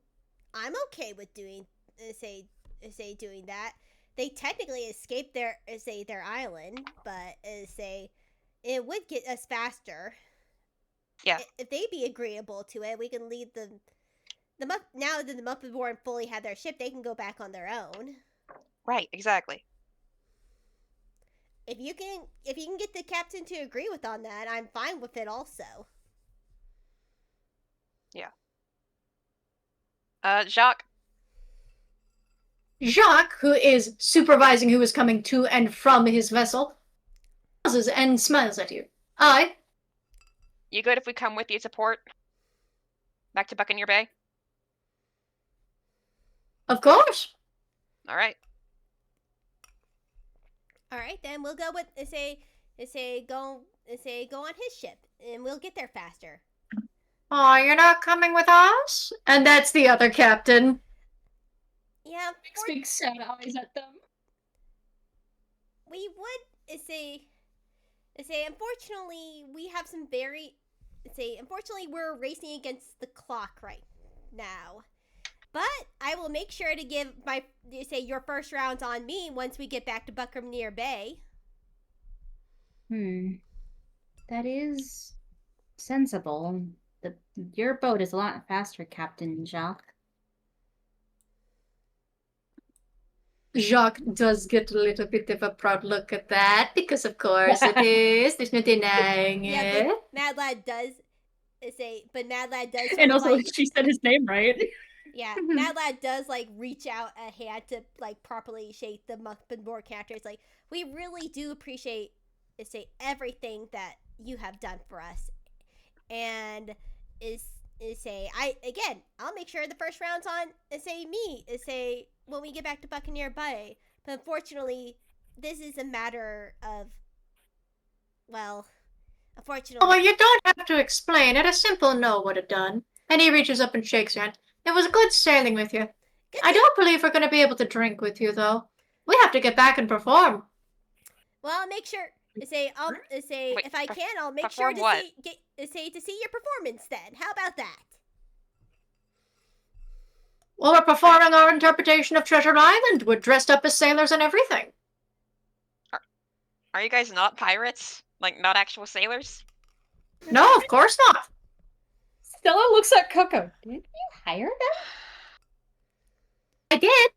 I'm okay with doing doing that. They technically escaped their island, but it would get us faster. Yeah. If they'd be agreeable to it, we can leave now that the Muppet Born fully have their ship, they can go back on their own. Right, exactly. If you can get the captain to agree with on that, I'm fine with it also. Yeah. Jacques, who is supervising who is coming to and from his vessel, pauses and smiles at you. Aye. you good if we come with you to port? Back to Buccaneer Bay? Of course. Alright. Alright, then we'll go with go on his ship and we'll get there faster. Oh, you're not coming with us? And that's the other captain. Yeah, Big sad eyes at them. we would unfortunately we have some unfortunately we're racing against the clock right now. But I will make sure to give your first rounds on me once we get back to Buccaneer Bay. That is sensible. Your boat is a lot faster, Captain Jacques. Jacques does get a little bit of a proud look at that, because of course it is. There's no denying Yeah, it. but Mad Lad does And also, she said his name right. Yeah, Mad Lad does reach out a hand to properly shake the Muppet Board character. It's like, we really do appreciate everything that you have done for us, and I'll make sure the first round's on me when we get back to Buccaneer Bay. But unfortunately, this is a matter of, unfortunately. Oh, well, you don't have to explain it. A simple no would have done. And he reaches up and shakes your hand. It was good sailing with you. I don't believe we're going to be able to drink with you, though. We have to get back and perform. Well, I'll make sure. If I can, I'll make sure to see your performance. Then, how about that? Well, we're performing our interpretation of Treasure Island. We're dressed up as sailors and everything. Are you guys not pirates? Like, not actual sailors? No, of course not. Stella looks at Coco. Didn't you hire them? I did.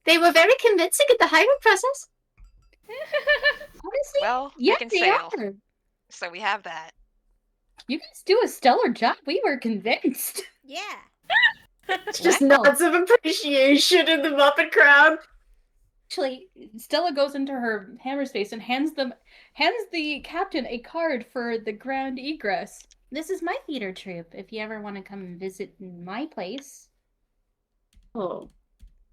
They were very convincing in the hiring process. Honestly, Well, yeah, we can they sail. are. So we have that. You guys do a stellar job. We were convinced. Yeah. It's just Wow. nods of appreciation in the Muppet crowd. Actually, Stella goes into her hammer space and hands the captain a card for the ground egress. This is my theater troupe. If you ever want to come and visit my place. Oh.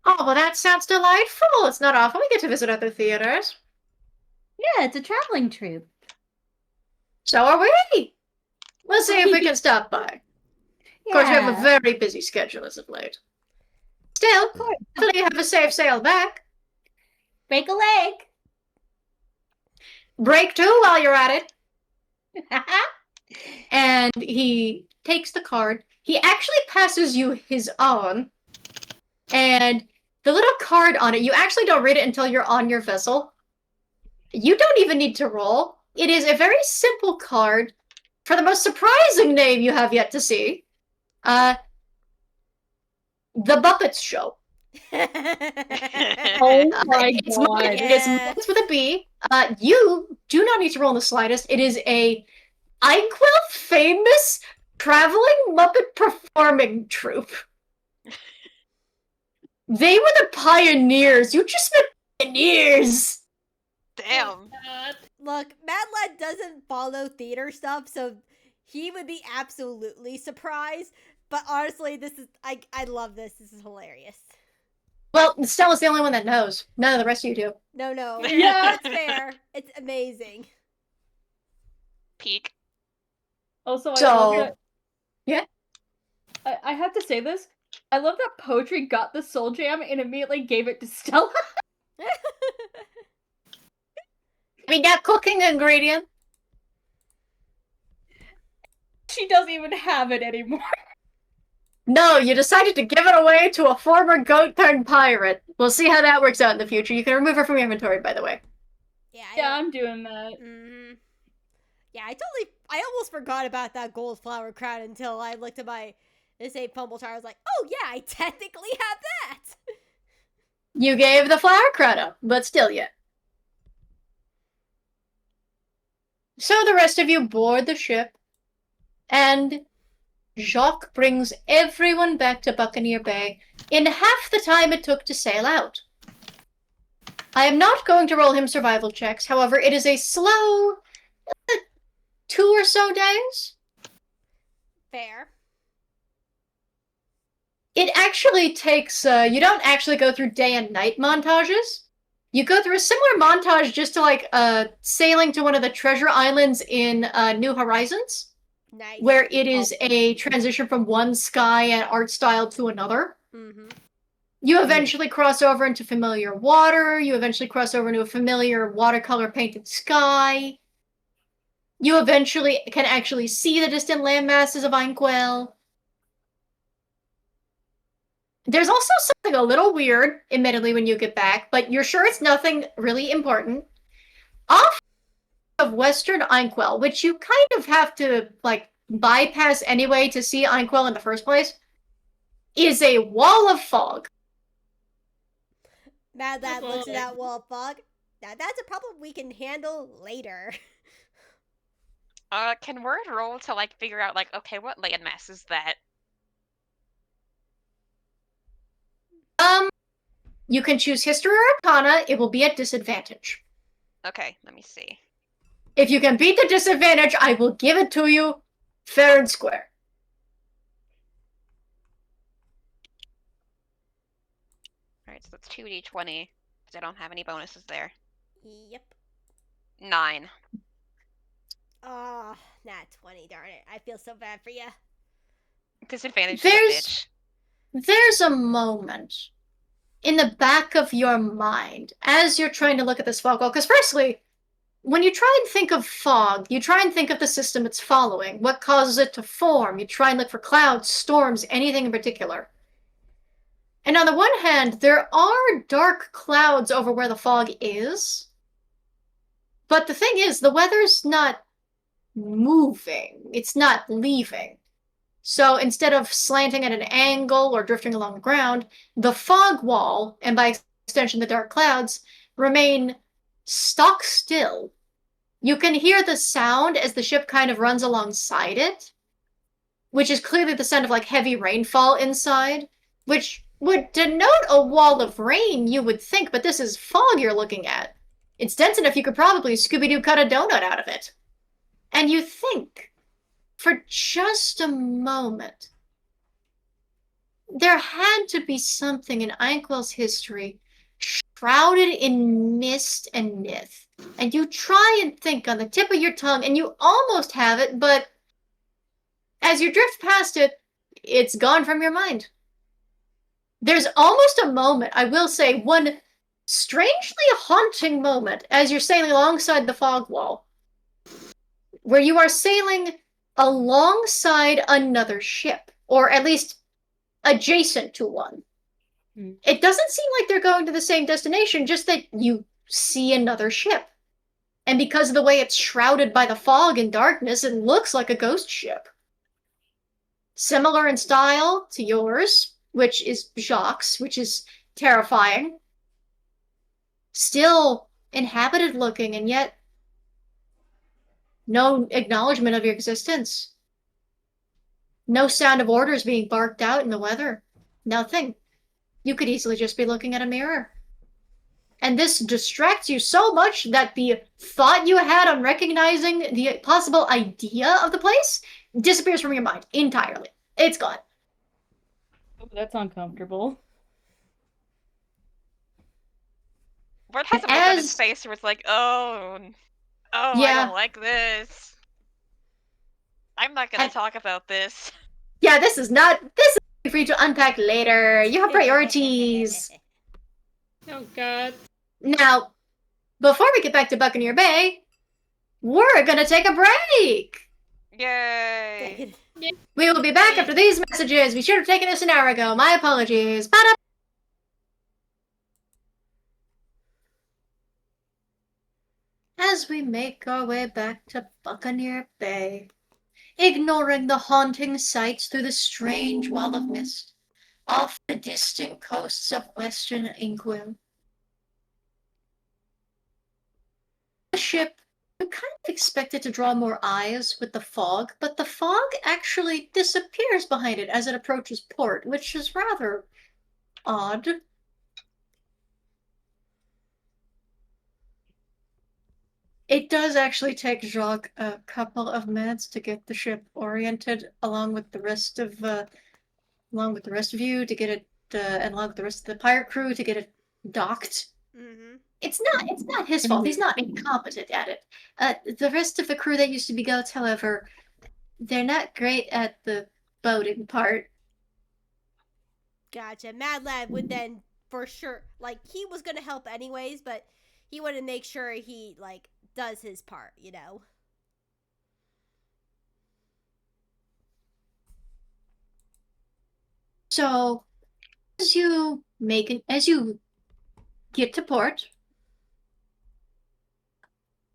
Oh, well, that sounds delightful. It's not often we get to visit other theaters. Yeah, it's a traveling troupe. So are we. We'll see if we can stop by. Of course, we have a very busy schedule as of late. Still, hopefully you have a safe sail back. Break a leg. Break two while you're at it. And he takes the card. He actually passes you his own. And the little card on it, you actually don't read it until you're on your vessel. You don't even need to roll. It is a very simple card for the most surprising name you have yet to see. The Muppets Show. Oh my It's god. Muppet- it is Muppets with a B. You do not need to roll in the slightest. It is a Inkwell famous traveling Muppet performing troupe. They were the pioneers. You just met pioneers. Damn. Look, Mad Lad doesn't follow theater stuff, so he would be absolutely surprised. But honestly, I love this. This is hilarious. Well, Stella's the only one that knows. None of the rest of you do. No, Yeah. it's fair. It's amazing. Peak. Also, So- I love that. Yeah? I have to say this. I love that Poetry got the soul jam and immediately gave it to Stella. We got cooking ingredient. She doesn't even have it anymore. No, you decided to give it away to a former goat turned pirate. We'll see how that works out in the future. You can remove her from your inventory, by the way. Yeah, Yeah, I'm doing that. Mm-hmm. Yeah, I almost forgot about that gold flower crown until I looked at this fumble chart. I was like, oh yeah, I technically have that. You gave the flower crown up, but still yet. So the rest of you board the ship, and Jacques brings everyone back to Buccaneer Bay in half the time it took to sail out. I am not going to roll him survival checks, however, it is a slow 2 or so days. Fair. It actually takes, you don't actually go through day and night montages. You go through a similar montage just to, like, sailing to one of the treasure islands in New Horizons, Nice. where it is a transition from one sky and art style to another. Mm-hmm. You eventually cross over into familiar water. You eventually cross over into a familiar watercolor painted sky. You eventually can actually see the distant landmasses of Inkwell. There's also something a little weird, admittedly, when you get back, but you're sure it's nothing really important. Off of Western Inkwell, which you kind of have to, like, bypass anyway to see Inkwell in the first place, is a wall of fog. Mad Lad looks at that wall of fog. Now that's a problem we can handle later. Can Word roll to, like, figure out, like, okay, what landmass is that? You can choose History or Arcana. It will be at disadvantage. Okay, let me see. If you can beat the disadvantage, I will give it to you fair and square. Alright, so that's 2d20, because I don't have any bonuses there. Yep. 9. Oh, not 20, darn it. I feel so bad for you. Disadvantage There's- to the bitch. There's a moment in the back of your mind as you're trying to look at this fog wall. Because firstly, when you try and think of fog, you try and think of the system it's following, what causes it to form. You try and look for clouds, storms, anything in particular. And on the one hand, there are dark clouds over where the fog is. But the thing is, the weather's not moving. It's not leaving. So instead of slanting at an angle or drifting along the ground, the fog wall, and by extension the dark clouds, remain stock still. You can hear the sound as the ship kind of runs alongside it, which is clearly the sound of like heavy rainfall inside, which would denote a wall of rain, you would think, but this is fog you're looking at. It's dense enough you could probably Scooby-Doo cut a donut out of it. And you think, for just a moment, there had to be something in Inkwell's history shrouded in mist and myth. And you try and think on the tip of your tongue, and you almost have it, but as you drift past it, it's gone from your mind. There's almost a moment, I will say, one strangely haunting moment as you're sailing alongside the fog wall, where you are sailing alongside another ship, or at least adjacent to one. It doesn't seem like they're going to the same destination, just that you see another ship. And because of the way it's shrouded by the fog and darkness, it looks like a ghost ship. Similar in style to yours, which is Jacques, which is terrifying. Still inhabited looking, and yet no acknowledgement of your existence. No sound of orders being barked out in the weather. Nothing. You could easily just be looking at a mirror. And this distracts you so much that the thought you had on recognizing the possible idea of the place disappears from your mind entirely. It's gone. Oh, that's uncomfortable. Bart has a look on his face where it's like, oh, yeah. I don't like this. I'm not gonna talk about this. Yeah, this is for you to unpack later. You have priorities. Oh god. Now, before we get back to Buccaneer Bay, we're gonna take a break. Yay. We will be back after these messages. We should have taken this an hour ago. My apologies. Ba-da! As we make our way back to Buccaneer Bay, ignoring the haunting sights through the strange wall of mist off the distant coasts of western Inkwell. The ship, you kind of expected to draw more eyes with the fog, but the fog actually disappears behind it as it approaches port, which is rather odd. It does actually take Jacques a couple of minutes to get the ship oriented, along with the rest of you, to get it, and along with the rest of the pirate crew to get it docked. Mm-hmm. It's not his fault. He's not incompetent at it. The rest of the crew that used to be goats, however, they're not great at the boating part. Gotcha. Mad Lad would then, for sure, like, he was gonna help anyways, but he wanted to make sure he, like, does his part, you know? So, as you get to port,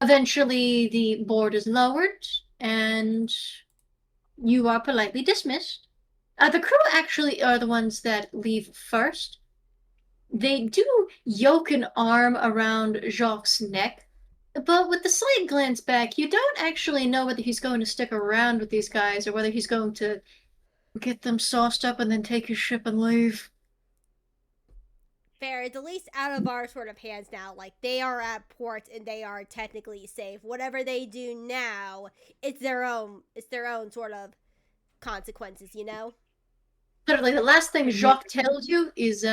eventually the board is lowered and you are politely dismissed. The crew actually are the ones that leave first. They do yoke an arm around Jacques' neck, but with the slight glance back, you don't actually know whether he's going to stick around with these guys or whether he's going to get them sauced up and then take his ship and leave. Fair. It's at least out of our sort of hands now. Like, they are at port and they are technically safe. Whatever they do now, it's their own sort of consequences, you know? Literally, the last thing Jacques tells you is,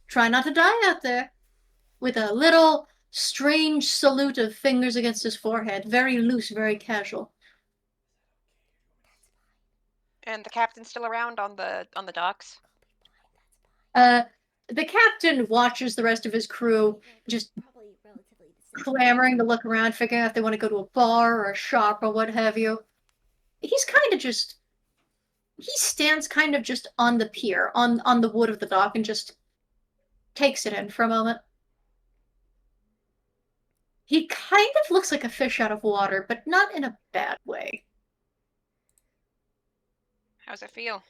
try not to die out there. With a little strange salute of fingers against his forehead. Very loose, very casual. And the captain's still around on the docks? The captain watches the rest of his crew just clamoring to look around, figuring out if they want to go to a bar or a shop or what have you. He's kind of just... He stands kind of just on the pier, on the wood of the dock, and just takes it in for a moment. He kind of looks like a fish out of water, but not in a bad way. How's it feel?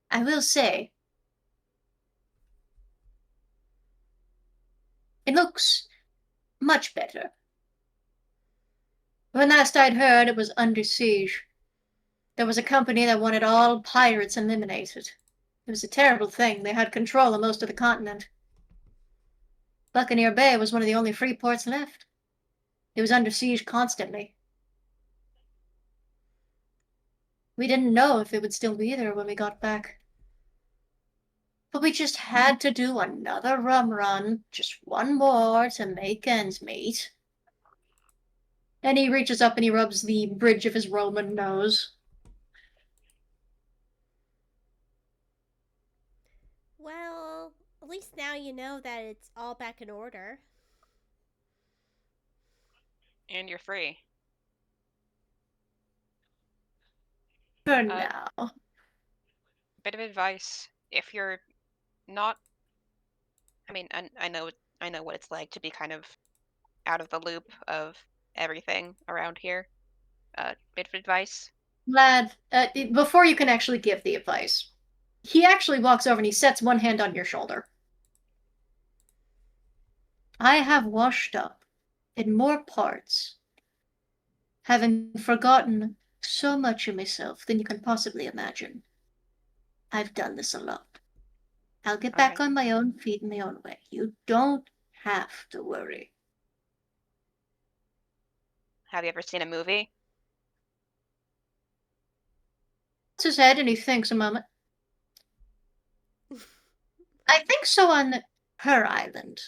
I will say, it looks much better. When last I'd heard, it was under siege. There was a company that wanted all pirates eliminated. It was a terrible thing. They had control of most of the continent. Buccaneer Bay was one of the only free ports left. It was under siege constantly. We didn't know if it would still be there when we got back. But we just had to do another rum run, just one more to make ends meet. And he reaches up and he rubs the bridge of his Roman nose. Well, at least now you know that it's all back in order. And you're free. For now. Bit of advice: if you're not, I mean, I know what it's like to be kind of out of the loop of everything around here. Bit of advice: Lad, before you can actually give the advice, he actually walks over and he sets one hand on your shoulder. I have washed up in more parts, having forgotten so much of myself than you can possibly imagine. I've done this a lot. I'll get back on my own feet in my own way. You don't have to worry. Have you ever seen a movie? Puts his head and he thinks a moment. I think so on her island.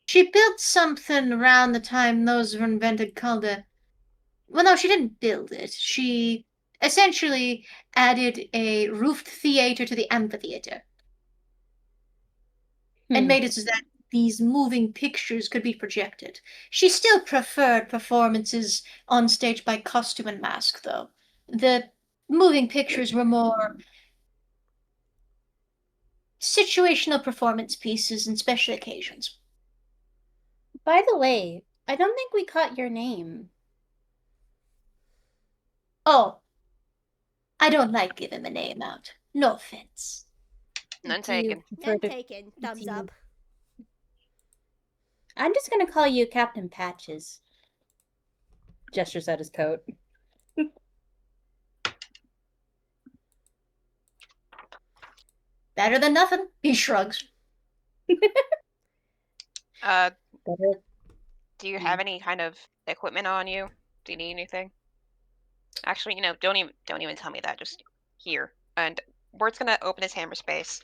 She built something around the time those were invented called a... Well, no, she didn't build it. She essentially added a roofed theater to the amphitheater. And made it so that these moving pictures could be projected. She still preferred performances on stage by costume and mask, though. The moving pictures were more situational performance pieces and special occasions. By the way, I don't think we caught your name. Oh, I don't like giving my name out. No offense. None Do you taken. prefer None to- taken. Thumbs do you- up. I'm just gonna call you Captain Patches. Gestures at his coat. Better than nothing. He shrugs. Uh, Better. do you have any kind of equipment on you? Do you need anything? Actually, don't even tell me that. Just here. And Ward's gonna open his hammer space.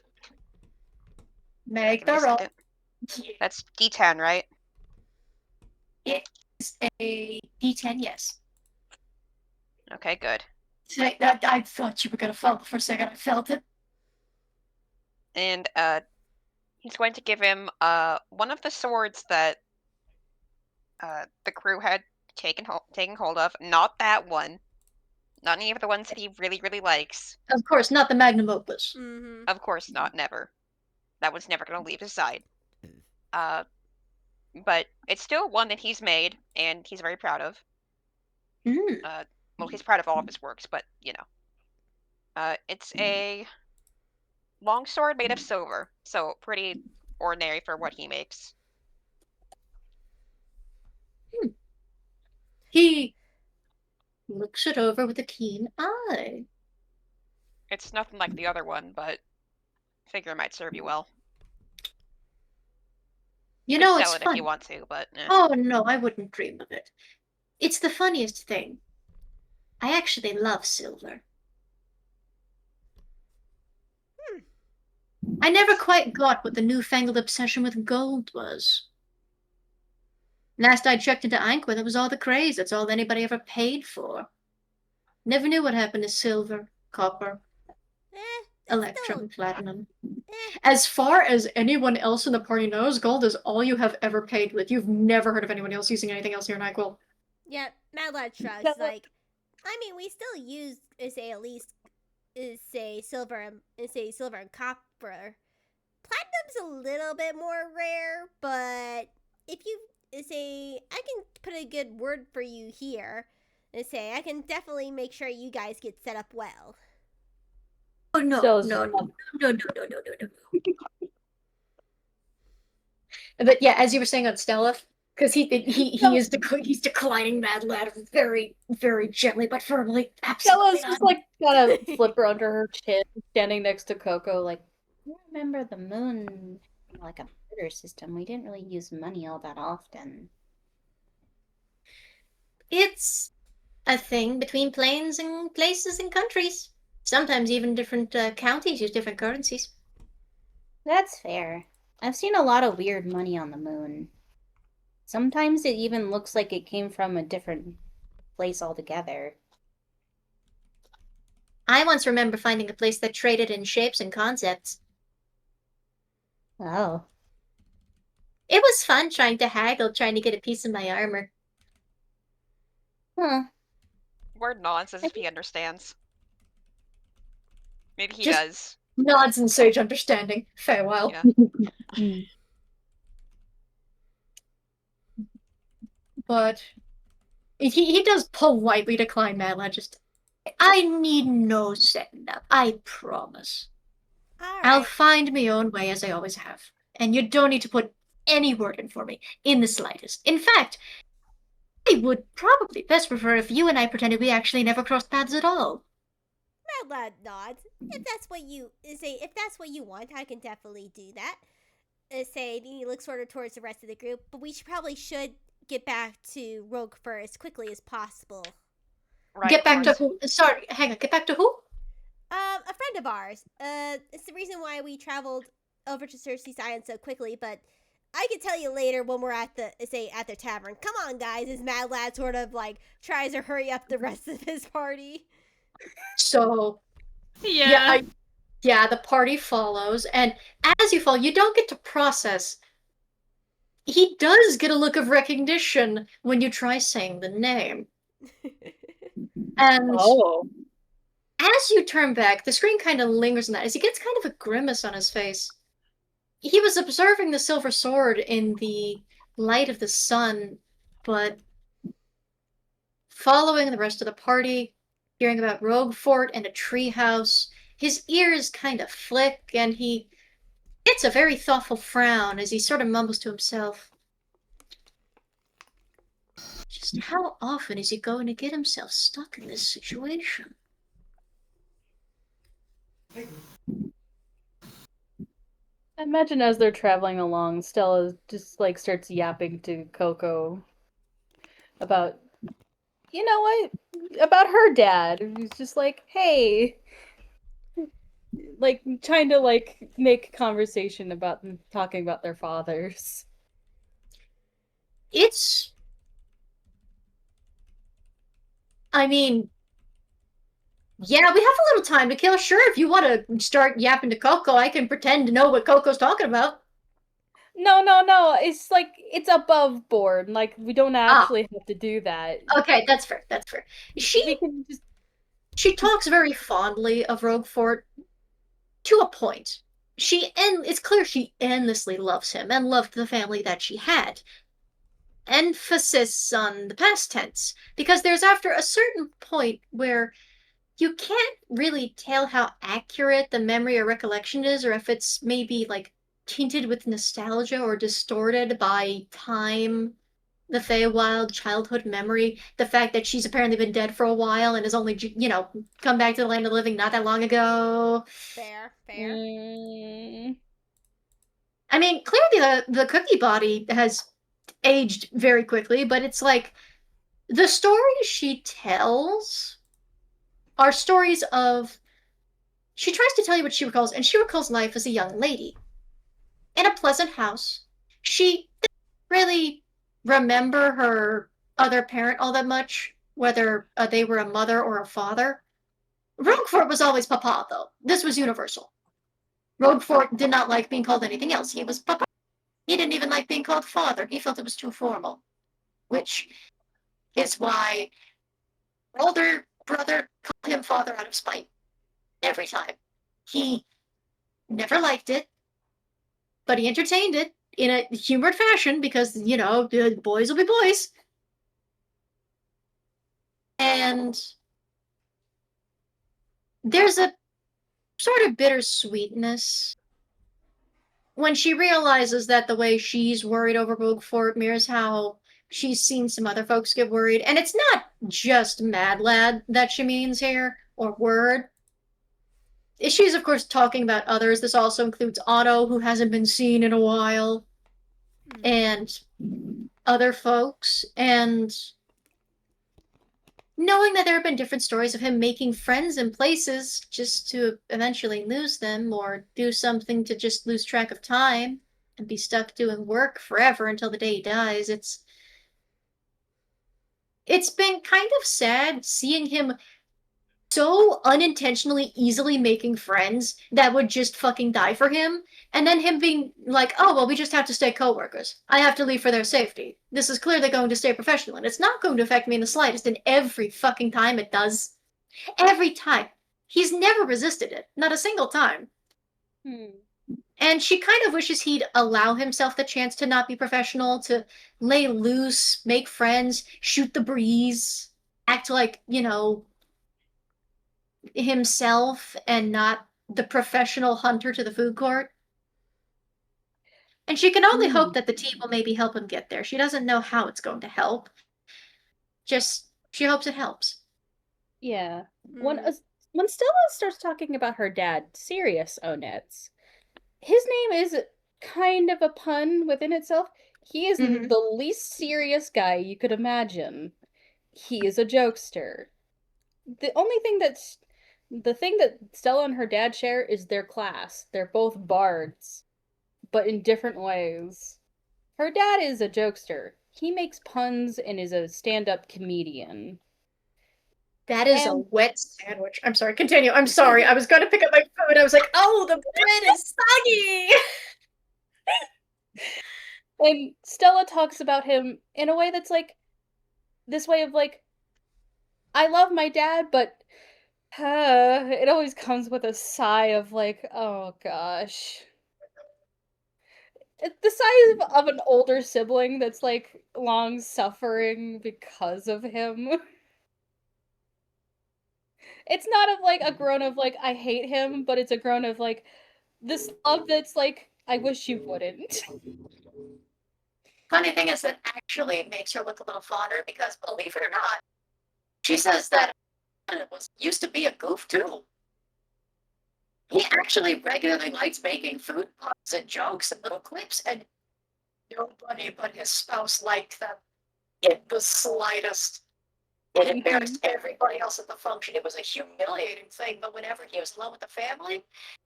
Make Give me the a roll. second. That's D10, right? It's a D10, yes. Okay, good. I thought you were gonna fall for a second. I felt it. And he's going to give him one of the swords that the crew had taken hold of. Not that one. Not any of the ones that he really, really likes. Of course, not the magnum opus. Mm-hmm. Of course not, never. That one's never going to leave his side. But it's still one that he's made, and he's very proud of. Mm. Well, he's proud of all of his works, but, it's a longsword made of silver, so pretty ordinary for what he makes. He looks it over with a keen eye. It's nothing like the other one, but figure it might serve you well. You Could know, sell it's it if fun. you want to, but Oh, no, I wouldn't dream of it. It's the funniest thing. I actually love silver. I never quite got what the newfangled obsession with gold was. Last I checked into Ankh, it was all the craze. That's all anybody ever paid for. Never knew what happened to silver, copper, electrum, platinum. As far as anyone else in the party knows, gold is all you have ever paid with. You've never heard of anyone else using anything else here in Nyquil. Yeah, Mad Lad shrugs. Like, I mean, we still use, at least, silver and copper. Platinum's a little bit more rare, but if I can put a good word for you here. I can definitely make sure you guys get set up well. Oh no, Stella's no, just- no, no, no, no, no, no. But yeah, as you were saying on Stella, because he's declining Mad Lad very, very gently but firmly. Absolutely Stella's not. just like got a flipper under her chin, standing next to Coco, like, I remember the moon being like a barter system. We didn't really use money all that often. It's a thing between planes and places and countries. Sometimes even different counties use different currencies. That's fair. I've seen a lot of weird money on the moon. Sometimes it even looks like it came from a different place altogether. I once remember finding a place that traded in shapes and concepts. Oh. It was fun trying to haggle, trying to get a piece of my armor. Huh. Word nods as if he understands. Maybe he Just- does. Nods in sage understanding. Farewell. Yeah. But he does politely decline Mad Lad. Just, I need no setting up. I promise. I'll Alright. find my own way as I always have. And you don't need to put any word in for me, in the slightest. In fact, I would probably best prefer if you and I pretended we actually never crossed paths at all. Mad Lad nods. If that's what you want, I can definitely do that. He looks sort of towards the rest of the group, but we should get back to Rogue Fur as quickly as possible. Right, Get of back to course. who? Sorry, hang on. Get back to who? A friend of ours. It's the reason why we traveled over to Cersei's Island so quickly, but I can tell you later when we're at the tavern. Come on, guys, as Mad Lad sort of like tries to hurry up the rest of his party. So, Yeah. yeah, the party follows, and as you follow, you don't get to process. He does get a look of recognition when you try saying the name. And oh. as you turn back, the screen kind of lingers on that as he gets kind of a grimace on his face. He was observing the silver sword in the light of the sun, but following the rest of the party, hearing about Rogue Fort and a treehouse, his ears kind of flick, and he gets a very thoughtful frown as he sort of mumbles to himself. Just how often is he going to get himself stuck in this situation? I imagine as they're traveling along, Stella just like starts yapping to Coco about, you know what, about her dad. He's just like, hey, like trying to like make conversation about them talking about their fathers. I mean, yeah, we have a little time to kill. Sure, if you want to start yapping to Coco, I can pretend to know what Coco's talking about. No. It's like it's above board. Like we don't actually have to do that. Okay, that's fair. That's fair. We can just She talks very fondly of Rogue Fort to a point. It's clear she endlessly loves him and loved the family that she had. Emphasis on the past tense, because there's after a certain point where you can't really tell how accurate the memory or recollection is, or if it's maybe like tinted with nostalgia or distorted by time, the Feywild childhood memory, the fact that she's apparently been dead for a while and has only, come back to the land of the living not that long ago. Fair. I mean, clearly the cookie body has aged very quickly, but it's like the stories she tells are stories of. She tries to tell you what she recalls, and she recalls life as a young lady in a pleasant house. She doesn't really remember her other parent all that much, whether they were a mother or a father. Roquefort was always Papa, though. This was universal. Roquefort did not like being called anything else. He was Papa. He didn't even like being called father. He felt it was too formal, which is why older brother called him father out of spite every time. He never liked it, but he entertained it in a humored fashion because, you know, the boys will be boys. And there's a sort of bittersweetness when she realizes that the way she's worried over Boogfort mirrors how she's seen some other folks get worried. And it's not just Mad Lad that she means here, or Word. She's, of course, talking about others. This also includes Otto, who hasn't been seen in a while, and other folks. And knowing that there have been different stories of him making friends in places just to eventually lose them, or do something to just lose track of time and be stuck doing work forever until the day he dies, it's been kind of sad seeing him so unintentionally easily making friends that would just fucking die for him, and then him being like, oh, well, we just have to stay co-workers. I have to leave for their safety. This is clearly going to stay professional, and it's not going to affect me in the slightest, and every fucking time it does. Every time. He's never resisted it. Not a single time. And she kind of wishes he'd allow himself the chance to not be professional, to lay loose, make friends, shoot the breeze, act like, you know, himself and not the professional hunter to the food court. And she can only hope that the team will maybe help him get there. She doesn't know how it's going to help. Just, she hopes it helps. Yeah. When Stella starts talking about her dad, Sirius Onetz, his name is kind of a pun within itself. He is the least serious guy you could imagine. He is a jokester. The thing that Stella and her dad share is their class. They're both bards, but in different ways. Her dad is a jokester. He makes puns and is a stand-up comedian. That is a wet sandwich. I'm sorry, continue. I'm sorry. I was going to pick up my food. I was like, oh, the bread is soggy! And Stella talks about him in a way that's like, this way of like, I love my dad, but it always comes with a sigh of like, oh gosh. The size of an older sibling that's like long suffering because of him. It's not of like a groan of like, I hate him, but it's a groan of like, this love that's like, I wish you wouldn't. Funny thing is that actually makes her look a little fonder because, believe it or not, she says that it used to be a goof too. He actually regularly likes making food puns and jokes and little clips, and nobody but his spouse liked them in the slightest. It embarrassed everybody else at the function. It was a humiliating thing, but whenever he was alone with the family,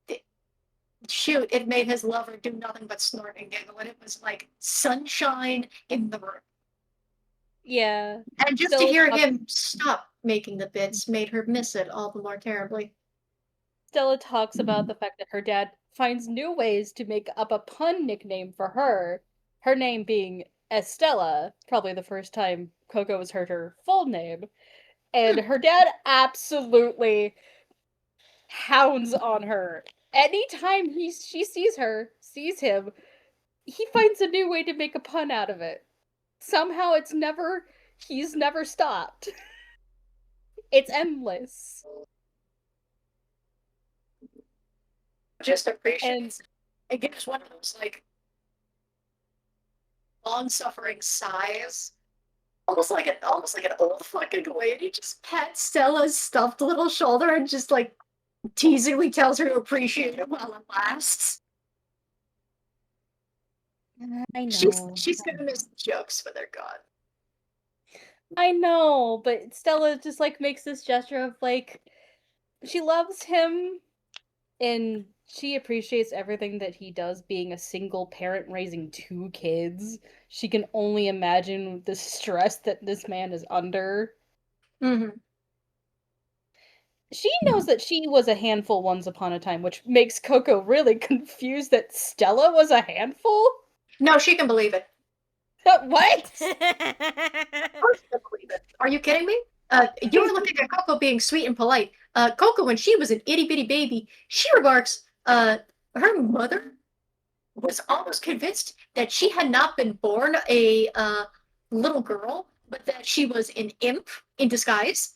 it made his lover do nothing but snort and giggle, and it was like sunshine in the room. Yeah. And just to hear him stop making the bits made her miss it all the more terribly. Stella talks about the fact that her dad finds new ways to make up a pun nickname for her name being Estella, probably the first time Coco has heard her full name. And her dad absolutely hounds on her. Anytime she sees him, he finds a new way to make a pun out of it. Somehow he's never stopped. It's endless. Just appreciate it. Gives one of those like long-suffering sighs, almost like an old fucking lady. Just pats Stella's stuffed little shoulder and just like teasingly tells her to appreciate it while it lasts. I know. She's gonna miss jokes when they're gone. I know, but Stella just like makes this gesture of like she loves him and she appreciates everything that he does, being a single parent raising 2 kids. She can only imagine the stress that this man is under. She knows that she was a handful once upon a time, which makes Coco really confused that Stella was a handful. No, she can believe it. What? Of course she can believe it. Are you kidding me? You were looking at Coco being sweet and polite. Coco, when she was an itty bitty baby, she remarks, her mother was almost convinced that she had not been born a little girl, but that she was an imp in disguise.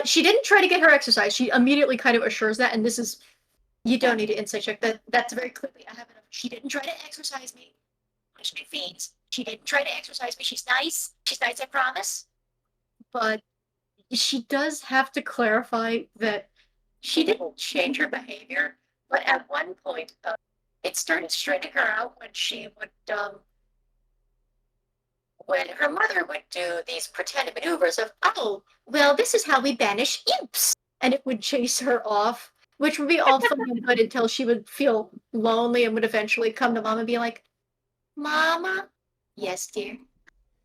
She didn't try to get her exercise. She immediately kind of assures that, and this is, you don't need to insight check that. That's very clearly a habit of, she didn't try to exercise me. Push me fiends. She didn't try to exercise me. She's nice. She's nice, I promise. But she does have to clarify that she didn't change her behavior, but at one point, it started straightening her out when she would, when her mother would do these pretend maneuvers of, oh, well, this is how we banish imps, and it would chase her off, which would be all fun and good until she would feel lonely and would eventually come to Mom and be like, Mama? Yes, dear.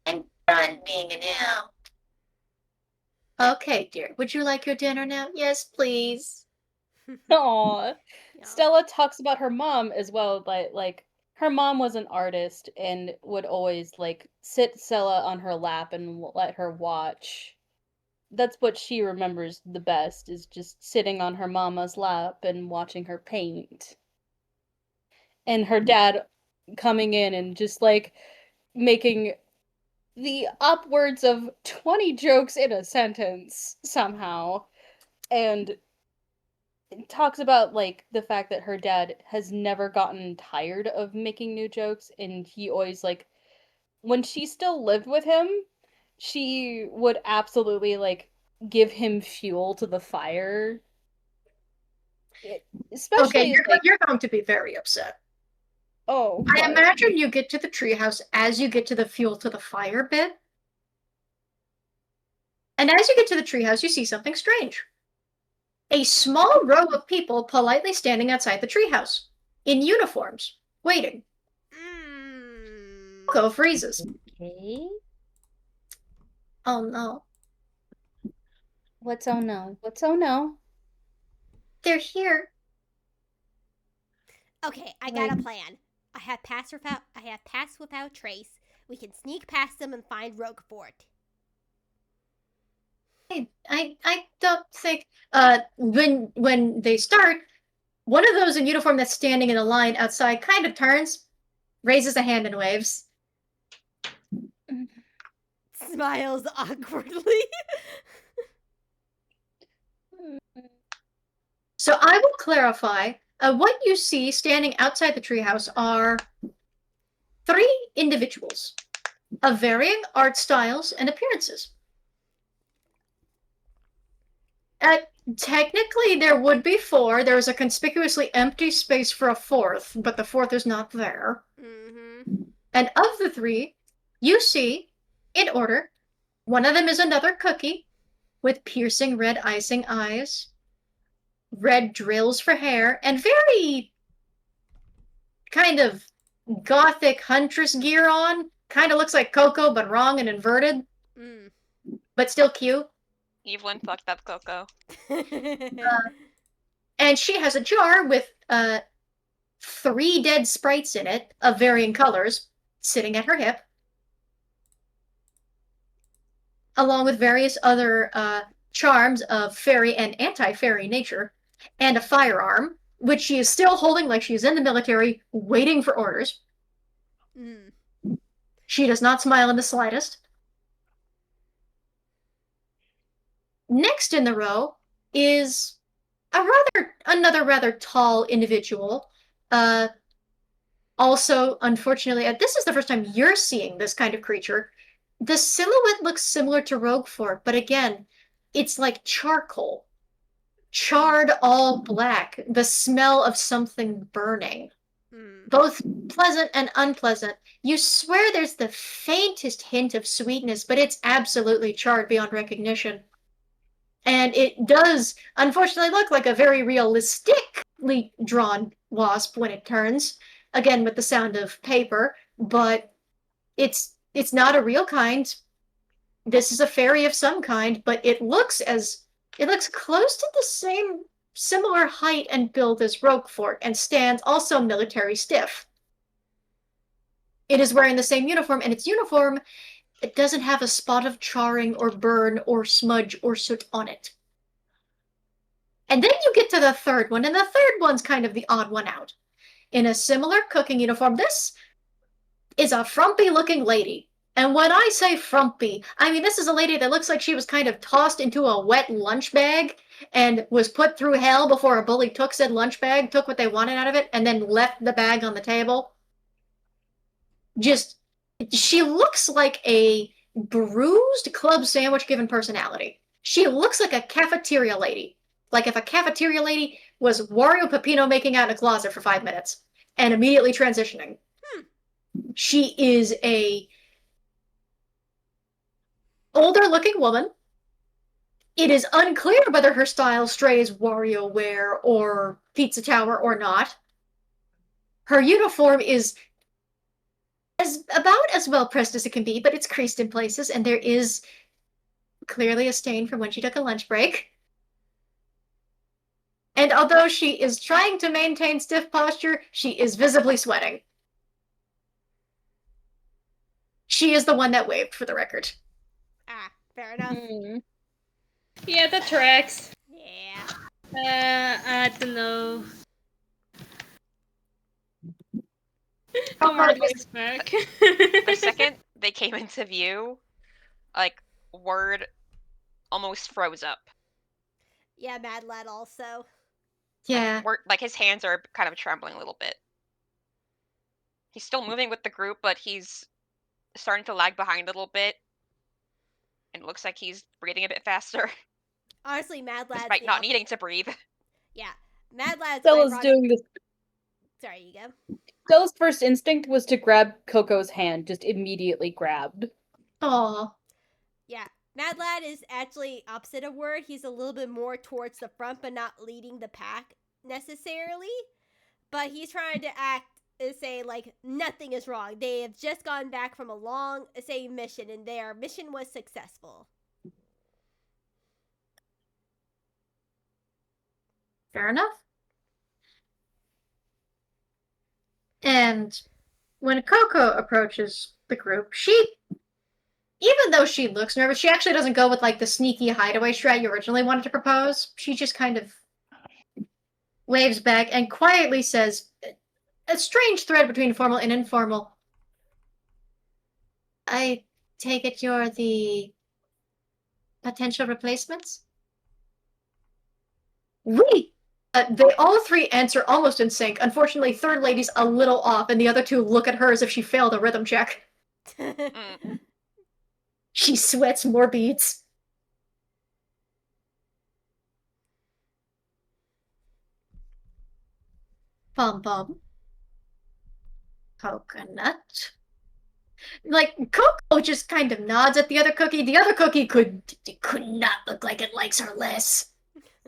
I'm done being an imp. Okay, dear. Would you like your dinner now? Yes, please. Aw. Yeah. Stella talks about her mom as well, but like her mom was an artist and would always like sit Stella on her lap and let her watch. That's what she remembers the best, is just sitting on her mama's lap and watching her paint. And her dad coming in and just like making the upwards of 20 jokes in a sentence somehow. And talks about like the fact that her dad has never gotten tired of making new jokes, and he always like, when she still lived with him, she would absolutely like give him fuel to the fire. Especially Okay, like, you're going to be very upset. oh, I what? imagine you get to the treehouse as you get to the fuel to the fire bit. And as you get to the treehouse, you see something strange. A small row of people politely standing outside the treehouse, in uniforms, waiting. Go freezes. Okay. Oh no. What's oh no? What's oh no? They're here. Okay, I got a plan. I have pass without trace. We can sneak past them and find Roquefort. I don't think when they start, one of those in uniform that's standing in a line outside kind of turns, raises a hand and waves. Smiles awkwardly. So I will clarify. What you see standing outside the treehouse are 3 individuals of varying art styles and appearances. Technically, there would be 4. There is a conspicuously empty space for a 4th, but the 4th is not there. Mm-hmm. And of the 3, you see, in order, one of them is another cookie with piercing red icing eyes, red drills for hair, and very kind of gothic huntress gear on. Kind of looks like Coco, but wrong and inverted, but still cute. Evelyn fucked up Coco. And she has a jar with 3 dead sprites in it of varying colors sitting at her hip, along with various other charms of fairy and anti-fairy nature, and a firearm, which she is still holding like she is in the military, waiting for orders. She does not smile in the slightest. Next in the row is another rather tall individual. Also, unfortunately, this is the first time you're seeing this kind of creature. The silhouette looks similar to Roquefort, but again, it's like charcoal. Charred all black. The smell of something burning. Both pleasant and unpleasant. You swear there's the faintest hint of sweetness, but it's absolutely charred beyond recognition. And it does, unfortunately, look like a very realistically drawn wasp when it turns. Again, with the sound of paper, but it's not a real kind. This is a fairy of some kind, but it looks close to the same similar height and build as Roquefort, and stands also military stiff. It is wearing the same uniform, and its uniform, it doesn't have a spot of charring or burn or smudge or soot on it. And then you get to the third one, and the third one's kind of the odd one out. in a similar cooking uniform. This is a frumpy-looking lady. And when I say frumpy, I mean this is a lady that looks like she was kind of tossed into a wet lunch bag and was put through hell before a bully took said lunch bag, took what they wanted out of it, and then left the bag on the table. Just, she looks like a bruised club sandwich given personality. She looks like a cafeteria lady. Like if a cafeteria lady was Wario Pepino making out in a closet for 5 minutes and immediately transitioning. She is a older looking woman. It is unclear whether her style strays WarioWare or Pizza Tower or not. Her uniform is about as well pressed as it can be, but it's creased in places, and there is clearly a stain from when she took a lunch break. And although she is trying to maintain stiff posture, she is visibly sweating. She is the one that waved, for the record. Ah, fair enough. Yeah, that tracks. Yeah. I don't know. Homard is back. The second they came into view, like, Word almost froze up. Yeah, Mad Lad also. Yeah. Like his hands are kind of trembling a little bit. He's still moving with the group, but he's starting to lag behind a little bit. And it looks like he's breathing a bit faster. Honestly, Mad Lad's Despite not needing to breathe. Yeah, Mad Lad's Stella's doing this. Sorry, you go. Stella's first instinct was to grab Coco's hand, just immediately grabbed. Aww. Yeah, Mad Lad is actually opposite of Word. He's a little bit more towards the front, but not leading the pack necessarily. But he's trying to act and say, like, nothing is wrong. They have just gone back from a long, mission, and their mission was successful. Fair enough. And when Coco approaches the group, even though she looks nervous, she actually doesn't go with, like, the sneaky hideaway strat you originally wanted to propose. She just kind of waves back and quietly says, a strange thread between formal and informal. I take it you're the potential replacements? We! They all three answer almost in sync. Unfortunately, third lady's a little off, and the other two look at her as if she failed a rhythm check. She sweats more beads. Bum. Coconut. Like, Coco just kind of nods at the other cookie. The other cookie could not look like it likes her less.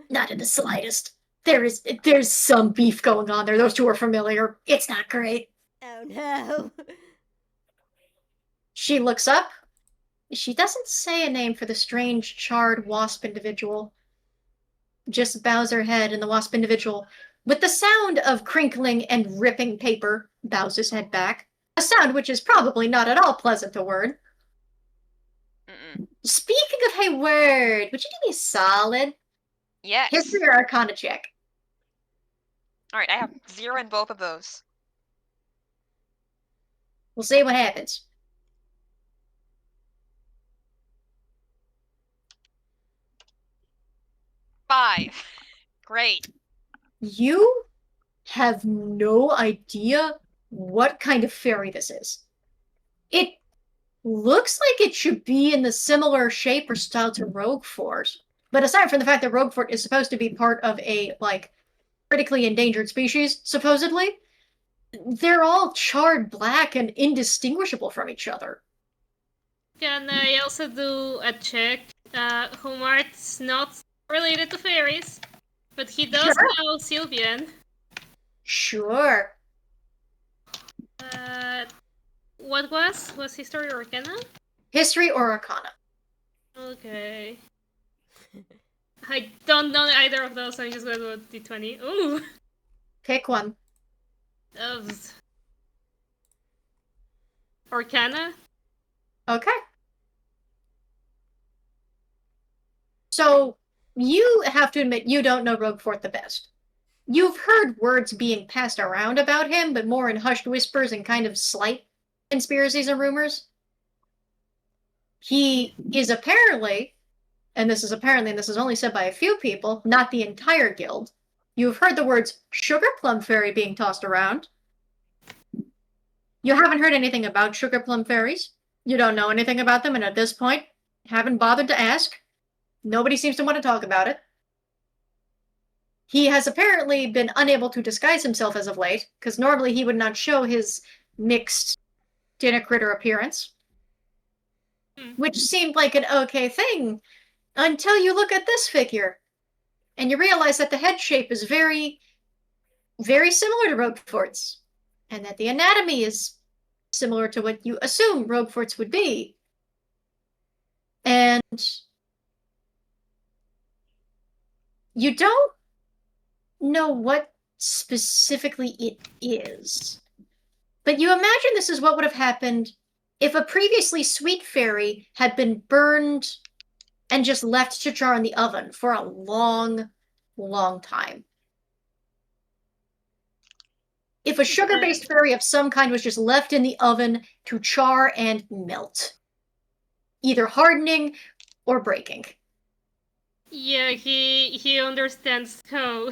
Not in the slightest. There's some beef going on there. Those two are familiar. It's not great. Oh no. She looks up. She doesn't say a name for the strange, charred wasp individual. Just bows her head, and the wasp individual, with the sound of crinkling and ripping paper, bows his head back. A sound which is probably not at all pleasant to Word. Speaking of hey Word, would you give me a solid? Yes. History or Arcana check? Alright, I have 0 in both of those. We'll see what happens. Five. Great. You have no idea what kind of fairy this is. It looks like it should be in the similar shape or style to Roguefort. But aside from the fact that Roguefort is supposed to be part of a, like, critically endangered species, supposedly, they're all charred black and indistinguishable from each other. Can I also do a check? Homard's not related to fairies, but he does know Sylvian. Sure. What was History or Arcana? History or Arcana. Okay. I don't know either of those, so I'm just gonna do a d20. Ooh! Pick one. Arcana? Okay. So, you have to admit you don't know Roguefort the best. you've heard words being passed around about him, but more in hushed whispers and kind of slight conspiracies and rumors. He is apparently, and this is only said by a few people, not the entire guild. You've heard the words sugarplum fairy being tossed around. You haven't heard anything about sugarplum fairies. You don't know anything about them, and at this point, haven't bothered to ask. Nobody seems to want to talk about it. He has apparently been unable to disguise himself as of late, because normally he would not show his mixed dinner critter appearance. Which seemed like an okay thing, until you look at this figure, and you realize that the head shape is very, very similar to Roquefort's, and that the anatomy is similar to what you assume Roquefort's would be. And you don't know what specifically it is. But you imagine this is what would have happened if a previously sweet fairy had been burned and just left to char in the oven for a long, long time. If a sugar-based fairy of some kind was just left in the oven to char and melt, either hardening or breaking. Yeah, he understands how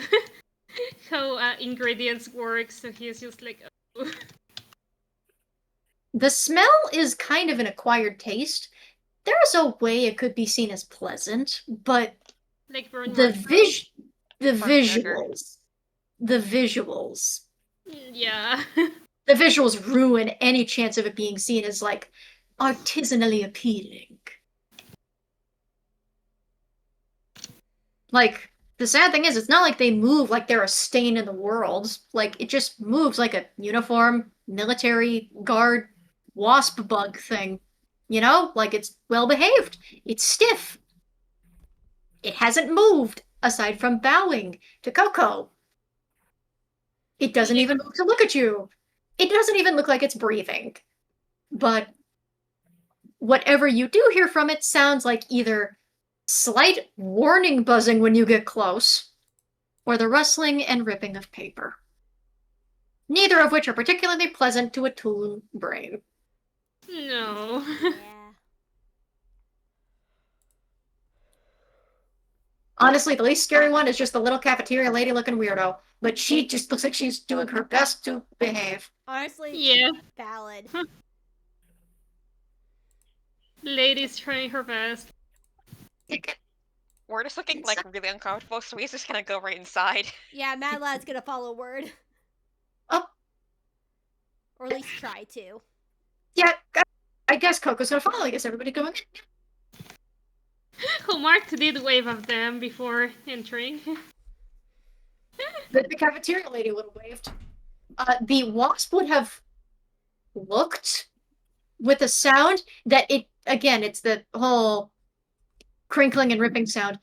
how ingredients work, so he's just like, oh. The smell is kind of an acquired taste. There's a way it could be seen as pleasant, but Like burnt the marshmallows? visuals, Yeah. the visuals ruin any chance of it being seen as like artisanally appealing. Like, the sad thing is, it's not like they move like they're a stain in the world. Like, it just moves like a uniform, military, guard, wasp bug thing. You know? Like, it's well behaved. It's stiff. It hasn't moved, aside from bowing to Coco. It doesn't even move to look at you. It doesn't even look like it's breathing. But whatever you do hear from it sounds like either slight warning buzzing when you get close, or the rustling and ripping of paper. Neither of which are particularly pleasant to a toon brain. No. Yeah. Honestly, the least scary one is just the little cafeteria lady looking weirdo, but she just looks like she's doing her best to behave. Honestly, Yeah. valid. Lady's trying her best. We're just looking like really uncomfortable, so we just gonna go right inside. Yeah, Mad Lad's gonna follow word. Oh. Or at least try to. Yeah, I guess Coco's gonna follow. I guess everybody going in. Homard did wave at them before entering. The cafeteria lady would have waved. The wasp would have looked with a sound that it's the whole crinkling and ripping sound.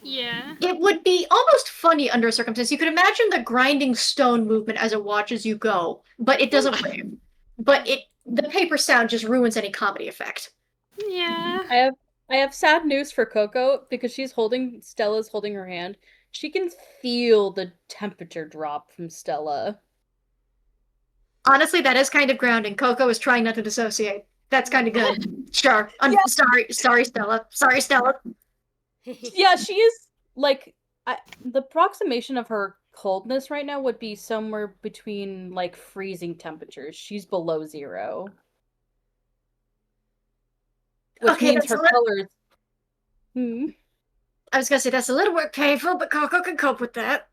Yeah. It would be almost funny under a circumstance. You could imagine the grinding stone movement as it watches you go, but it doesn't wave. But the paper sound just ruins any comedy effect. Yeah. I have sad news for Coco because Stella's holding her hand. She can feel the temperature drop from Stella. Honestly, that is kind of grounding. Coco is trying not to dissociate. That's kind of good. Sure. I'm sorry, Stella. Sorry, Stella. Yeah, she is like the approximation of her coldness right now would be somewhere between like freezing temperatures. She's below 0. Which means her colors. I was gonna say that's a little bit painful, but Coco can cope with that.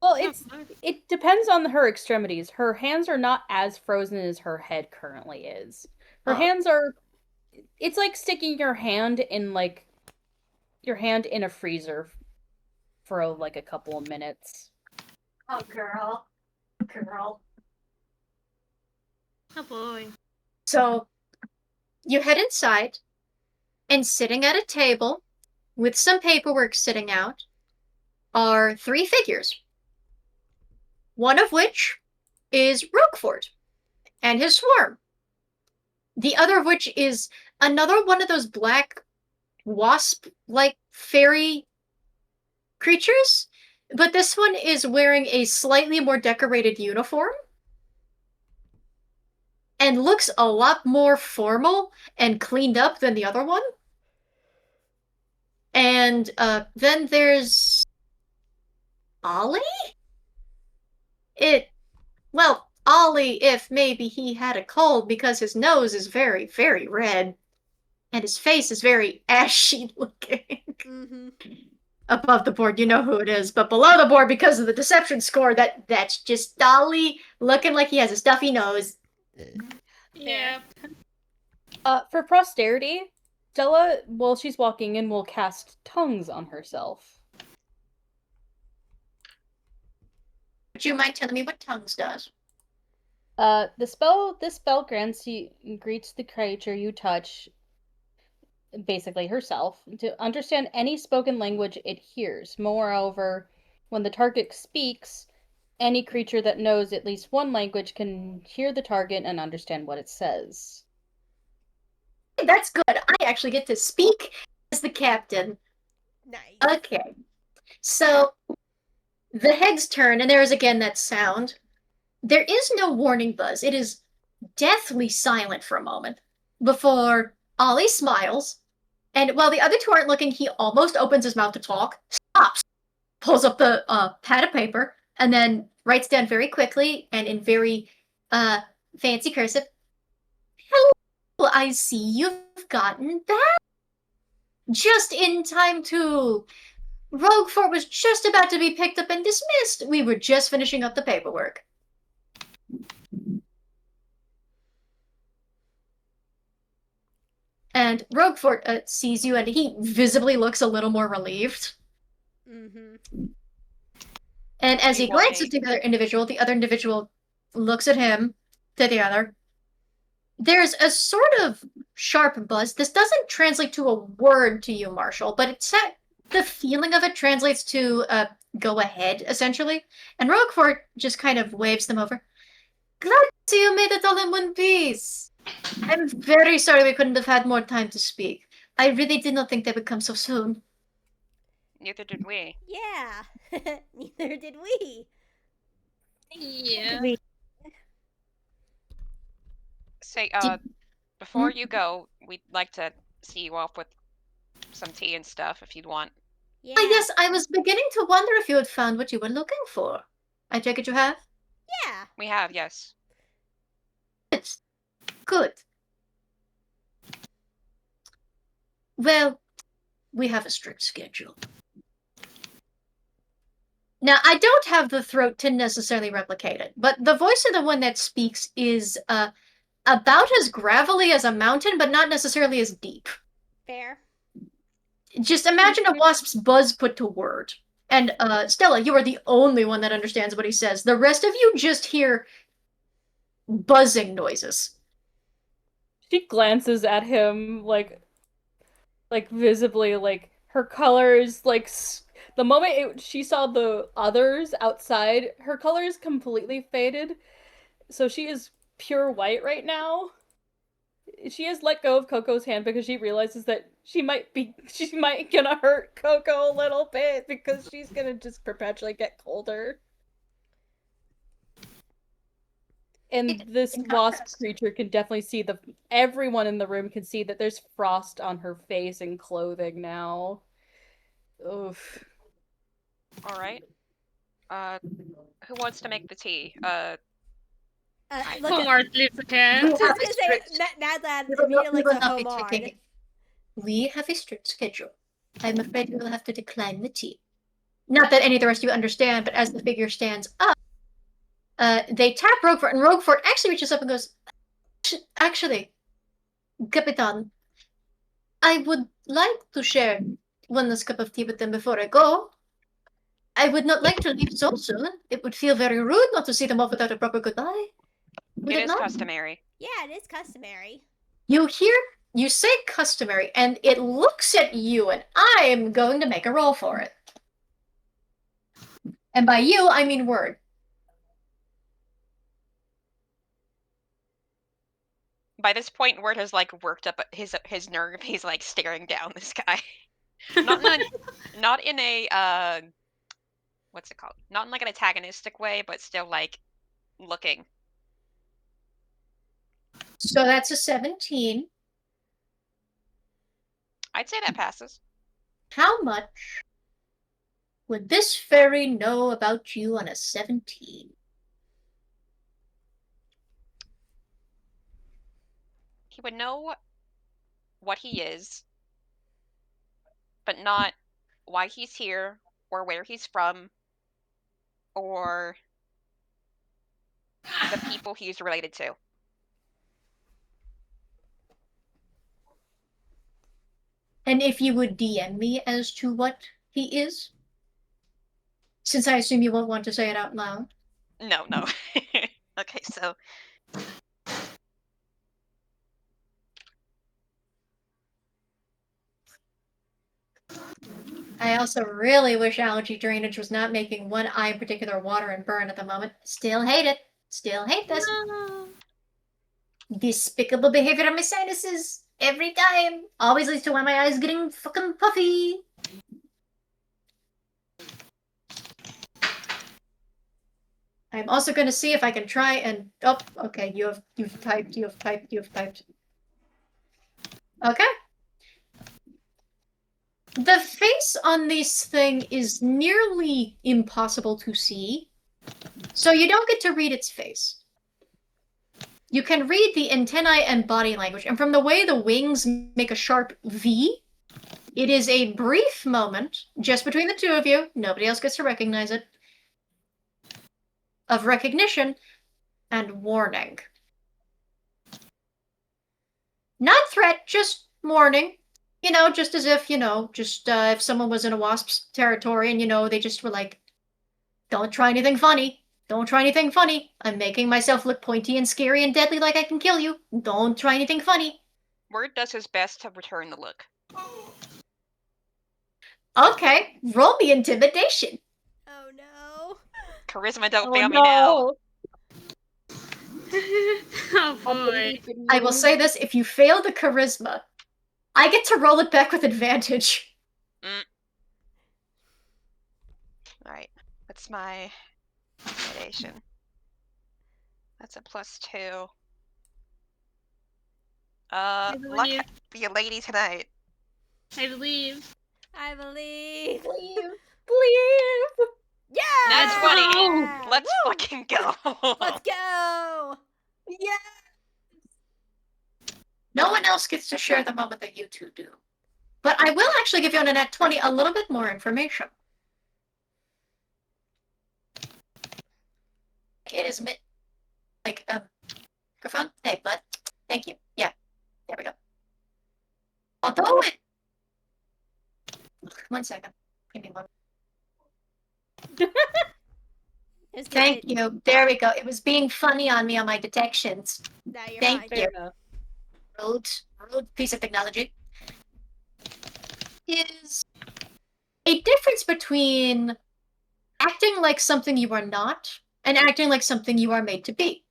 Well, it depends on her extremities. Her hands are not as frozen as her head currently is. Her hands are. It's like sticking your hand in a freezer for like a couple of minutes. Oh, girl. Oh boy. So, you head inside, and sitting at a table, with some paperwork sitting out, are 3 figures. One of which is Roquefort and his swarm. The other of which is another one of those black wasp-like fairy creatures, but this one is wearing a slightly more decorated uniform and looks a lot more formal and cleaned up than the other one. And then there's Ollie? Well, Ollie, if maybe he had a cold because his nose is very, very red and his face is very ashy looking. Mm-hmm. Above the board, you know who it is, but below the board, because of the deception score, that's just Ollie looking like he has a stuffy nose. Yeah. For posterity, Stella, while she's walking in, will cast tongues on herself. Would you mind telling me what tongues does? This spell greets the creature you touch, basically herself, to understand any spoken language it hears. Moreover, when the target speaks, any creature that knows at least one language can hear the target and understand what it says. That's good. I actually get to speak as the captain. Nice. Okay. So, the heads turn, and there is again that sound. There is no warning buzz. It is deathly silent for a moment before Ollie smiles, and while the other two aren't looking, he almost opens his mouth to talk, stops, pulls up the pad of paper, and then writes down very quickly and in very fancy cursive, "Hello, I see you've gotten back. Just in time too. Roguefort was just about to be picked up and dismissed. We were just finishing up the paperwork." And Roguefort sees you, and he visibly looks a little more relieved. Mm-hmm. And as he Hey, glances why? the other individual looks at him, to the other. There's a sort of sharp buzz. This doesn't translate to a word to you, Marshall, but the feeling of it translates to go ahead, essentially. And Roguefort just kind of waves them over. "Glad to see you made it all in one piece. I'm very sorry we couldn't have had more time to speak. I really did not think they would come so soon." Neither did we. Yeah. Neither did we. Yeah. Say, Did- before you go, we'd like to see you off with some tea and stuff if you'd want. Yeah. Yes, I was beginning to wonder if you had found what you were looking for. I take it you have? Yeah. We have, yes. It's good. Well, we have a strict schedule. Now, I don't have the throat to necessarily replicate it, but the voice of the one that speaks is about as gravelly as a mountain, but not necessarily as deep. Fair. Just imagine a wasp's buzz put to word. And Stella, you are the only one that understands what he says. The rest of you just hear buzzing noises. She glances at him, like visibly, like her colors, like the moment she saw the others outside, her colors completely faded. So she is pure white right now. She has let go of Coco's hand because she realizes that she might gonna hurt Coco a little bit because she's gonna just perpetually get colder. And this wasp creature can definitely see everyone in the room can see that there's frost on her face and clothing now. Oof. All right. Who wants to make the tea? Look at, Homard leaves again. We just have gonna a say, strict- Mad Lad we will immediately looks at not be Homard. taking it. We have a strict schedule. I'm afraid we will have to decline the tea. Not that any of the rest of you understand, but as the figure stands up, they tap Roguefort, and Roguefort actually reaches up and goes, "Actually, Capitan, I would like to share one last cup of tea with them before I go. I would not like to leave so soon. It would feel very rude not to see them off without a proper goodbye. Would It it is not?" customary. Yeah, it is customary. You say customary, and it looks at you, and I am going to make a roll for it. And by you, I mean word. By this point, Word has like worked up his nerve. He's like staring down this guy. Not in a what's it called? Not in like an antagonistic way, but still like looking. So that's a 17. I'd say that passes. How much would this fairy know about you on a 17? He would know what he is, but not why he's here, or where he's from, or the people he's related to. And if you would DM me as to what he is? Since I assume you won't want to say it out loud. No. Okay, so I also really wish algae drainage was not making one eye in particular water and burn at the moment. Still hate it. Still hate this. Despicable behavior of my sinuses. Every time. Always leads to one of my eyes getting fucking puffy. I'm also going to see if I can try and... Oh, okay, you've typed. Okay. The face on this thing is nearly impossible to see, so you don't get to read its face. You can read the antennae and body language, and from the way the wings make a sharp V, it is a brief moment, just between the two of you, nobody else gets to recognize it, of recognition and warning. Not threat, just warning. You know, just as if, if someone was in a wasp's territory and, they just were like, don't try anything funny. Don't try anything funny. I'm making myself look pointy and scary and deadly like I can kill you. Don't try anything funny. Word does his best to return the look. Okay, roll me intimidation. Oh no. Charisma don't fail me now. Oh boy. I will say this, if you fail the charisma, I get to roll it back with advantage. Alright, that's my intimidation. That's a +2. Luck be a lady tonight. I believe. I believe. Believe. Yeah! That's funny. Let's fucking go. Let's go! Yeah. No one else gets to share the moment that you two do. But I will actually give you on a nat 20 a little bit more information. It is microphone. Hey, bud. Thank you. Yeah. There we go. Although it... 1 second. Give me one. Thank you. There we go. It was being funny on me on my detections. Now you're Thank fine. you. Rude piece of technology. Is a difference between acting like something you are not and acting like something you are made to be.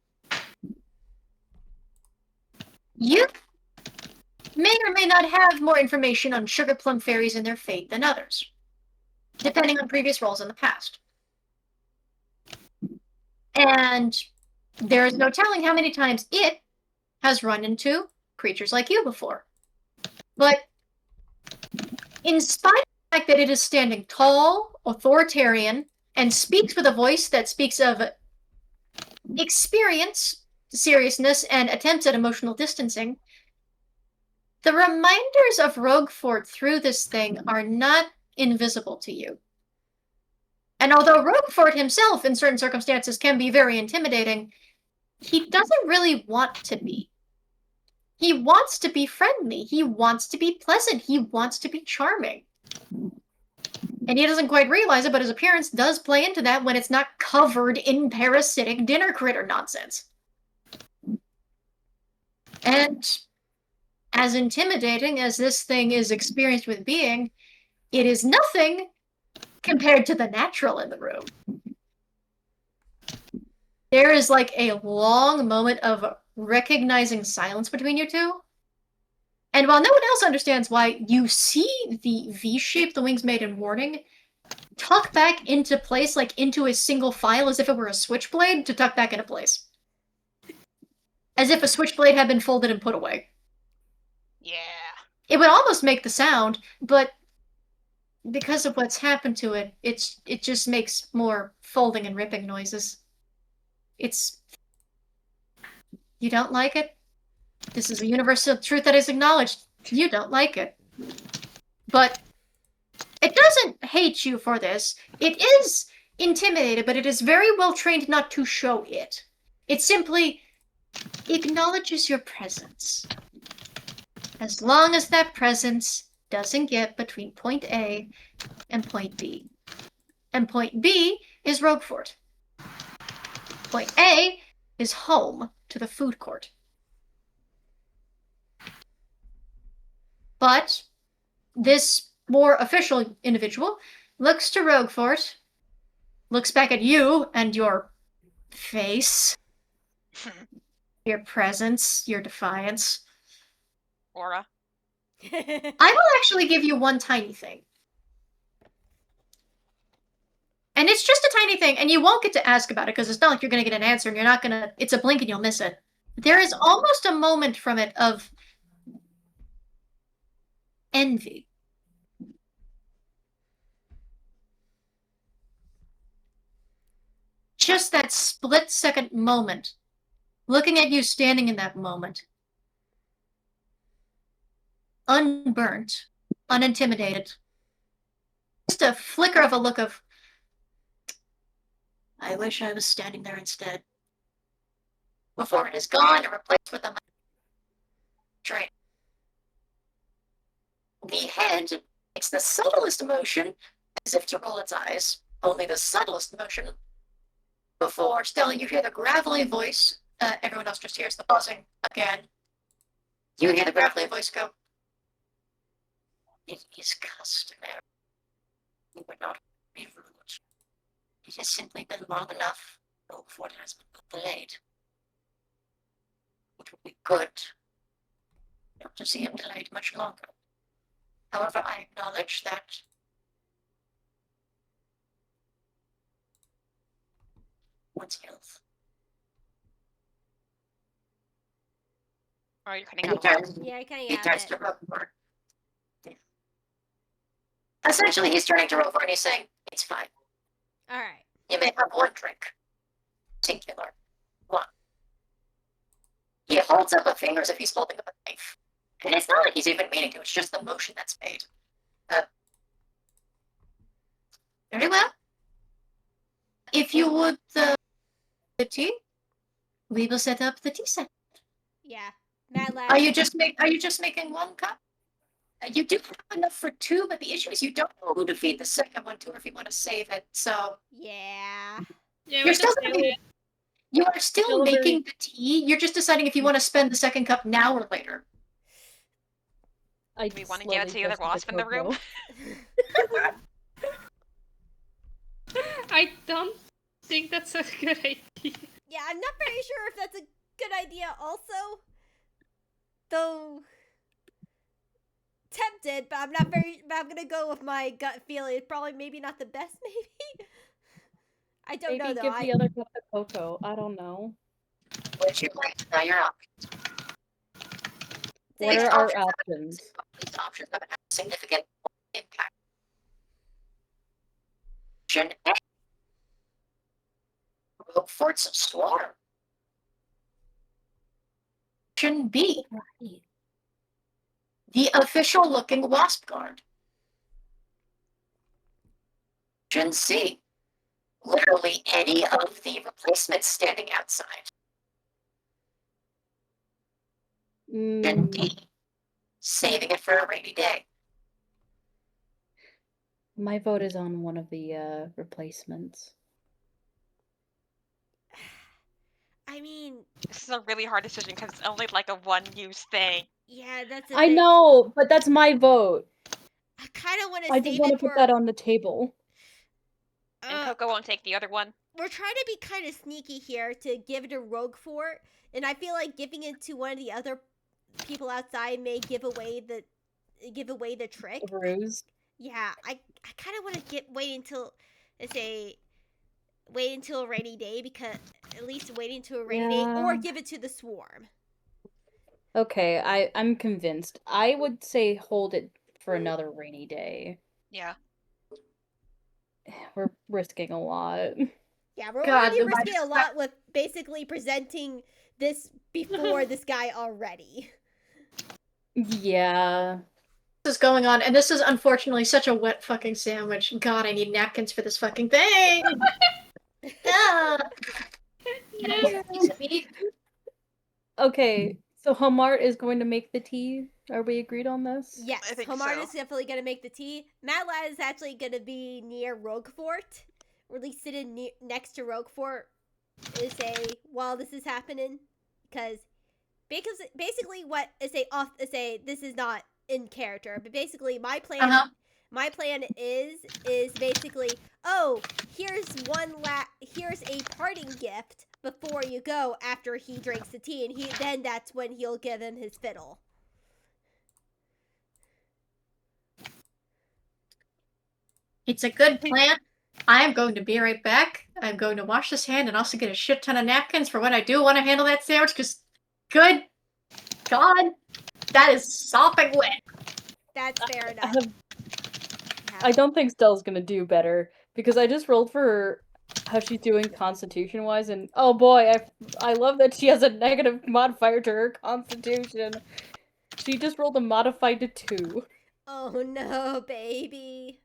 You may or may not have more information on sugarplum fairies and their fate than others, depending on previous roles in the past. And there is no telling how many times it has run into creatures like you before. But in spite of the fact that it is standing tall, authoritarian, and speaks with a voice that speaks of experience, seriousness, and attempts at emotional distancing, the reminders of Roguefort through this thing are not invisible to you. And although Roguefort himself, in certain circumstances, can be very intimidating, he doesn't really want to be. He wants to be friendly. He wants to be pleasant. He wants to be charming. And he doesn't quite realize it, but his appearance does play into that when it's not covered in parasitic dinner critter nonsense. And as intimidating as this thing is experienced with being, it is nothing compared to the natural in the room. There is like a long moment of recognizing silence between you two. And while no one else understands why you see the V shape the wings made in warning, tuck back into place, like into a single file, as if it were a switchblade to tuck back into place. As if a switchblade had been folded and put away. Yeah. It would almost make the sound, but because of what's happened to it, it just makes more folding and ripping noises. It's... You don't like it? This is a universal truth that is acknowledged. You don't like it. But it doesn't hate you for this. It is intimidated, but it is very well trained not to show it. It simply acknowledges your presence. As long as that presence doesn't get between point A and point B. And point B is Roguefort. Point A is home to the food court. But this more official individual looks to Roguefort, looks back at you and your face, your presence, your defiance. Aura. I will actually give you one tiny thing. And it's just a tiny thing, and you won't get to ask about it because it's not like you're going to get an answer and you're not going to... It's a blink and you'll miss it. There is almost a moment from it of envy. Just that split-second moment. Looking at you standing in that moment. Unburnt. Unintimidated. Just a flicker of a look of, I wish I was standing there instead. Before it is gone and replaced with a train. The head makes the subtlest motion, as if to roll its eyes. Only the subtlest motion. Before, Stella, you hear the gravelly voice. Everyone else just hears the buzzing again. You hear the gravelly voice go, it is customary. You would not be rude. It has simply been long enough before it has been delayed. It would be good not to see him delayed much longer. However, I acknowledge that one's health. Oh, you're cutting And out a lot. Yeah, I kind he of turns got to it. Roguefort. Essentially, he's turning to Roguefort and he's saying, it's fine. All right. You may have one drink. Singular. One. He holds up a finger as if he's holding up a knife. And it's not like he's even meaning to, it's just the motion that's made. Very well. If you would, the tea, we will set up the tea set. Yeah. Mad Lab. Are you just making one cup? You do have enough for two, but the issue is you don't know who to feed the second one to, or if you want to save it. So Yeah. Yeah, you're we still just do it. you are still Still very- making the tea. You're just deciding if you want to spend the second cup now or later. I Do we want to give it to the other wasp in the room? I don't think that's a good idea. Yeah, I'm not very sure if that's a good idea also. Though tempted, but I'm gonna go with my gut feeling. It's probably maybe not the best, maybe. I don't know Maybe though. give the other cup to Coco. I don't know. Would you like to know your options? What These are our options have- options? These options have a significant impact. Option A. Roguefort's swarm. Option B. The official-looking wasp guard. Option C. Literally any of the replacements standing outside. Option D. Saving it for a rainy day. My vote is on one of the replacements. I mean, This is a really hard decision because it's only like a one-use thing. yeah, that's. I know, but that's my vote. I kind of want to I save just want to it put for. that on the table. And Coco won't take the other one. We're trying to be kind of sneaky here to give it to Roguefort, and I feel like giving it to one of the other people outside may give away the trick. Ruse. Yeah, I kind of want to wait until a rainy day, because at least wait until a rainy day, or Yeah. give it to the swarm. Okay, I'm convinced. I would say hold it for another rainy day. Yeah. We're risking a lot. Yeah, we're God, already the risking a vibes- lot with basically presenting this before this guy already. Yeah. This is going on, and this is unfortunately such a wet fucking sandwich. God, I need napkins for this fucking thing. Ah. Can I get a piece of meat? Okay, so Homard is going to make the tea. Are we agreed on this? Yes, I think Homard so. is definitely gonna make the tea. Mad Lad is actually gonna be near Roquefort, or at least sitting next to Roquefort, while this is happening, because basically what this is not in character, but basically my plan. Uh-huh. My plan is basically, oh, here's a parting gift before you go after he drinks the tea, and then that's when he'll give him his fiddle. It's a good plan. I'm going to be right back. I'm going to wash this hand and also get a shit ton of napkins for when I do want to handle that sandwich, because good God, that is sopping wet. That's fair enough. I don't think Stella's gonna do better, because I just rolled for how she's doing constitution wise, and oh boy, I love that she has a negative modifier to her constitution. She just rolled a modified to 2. Oh no, baby.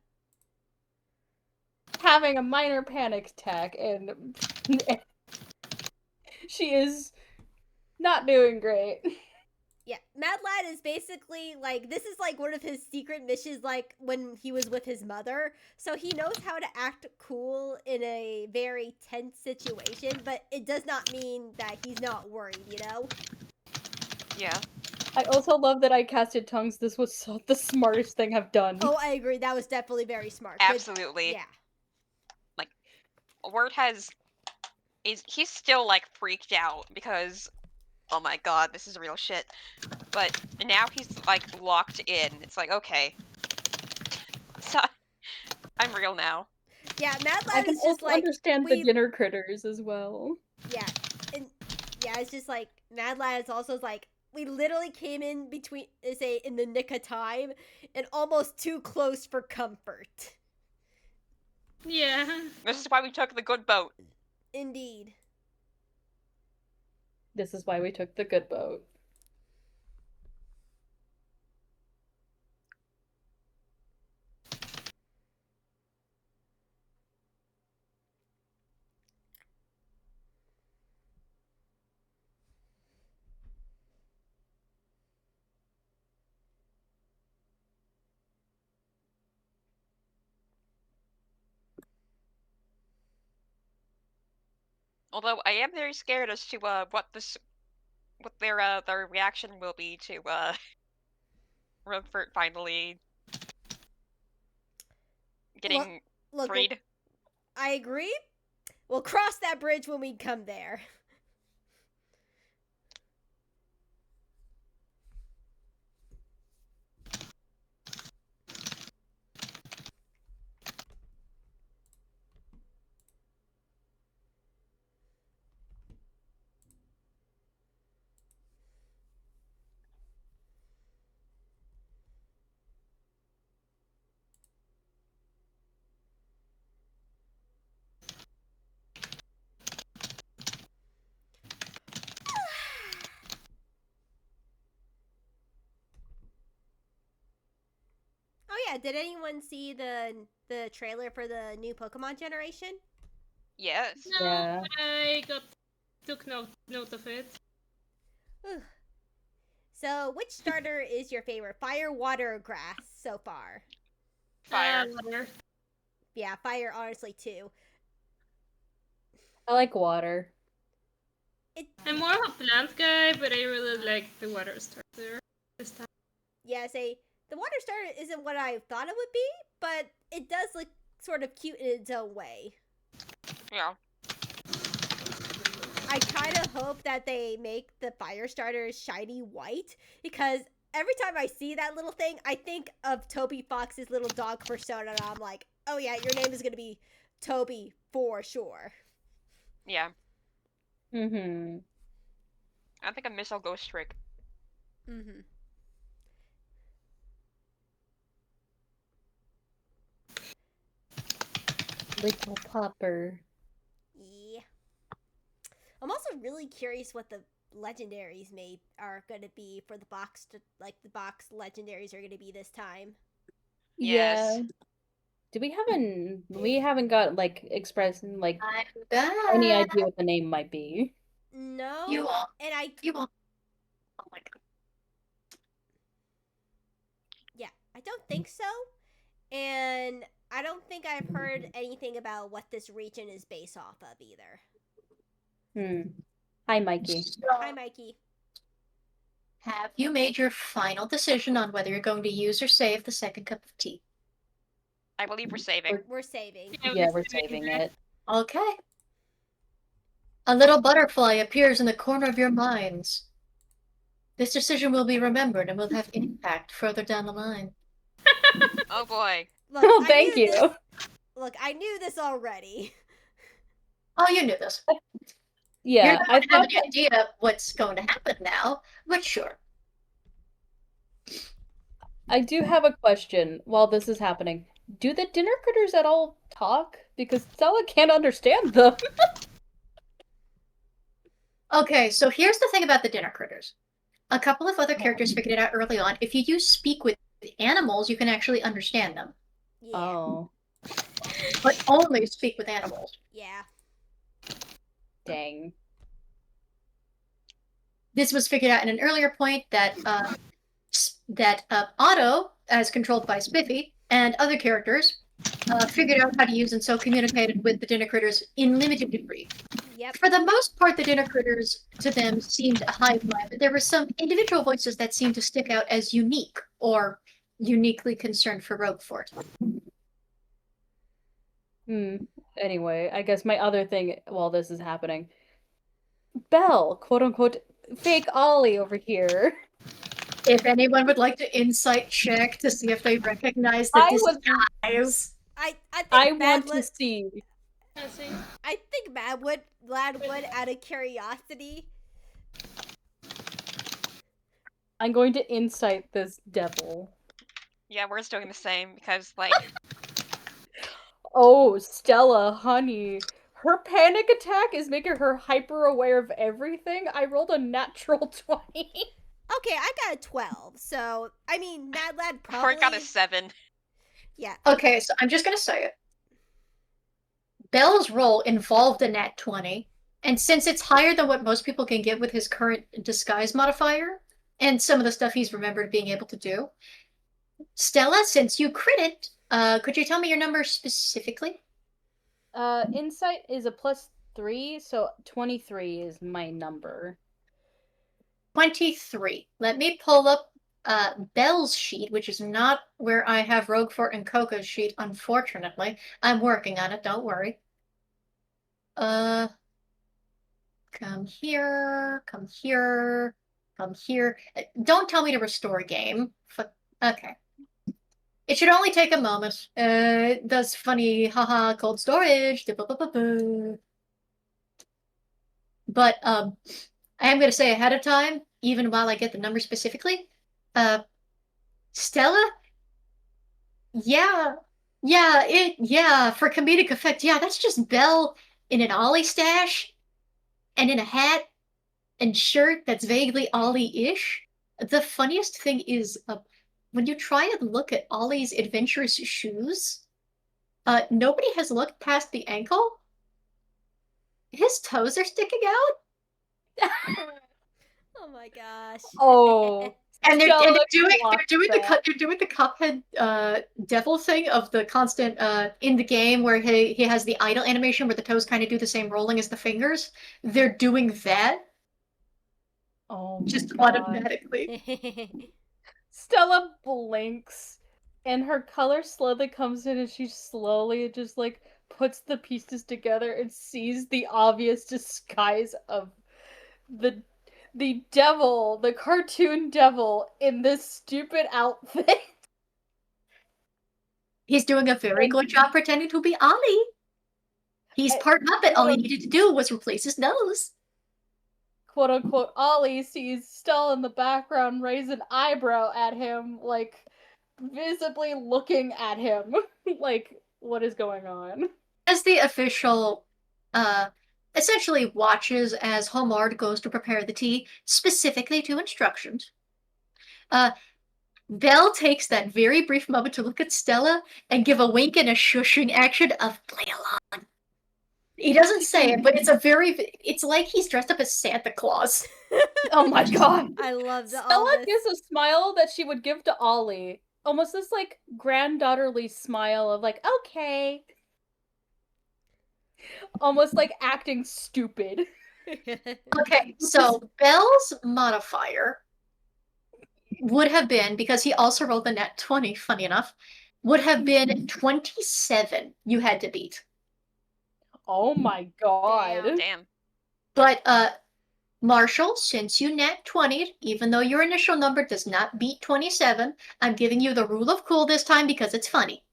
Having a minor panic attack, and she is not doing great. Yeah, Mad Lad is basically like, this is like one of his secret missions, like when he was with his mother. So he knows how to act cool in a very tense situation, but it does not mean that he's not worried, you know? Yeah. I also love that I casted tongues. This was the smartest thing I've done. Oh, I agree. That was definitely very smart. Absolutely. Yeah. Word he's still like freaked out because, oh my god, this is real shit. But now he's like locked in. It's like, okay, so I'm real now. Yeah, Mad I Lad can is just also like, understand the dinner critters as well. yeah, and yeah, it's just like Mad Lad is also like, we literally came in in the nick of time, and almost too close for comfort. Yeah. This is why we took the good boat. Indeed. This is why we took the good boat. Although I am very scared as to what their reaction will be to Rumford finally getting Look, freed. I agree. We'll cross that bridge when we come there. Oh yeah, did anyone see the trailer for the new Pokemon generation? Yes. No, Yeah. I took note of it. Ugh. So, which starter is your favorite? Fire, water, or grass so far? Fire. Water. Yeah, fire, honestly, too. I like water. I'm more of a plant guy, but I really like the water starter this time. Yeah, the water starter isn't what I thought it would be, but it does look sort of cute in its own way. Yeah. I kind of hope that they make the fire starter shiny white, because every time I see that little thing, I think of Toby Fox's little dog persona, and I'm like, oh yeah, your name is gonna be Toby for sure. Yeah. Mm-hmm. I think a missile ghost trick. Mm-hmm. Little popper. Yeah. I'm also really curious what the legendaries are gonna be for the box. The box legendaries are gonna be this time. Yes. Yeah. Do we haven't got like expressing like I'm back. any idea what the name might be. No, You won't. and I You won't. Oh my god. I don't think so, and I don't think I've heard anything about what this region is based off of either. Hi, Mikey. Hi, Mikey. Have you made your final decision on whether you're going to use or save the second cup of tea? I believe we're saving. We're saving. Yeah, we're saving it. Okay. A little butterfly appears in the corner of your minds. This decision will be remembered and will have impact further down the line. Oh boy. Look, Oh, I thank knew you. this- Look, I knew this already. Oh, you knew this. Yeah, You're not I gonna have thought any idea what's going to happen now, but sure. I do have a question while this is happening. Do the dinner critters at all talk? Because Stella can't understand them. Okay, so here's the thing about the dinner critters. A couple of other characters figured it out early on. If you use speak with animals, you can actually understand them, Yeah. Oh, but only speak with animals. Yeah. dang. This was figured out in an earlier point that Otto, as controlled by Spiffy, and other characters figured out how to use and so communicated with the dinner critters in limited degree. Yep. For the most part, the dinner critters to them seemed a hive mind, but there were some individual voices that seemed to stick out as unique or uniquely concerned for Roguefort. Anyway, I guess my other thing while this is happening. Belle, quote unquote, fake Ollie over here. If anyone would like to insight check to see if they recognize the disguise. I think I Mad want to see. I think Lad would, out of curiosity. I'm going to insight this devil. Yeah, we're just doing the same because, like, Oh, Stella, honey. Her panic attack is making her hyper aware of everything. I rolled a natural 20. Okay, I got a 12. So, I mean, Mad Lad before probably. it got a 7. Yeah. Okay, so I'm just gonna say it. Belle's roll involved a nat 20, and since it's higher than what most people can get with his current disguise modifier, and some of the stuff he's remembered being able to do, Stella, since you crit it, could you tell me your number specifically? Insight is a +3, so 23 is my number. 23. Let me pull up Belle's sheet, which is not where I have Roguefort and Coco's sheet, unfortunately. I'm working on it, don't worry. Come here, come here, come here. Don't tell me to restore game. Okay. It should only take a moment. It does funny, haha, cold storage. But I am going to say ahead of time, even while I get the number specifically, Stella? Yeah, for comedic effect, yeah, that's just Belle in an Ollie stash and in a hat and shirt that's vaguely Ollie-ish. The funniest thing is, when you try and look at Ollie's adventurous shoes, nobody has looked past the ankle. His toes are sticking out. Oh my gosh. Oh. And they're Stella doing clocked the Cuphead devil thing of the constant in the game where he has the idle animation where the toes kind of do the same rolling as the fingers. They're doing that Oh my just God. automatically. Stella blinks, and her color slowly comes in, and she slowly just like puts the pieces together and sees the obvious disguise of the devil, the cartoon devil, in this stupid outfit. He's doing a very good job pretending to be Ollie. He's part Muppet. All he needed to do was replace his nose. Quote unquote Ollie sees Stella in the background raise an eyebrow at him, like visibly looking at him. Like, what is going on? As the official essentially watches as Homard goes to prepare the tea, specifically to instructions. Belle takes that very brief moment to look at Stella and give a wink and a shushing action of play along. He doesn't say it, but it's like he's dressed up as Santa Claus. Oh my god. I love that. Stella gives a smile that she would give to Ollie. Almost this like granddaughterly smile of like, okay. Almost like acting stupid. Okay, so Belle's modifier would have been, because he also rolled the net 20, funny enough, would have been 27 you had to beat. Oh my god. Damn. But Marshall, since you net 20, even though your initial number does not beat 27, I'm giving you the rule of cool this time because it's funny.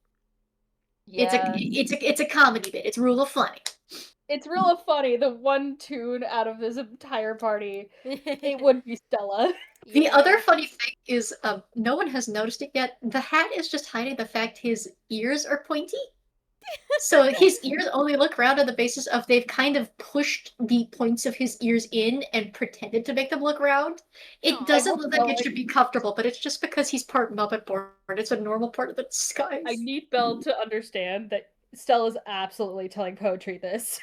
Yeah. It's a comedy bit. It's rule of funny. It's real funny. The one tune out of this entire party, it would be Stella. The other funny thing is, no one has noticed it yet. The hat is just hiding the fact his ears are pointy. So his ears only look round on the basis of they've kind of pushed the points of his ears in and pretended to make them look round. It doesn't look like it should be comfortable, but it's just because he's part Muppet born. It's a normal part of the disguise. I need Belle to understand that Stella's absolutely telling poetry this.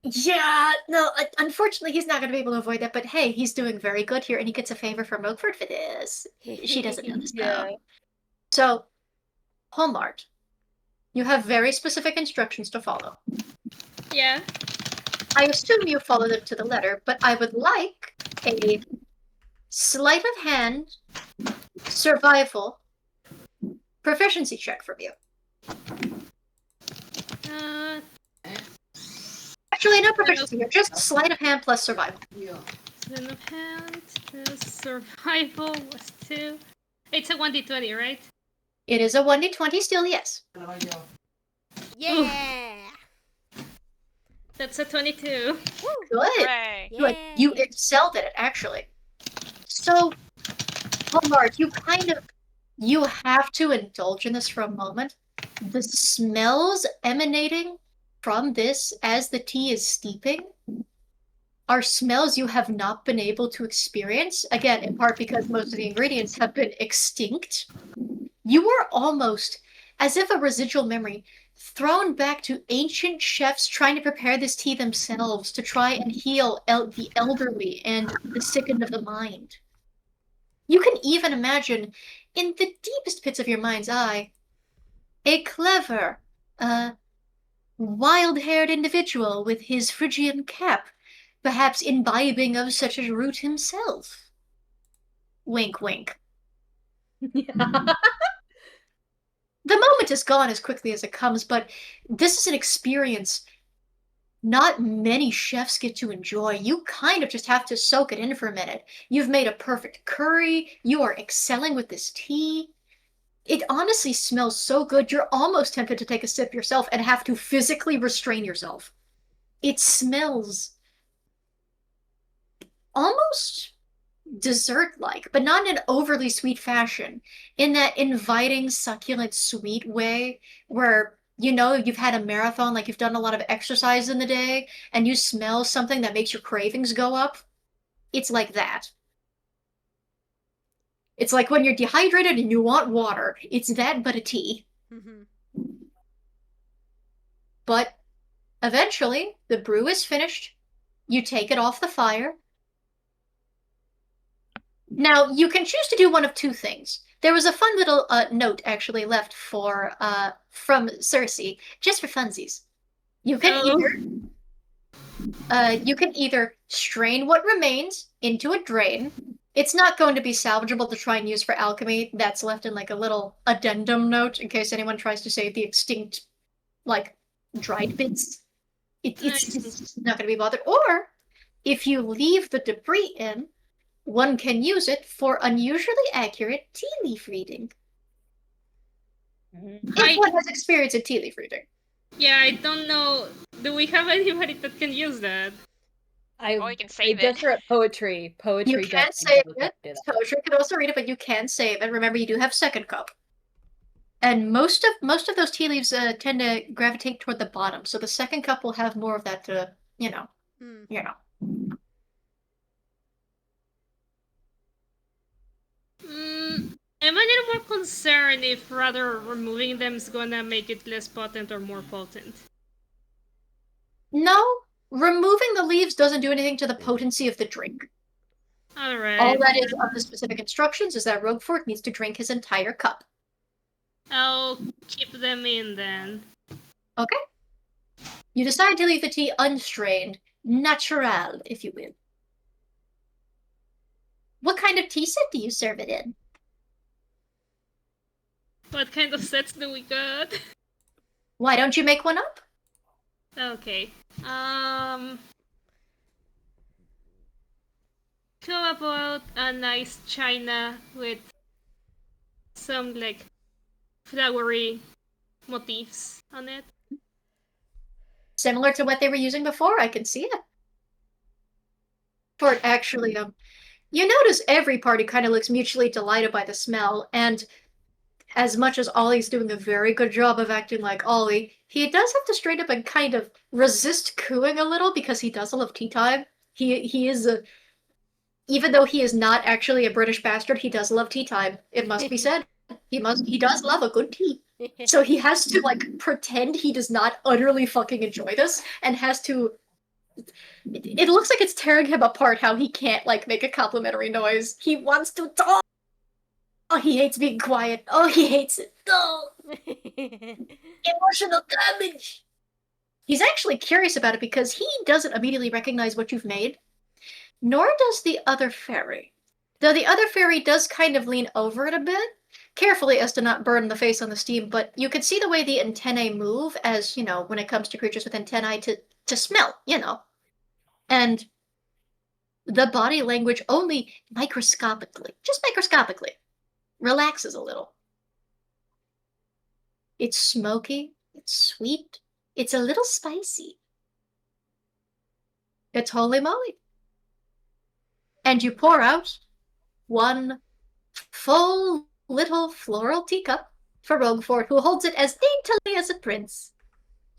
Yeah, no, unfortunately he's not going to be able to avoid that, but hey, he's doing very good here, and he gets a favor from Milford for this. She doesn't know this now. So, Homard, you have very specific instructions to follow. Yeah. I assume you followed them to the letter, but I would like a sleight of hand survival proficiency check from you. Actually, no proficiency here, just sleight of hand plus survival. Sleight of hand plus survival was 2. It's a 1d20, right? It is a 1d20 still, yes. Yeah! That's a 22. Good. Hooray. Good. You excelled at it, actually. So, Homard, you have to indulge in this for a moment. The smells emanating from this as the tea is steeping are smells you have not been able to experience, again, in part because most of the ingredients have been extinct. You are almost, as if a residual memory, thrown back to ancient chefs trying to prepare this tea themselves to try and heal the elderly and the sickened of the mind. You can even imagine, in the deepest pits of your mind's eye, a clever, wild-haired individual with his Phrygian cap, perhaps imbibing of such a root himself. Wink, wink. Yeah. The moment is gone as quickly as it comes, but this is an experience not many chefs get to enjoy. You kind of just have to soak it in for a minute. You've made a perfect curry. You are excelling with this tea. It honestly smells so good, you're almost tempted to take a sip yourself and have to physically restrain yourself. It smells almost dessert-like, but not in an overly sweet fashion. In that inviting, succulent, sweet way where, you know, you've had a marathon, like you've done a lot of exercise in the day, and you smell something that makes your cravings go up. It's like that. It's like when you're dehydrated and you want water. It's that, but a tea. Mm-hmm. But eventually, the brew is finished. You take it off the fire. Now, you can choose to do one of two things. There was a fun little note actually left for from Cersei, just for funsies. You can either strain what remains into a drain. It's not going to be salvageable to try and use for alchemy. That's left in like a little addendum note in case anyone tries to save the extinct, like, dried bits. It's not going to be bothered. Or If you leave the debris in, one can use it for unusually accurate tea leaf reading. If one has experience in tea leaf reading. Yeah, I don't know. Do we have anybody that can use that? Oh, you can save just it. read poetry. Poetry You can definitely save knows it. how to do that. Poetry can also read it, but you can save it. Remember, you do have second cup. And most of those tea leaves tend to gravitate toward the bottom, so the second cup will have more of that to, you know. I'm a little more concerned if rather removing them is gonna make it less potent or more potent. No, removing the leaves doesn't do anything to the potency of the drink. Alright. All that is of the specific instructions is that Roguefort needs to drink his entire cup. I'll keep them in then. Okay. You decide to leave the tea unstrained, natural, if you will. What kind of tea set do you serve it in? What kind of sets do we got? Why don't you make one up? Okay. How about a nice china with some like flowery motifs on it? Similar to what they were using before, I can see it. For actually, you notice every party kind of looks mutually delighted by the smell, and as much as Ollie's doing a very good job of acting like Ollie, he does have to straight up and kind of resist cooing a little because he does love tea time. He is a, even though he is not actually a British bastard, he does love tea time. It must be said. He does love a good tea. So he has to like pretend he does not utterly fucking enjoy this and has to. It looks like it's tearing him apart how he can't like make a complimentary noise. He wants to talk. Oh, he hates being quiet. Oh, he hates it. Oh, emotional damage. He's actually curious about it because he doesn't immediately recognize what you've made, nor does the other fairy. Though the other fairy does kind of lean over it a bit, carefully as to not burn the face on the steam, but you can see the way the antennae move as, you know, when it comes to creatures with antennae to smell, you know. And the body language only microscopically, just microscopically, relaxes a little. It's smoky, it's sweet, it's a little spicy. It's holy moly. And you pour out one full little floral teacup for Roguefort, who holds it as daintily as a prince.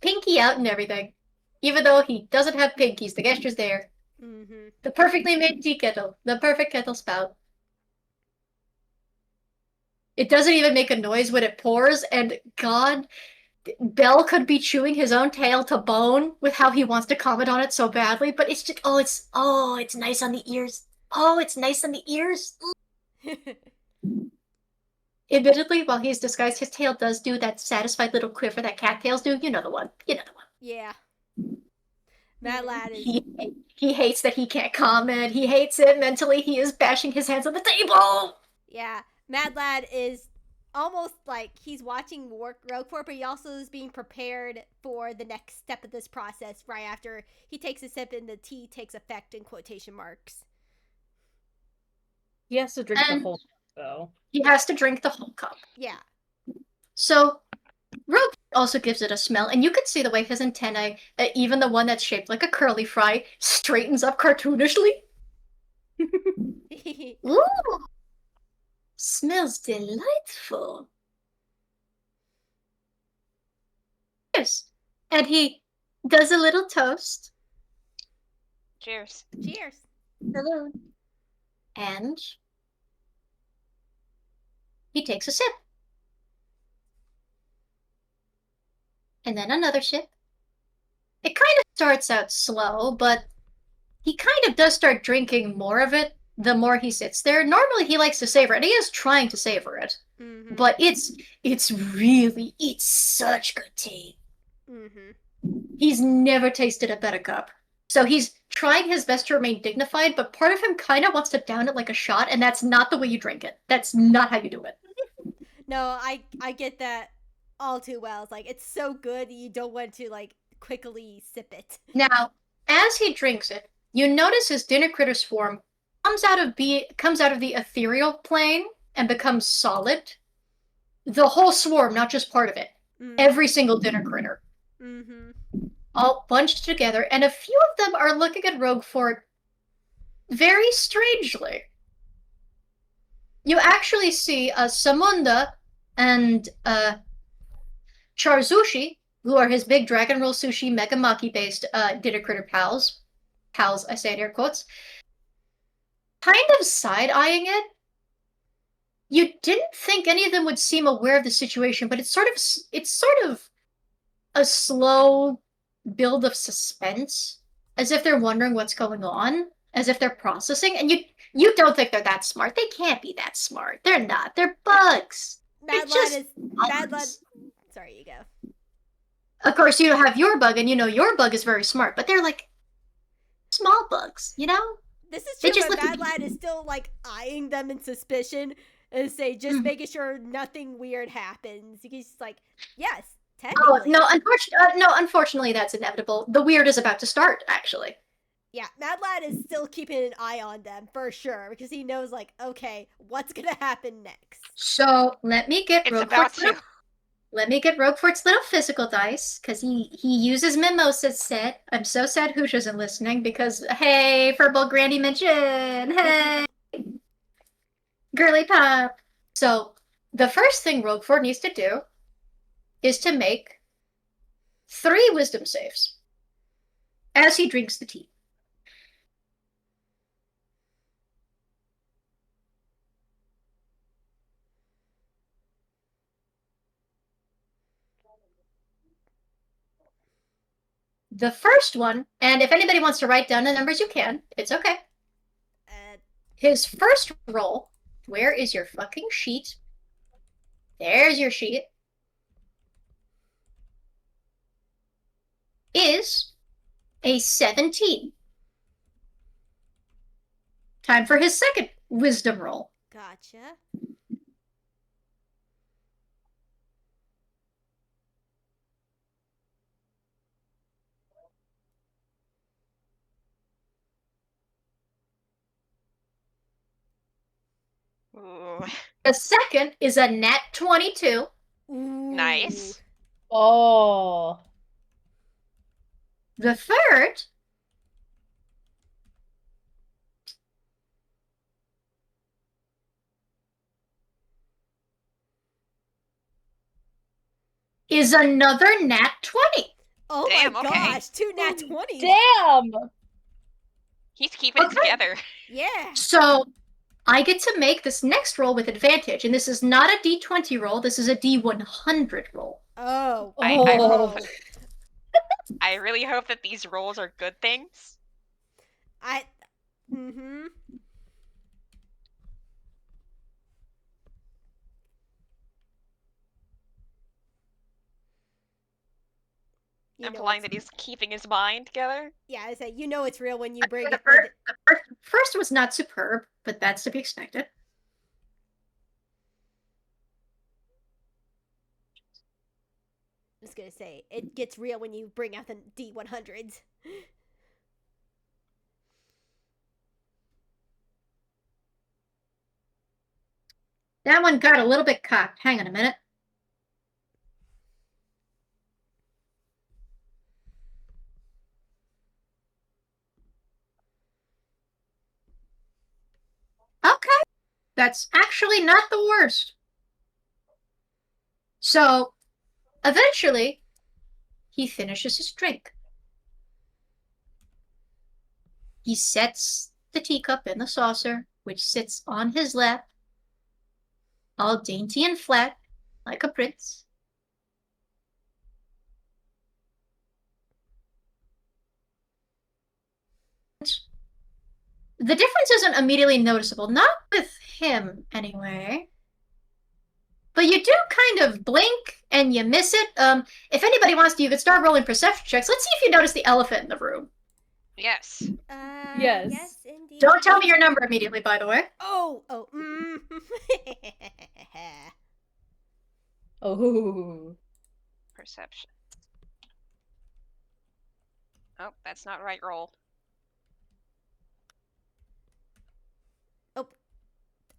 Pinky out and everything. Even though he doesn't have pinkies, the gesture's there. Mm-hmm. The perfectly made tea kettle, the perfect kettle spout. It doesn't even make a noise when it pours, and God, Bell could be chewing his own tail to bone with how he wants to comment on it so badly, but it's just, it's nice on the ears. Oh, it's nice on the ears. Admittedly, while he's disguised, his tail does do that satisfied little quiver that cattails do. You know the one. You know the one. Yeah. Mad Lad is... He hates that he can't comment. He hates it. Mentally, he is bashing his hands on the table. Yeah. Mad Lad is almost like he's watching Roguefort, but he also is being prepared for the next step of this process right after he takes a sip and the tea takes effect in quotation marks. He has to drink the whole cup, though. He has to drink the whole cup. Yeah. So, Rogue also gives it a smell, and you can see the way his antennae, even the one that's shaped like a curly fry, straightens up cartoonishly. Ooh! Smells delightful. Cheers. And he does a little toast. Cheers. Cheers. Hello. And he takes a sip. And then another sip. It kind of starts out slow, but he kind of does start drinking more of it the more he sits there. Normally he likes to savor it. He is trying to savor it. Mm-hmm. But it's such good tea. Mm-hmm. He's never tasted a better cup. So he's trying his best to remain dignified, but part of him kind of wants to down it like a shot, and that's not the way you drink it. That's not how you do it. No, I get that all too well. It's like, it's so good you don't want to, like, quickly sip it. Now, as he drinks it, you notice his dinner critter's form comes out of the ethereal plane and becomes solid. The whole swarm, not just part of it. Every single dinner critter. Mm-hmm. All bunched together, and a few of them are looking at Roguefort very strangely. You actually see Samunda and Charzushi, who are his big Dragon Roll Sushi Mega Maki based dinner critter pals, I say in air quotes, kind of side-eyeing it. You didn't think any of them would seem aware of the situation, but it's sort of a slow build of suspense, as if they're wondering what's going on, as if they're processing, and you don't think they're that smart. They can't be that smart. They're not. They're bugs. Mad They're Lad just is Mad Lad. bugs. Sorry, you go. Of course, you have your bug, and you know your bug is very smart, but they're like small bugs, you know? This is They true, just but look Mad Lad is still like eyeing them in suspicion and say just making sure nothing weird happens. He's like, yes, technically. Oh no, unfortunately, that's inevitable. The weird is about to start, actually. Yeah, Mad Lad is still keeping an eye on them for sure because he knows, like, okay, what's gonna happen next? So let me get It's about to. Roguefort's little physical dice, because he uses Mimosa's set. I'm so sad Hooch isn't listening, because, hey, Furball Granny mention! Hey! Girly pop! So, the first thing Roguefort needs to do is to make 3 wisdom saves as he drinks the tea. The first one, and if anybody wants to write down the numbers, you can. It's okay. His first roll, where is your fucking sheet? There's your sheet. Is a 17. Time for his second wisdom roll. Gotcha. Ooh. The second is a nat 22. Ooh. Nice. Oh. The third is another nat 20. Oh Damn, my okay. gosh, 2 nat 20s. Damn. He's keeping it Okay. together. Yeah. So I get to make this next roll with advantage, and this is not a d20 roll, this is a d100 roll. Oh. I really hope that these rolls are good things. Mm-hmm. Implying that he's keeping his mind together. Yeah, I say, you know it's real when you bring The it. first was not superb, but that's to be expected. I was gonna say, it gets real when you bring out the D100s. That one got a little bit cocked. Hang on a minute. Okay. That's actually not the worst. So, eventually, he finishes his drink. He sets the teacup in the saucer, which sits on his lap, all dainty and flat, like a prince. The difference isn't immediately noticeable, not with him, anyway. But you do kind of blink and you miss it. If anybody wants to, you could start rolling perception checks. Let's see if you notice the elephant in the room. Yes. Yes. Yes, indeed. Don't tell me your number immediately, by the way. Oh. Oh. Perception. Oh, that's not right roll.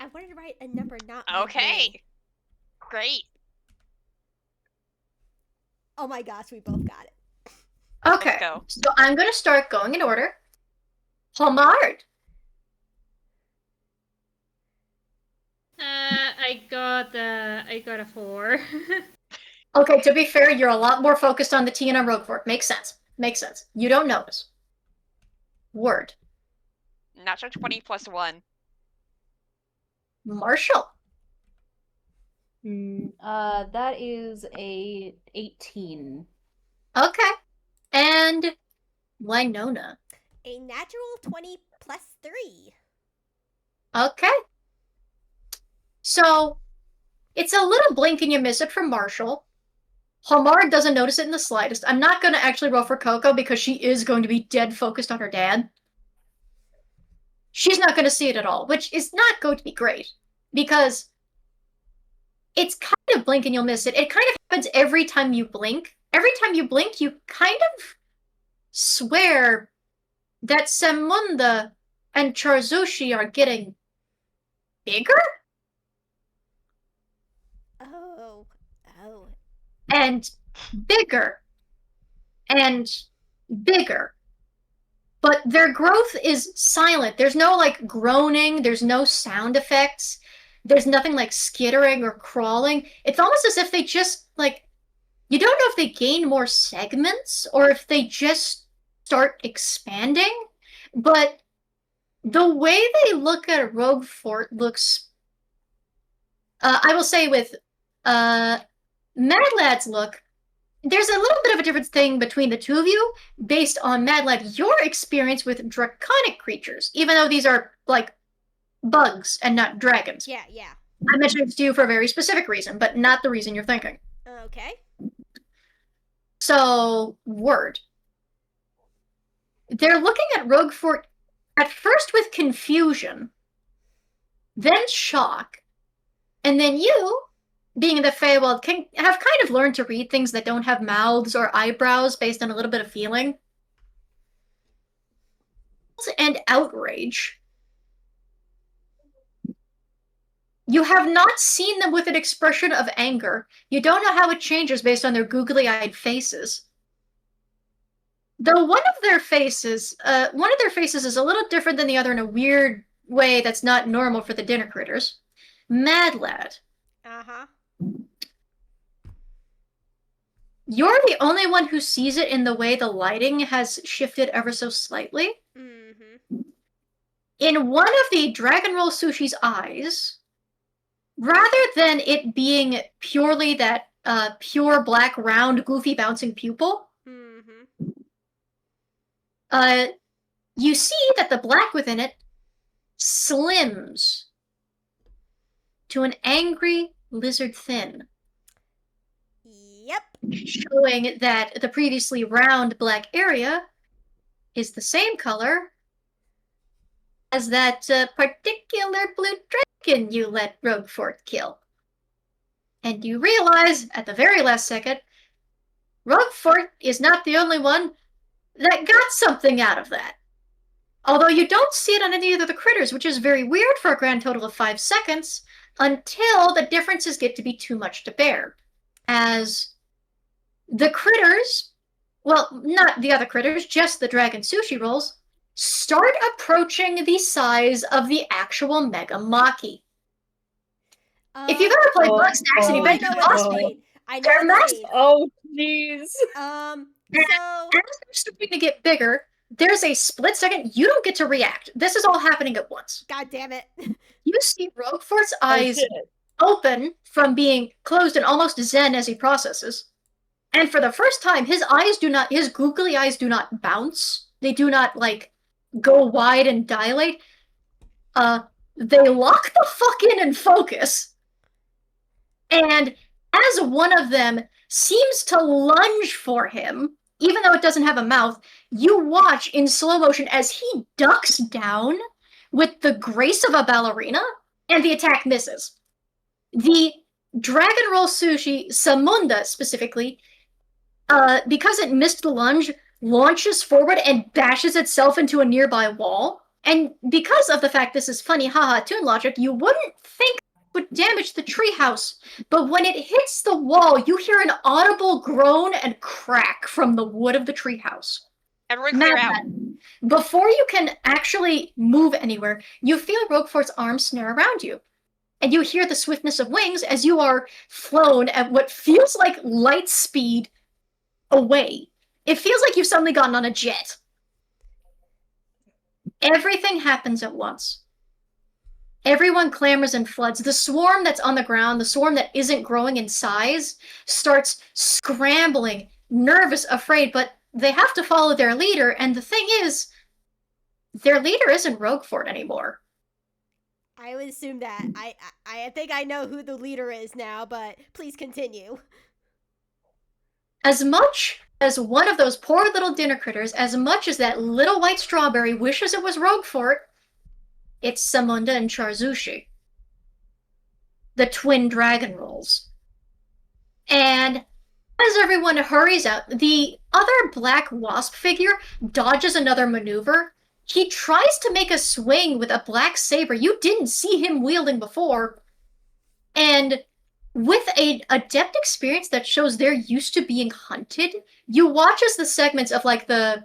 I wanted to write a number, not Okay. Great. Oh my gosh, we both got it. Okay, Let's go. so I'm going to start going in order. Homard. I got a 4. Okay, to be fair, you're a lot more focused on the T and on Roquefort. Makes sense. Makes sense. You don't notice. Word. Natural 20 plus 1. Marshall. That is a 18. Okay. And Winona. A natural 20 plus 3. Okay. So, it's a little blink and you miss it from Marshall. Homard doesn't notice it in the slightest. I'm not going to actually roll for Coco because she is going to be dead focused on her dad. She's not going to see it at all, which is not going to be great. Because it's kind of blink and you'll miss it. It kind of happens every time you blink. Every time you blink, you kind of swear that Semunda and Charzushi are getting bigger Oh. and bigger and bigger. But their growth is silent. There's no, like, groaning. There's no sound effects. There's nothing like skittering or crawling. It's almost as if they just, like, you don't know if they gain more segments or if they just start expanding. But the way they look at Roquefort looks, I will say with Mad Lad's look, there's a little bit of a different thing between the two of you based on Mad Lad, your experience with draconic creatures, even though these are, like, bugs and not dragons. Yeah. I mentioned it to you for a very specific reason, but not the reason you're thinking. Okay. So, word. They're looking at Roquefort at first with confusion, then shock, and then you, being in the Feywild, have kind of learned to read things that don't have mouths or eyebrows based on a little bit of feeling. And outrage. You have not seen them with an expression of anger. You don't know how it changes based on their googly-eyed faces. Though one of their faces is a little different than the other in a weird way that's not normal for the dinner critters. Mad Lad. Uh-huh. You're the only one who sees it in the way the lighting has shifted ever so slightly. Mm-hmm. In one of the Dragon Roll Sushi's eyes, rather than it being purely that pure black round goofy bouncing pupil, Mm-hmm. You see that the black within it slims to an angry lizard thin, Yep. showing that the previously round black area is the same color as that particular blue dragon you let Roquefort kill. And you realize, at the very last second, Roquefort is not the only one that got something out of that. Although you don't see it on any of the critters, which is very weird for a grand total of 5 seconds, until the differences get to be too much to bear. As the critters, well, not the other critters, just the dragon sushi rolls, start approaching the size of the actual Mega Maki. If you've ever played Bug Snacks and you've I been know to what boss you fight, mean. I know they're what massive. you mean. Oh, jeez. So As they're starting to get bigger, there's a split second you don't get to react. This is all happening at once. God damn it. You see Roquefort's eyes open from being closed and almost zen as he processes. And for the first time, his googly eyes do not bounce. They do not, like, go wide and dilate. They lock the fuck in and focus. And as one of them seems to lunge for him, even though it doesn't have a mouth, you watch in slow motion as he ducks down with the grace of a ballerina, and the attack misses. The Dragon Roll Sushi, Samunda specifically, because it missed the lunge, launches forward and bashes itself into a nearby wall, And because of the fact this is funny haha toon logic, you wouldn't think it would damage the treehouse. But when it hits the wall, you hear an audible groan and crack from the wood of the treehouse. Everyone clear out. Before you can actually move anywhere, you feel Roquefort's arms snare around you. And you hear the swiftness of wings as you are flown at what feels like light speed away. It feels like you've suddenly gotten on a jet. Everything happens at once. Everyone clamors and floods. The swarm that's on the ground, the swarm that isn't growing in size, starts scrambling, nervous, afraid, but they have to follow their leader, and the thing is, their leader isn't Roquefort anymore. I would assume that. I think I know who the leader is now, but please continue. As much as one of those poor little dinner critters, as much as that little white strawberry wishes it was Roquefort, it's Samunda and Charzushi, the twin dragon rolls. And as everyone hurries out, the other black wasp figure dodges another maneuver. He tries to make a swing with a black saber you didn't see him wielding before. And with an adept experience that shows they're used to being hunted, you watch as the segments of like the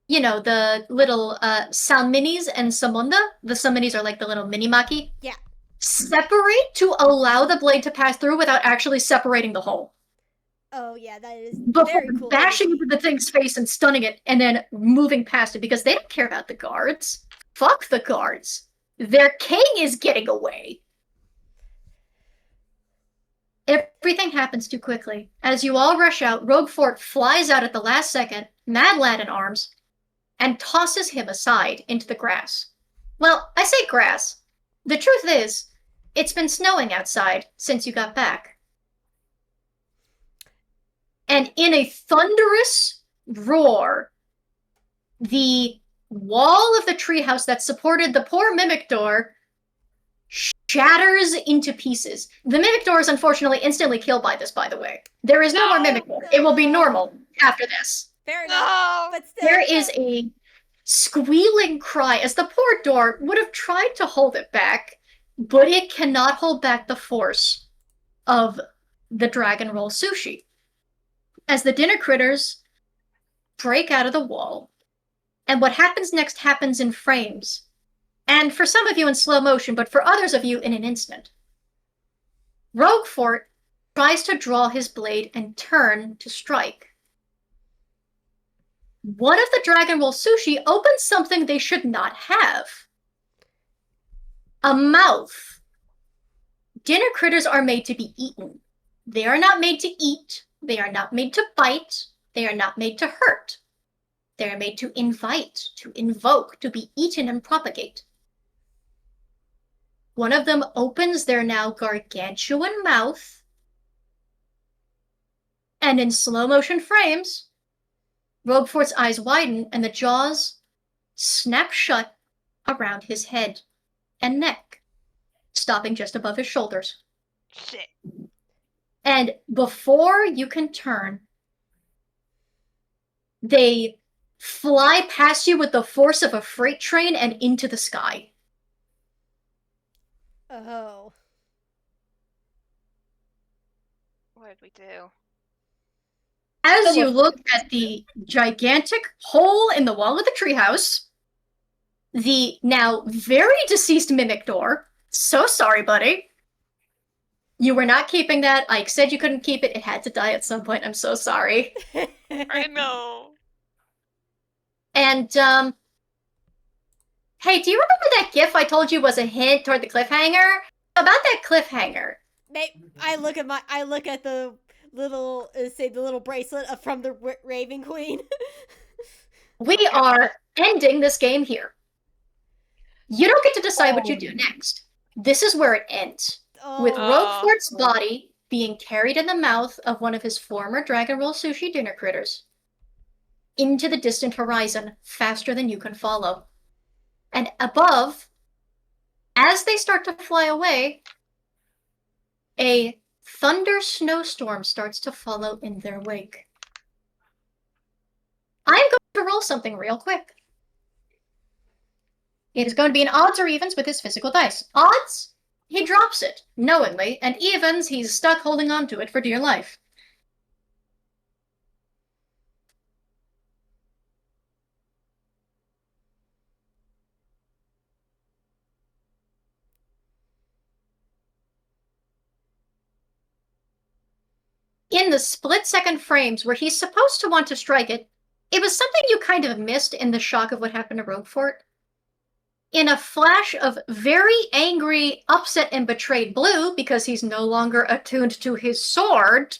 little Salminis and Samunda, the Salminis are like the little mini Maki, separate to allow the blade to pass through without actually separating the hole. Oh yeah, that is Before very cool. bashing into the thing's face and stunning it, and then moving past it, because they don't care about the guards. Fuck the guards. Their king is getting away. Everything happens too quickly. As you all rush out, Roquefort flies out at the last second, mad lad in arms, and tosses him aside into the grass. Well, I say grass. The truth is, it's been snowing outside since you got back. And in a thunderous roar, the wall of the treehouse that supported the poor mimic door shatters into pieces. The mimic door is unfortunately instantly killed by this, by the way. There is no more mimic door. It will be normal after this. Fair enough. But still, There is a squealing cry as the poor door would have tried to hold it back, but it cannot hold back the force of the dragon roll sushi. As the dinner critters break out of the wall, and what happens next happens in frames. And for some of you in slow motion, but for others of you in an instant. Roquefort tries to draw his blade and turn to strike. One of the Dragon Roll Sushi opens something they should not have. A mouth. Dinner critters are made to be eaten. They are not made to eat. They are not made to bite. They are not made to hurt. They are made to invite, to invoke, to be eaten and propagate. One of them opens their now gargantuan mouth, and in slow motion frames, Roquefort's eyes widen and the jaws snap shut around his head and neck, stopping just above his shoulders. Shit. And before you can turn, they fly past you with the force of a freight train and into the sky. Oh. What did we do? As you look at the gigantic hole in the wall of the treehouse, the now very deceased mimic door. So sorry, buddy. You were not keeping that. Ike said you couldn't keep it. It had to die at some point. I'm so sorry. I know. And, hey, do you remember that gif I told you was a hint toward the cliffhanger? About that cliffhanger. I look at the little, the little bracelet from the Raven Queen. We are ending this game here. You don't get to decide what you do next. This is where it ends. With Roquefort's body being carried in the mouth of one of his former Dragon Roll Sushi dinner critters into the distant horizon, faster than you can follow. And above, as they start to fly away, a thunder snowstorm starts to follow in their wake. I'm going to roll something real quick. It is going to be an odds or evens with his physical dice. Odds, he drops it, knowingly, and evens, he's stuck holding on to it for dear life. In the split-second frames where he's supposed to want to strike it, it was something you kind of missed in the shock of what happened to Roguefort. In a flash of very angry, upset, and betrayed Blue, because he's no longer attuned to his sword,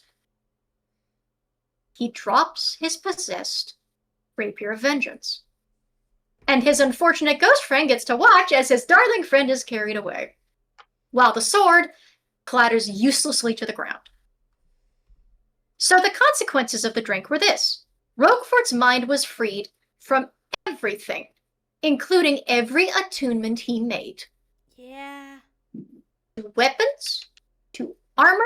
he drops his possessed Rapier of Vengeance. And his unfortunate ghost friend gets to watch as his darling friend is carried away, while the sword clatters uselessly to the ground. So the consequences of the drink were this. Roquefort's mind was freed from everything, including every attunement he made. Yeah. To weapons, to armor.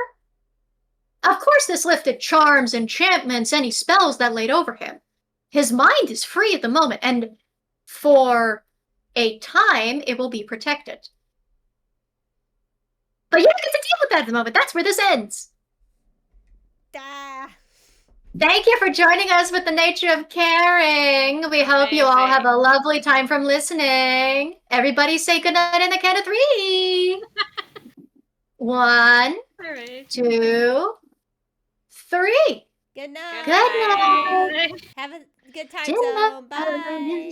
Of course, this lifted charms, enchantments, any spells that laid over him. His mind is free at the moment, and for a time, it will be protected. But you don't get to deal with that at the moment. That's where this ends. Ah. Thank you for joining us with the nature of caring. We hope you all have a lovely time from listening. Everybody say goodnight in the count of 3. 1, All right. 2, 3. Good night. Good night. Have a good time Dinner. zone. Bye.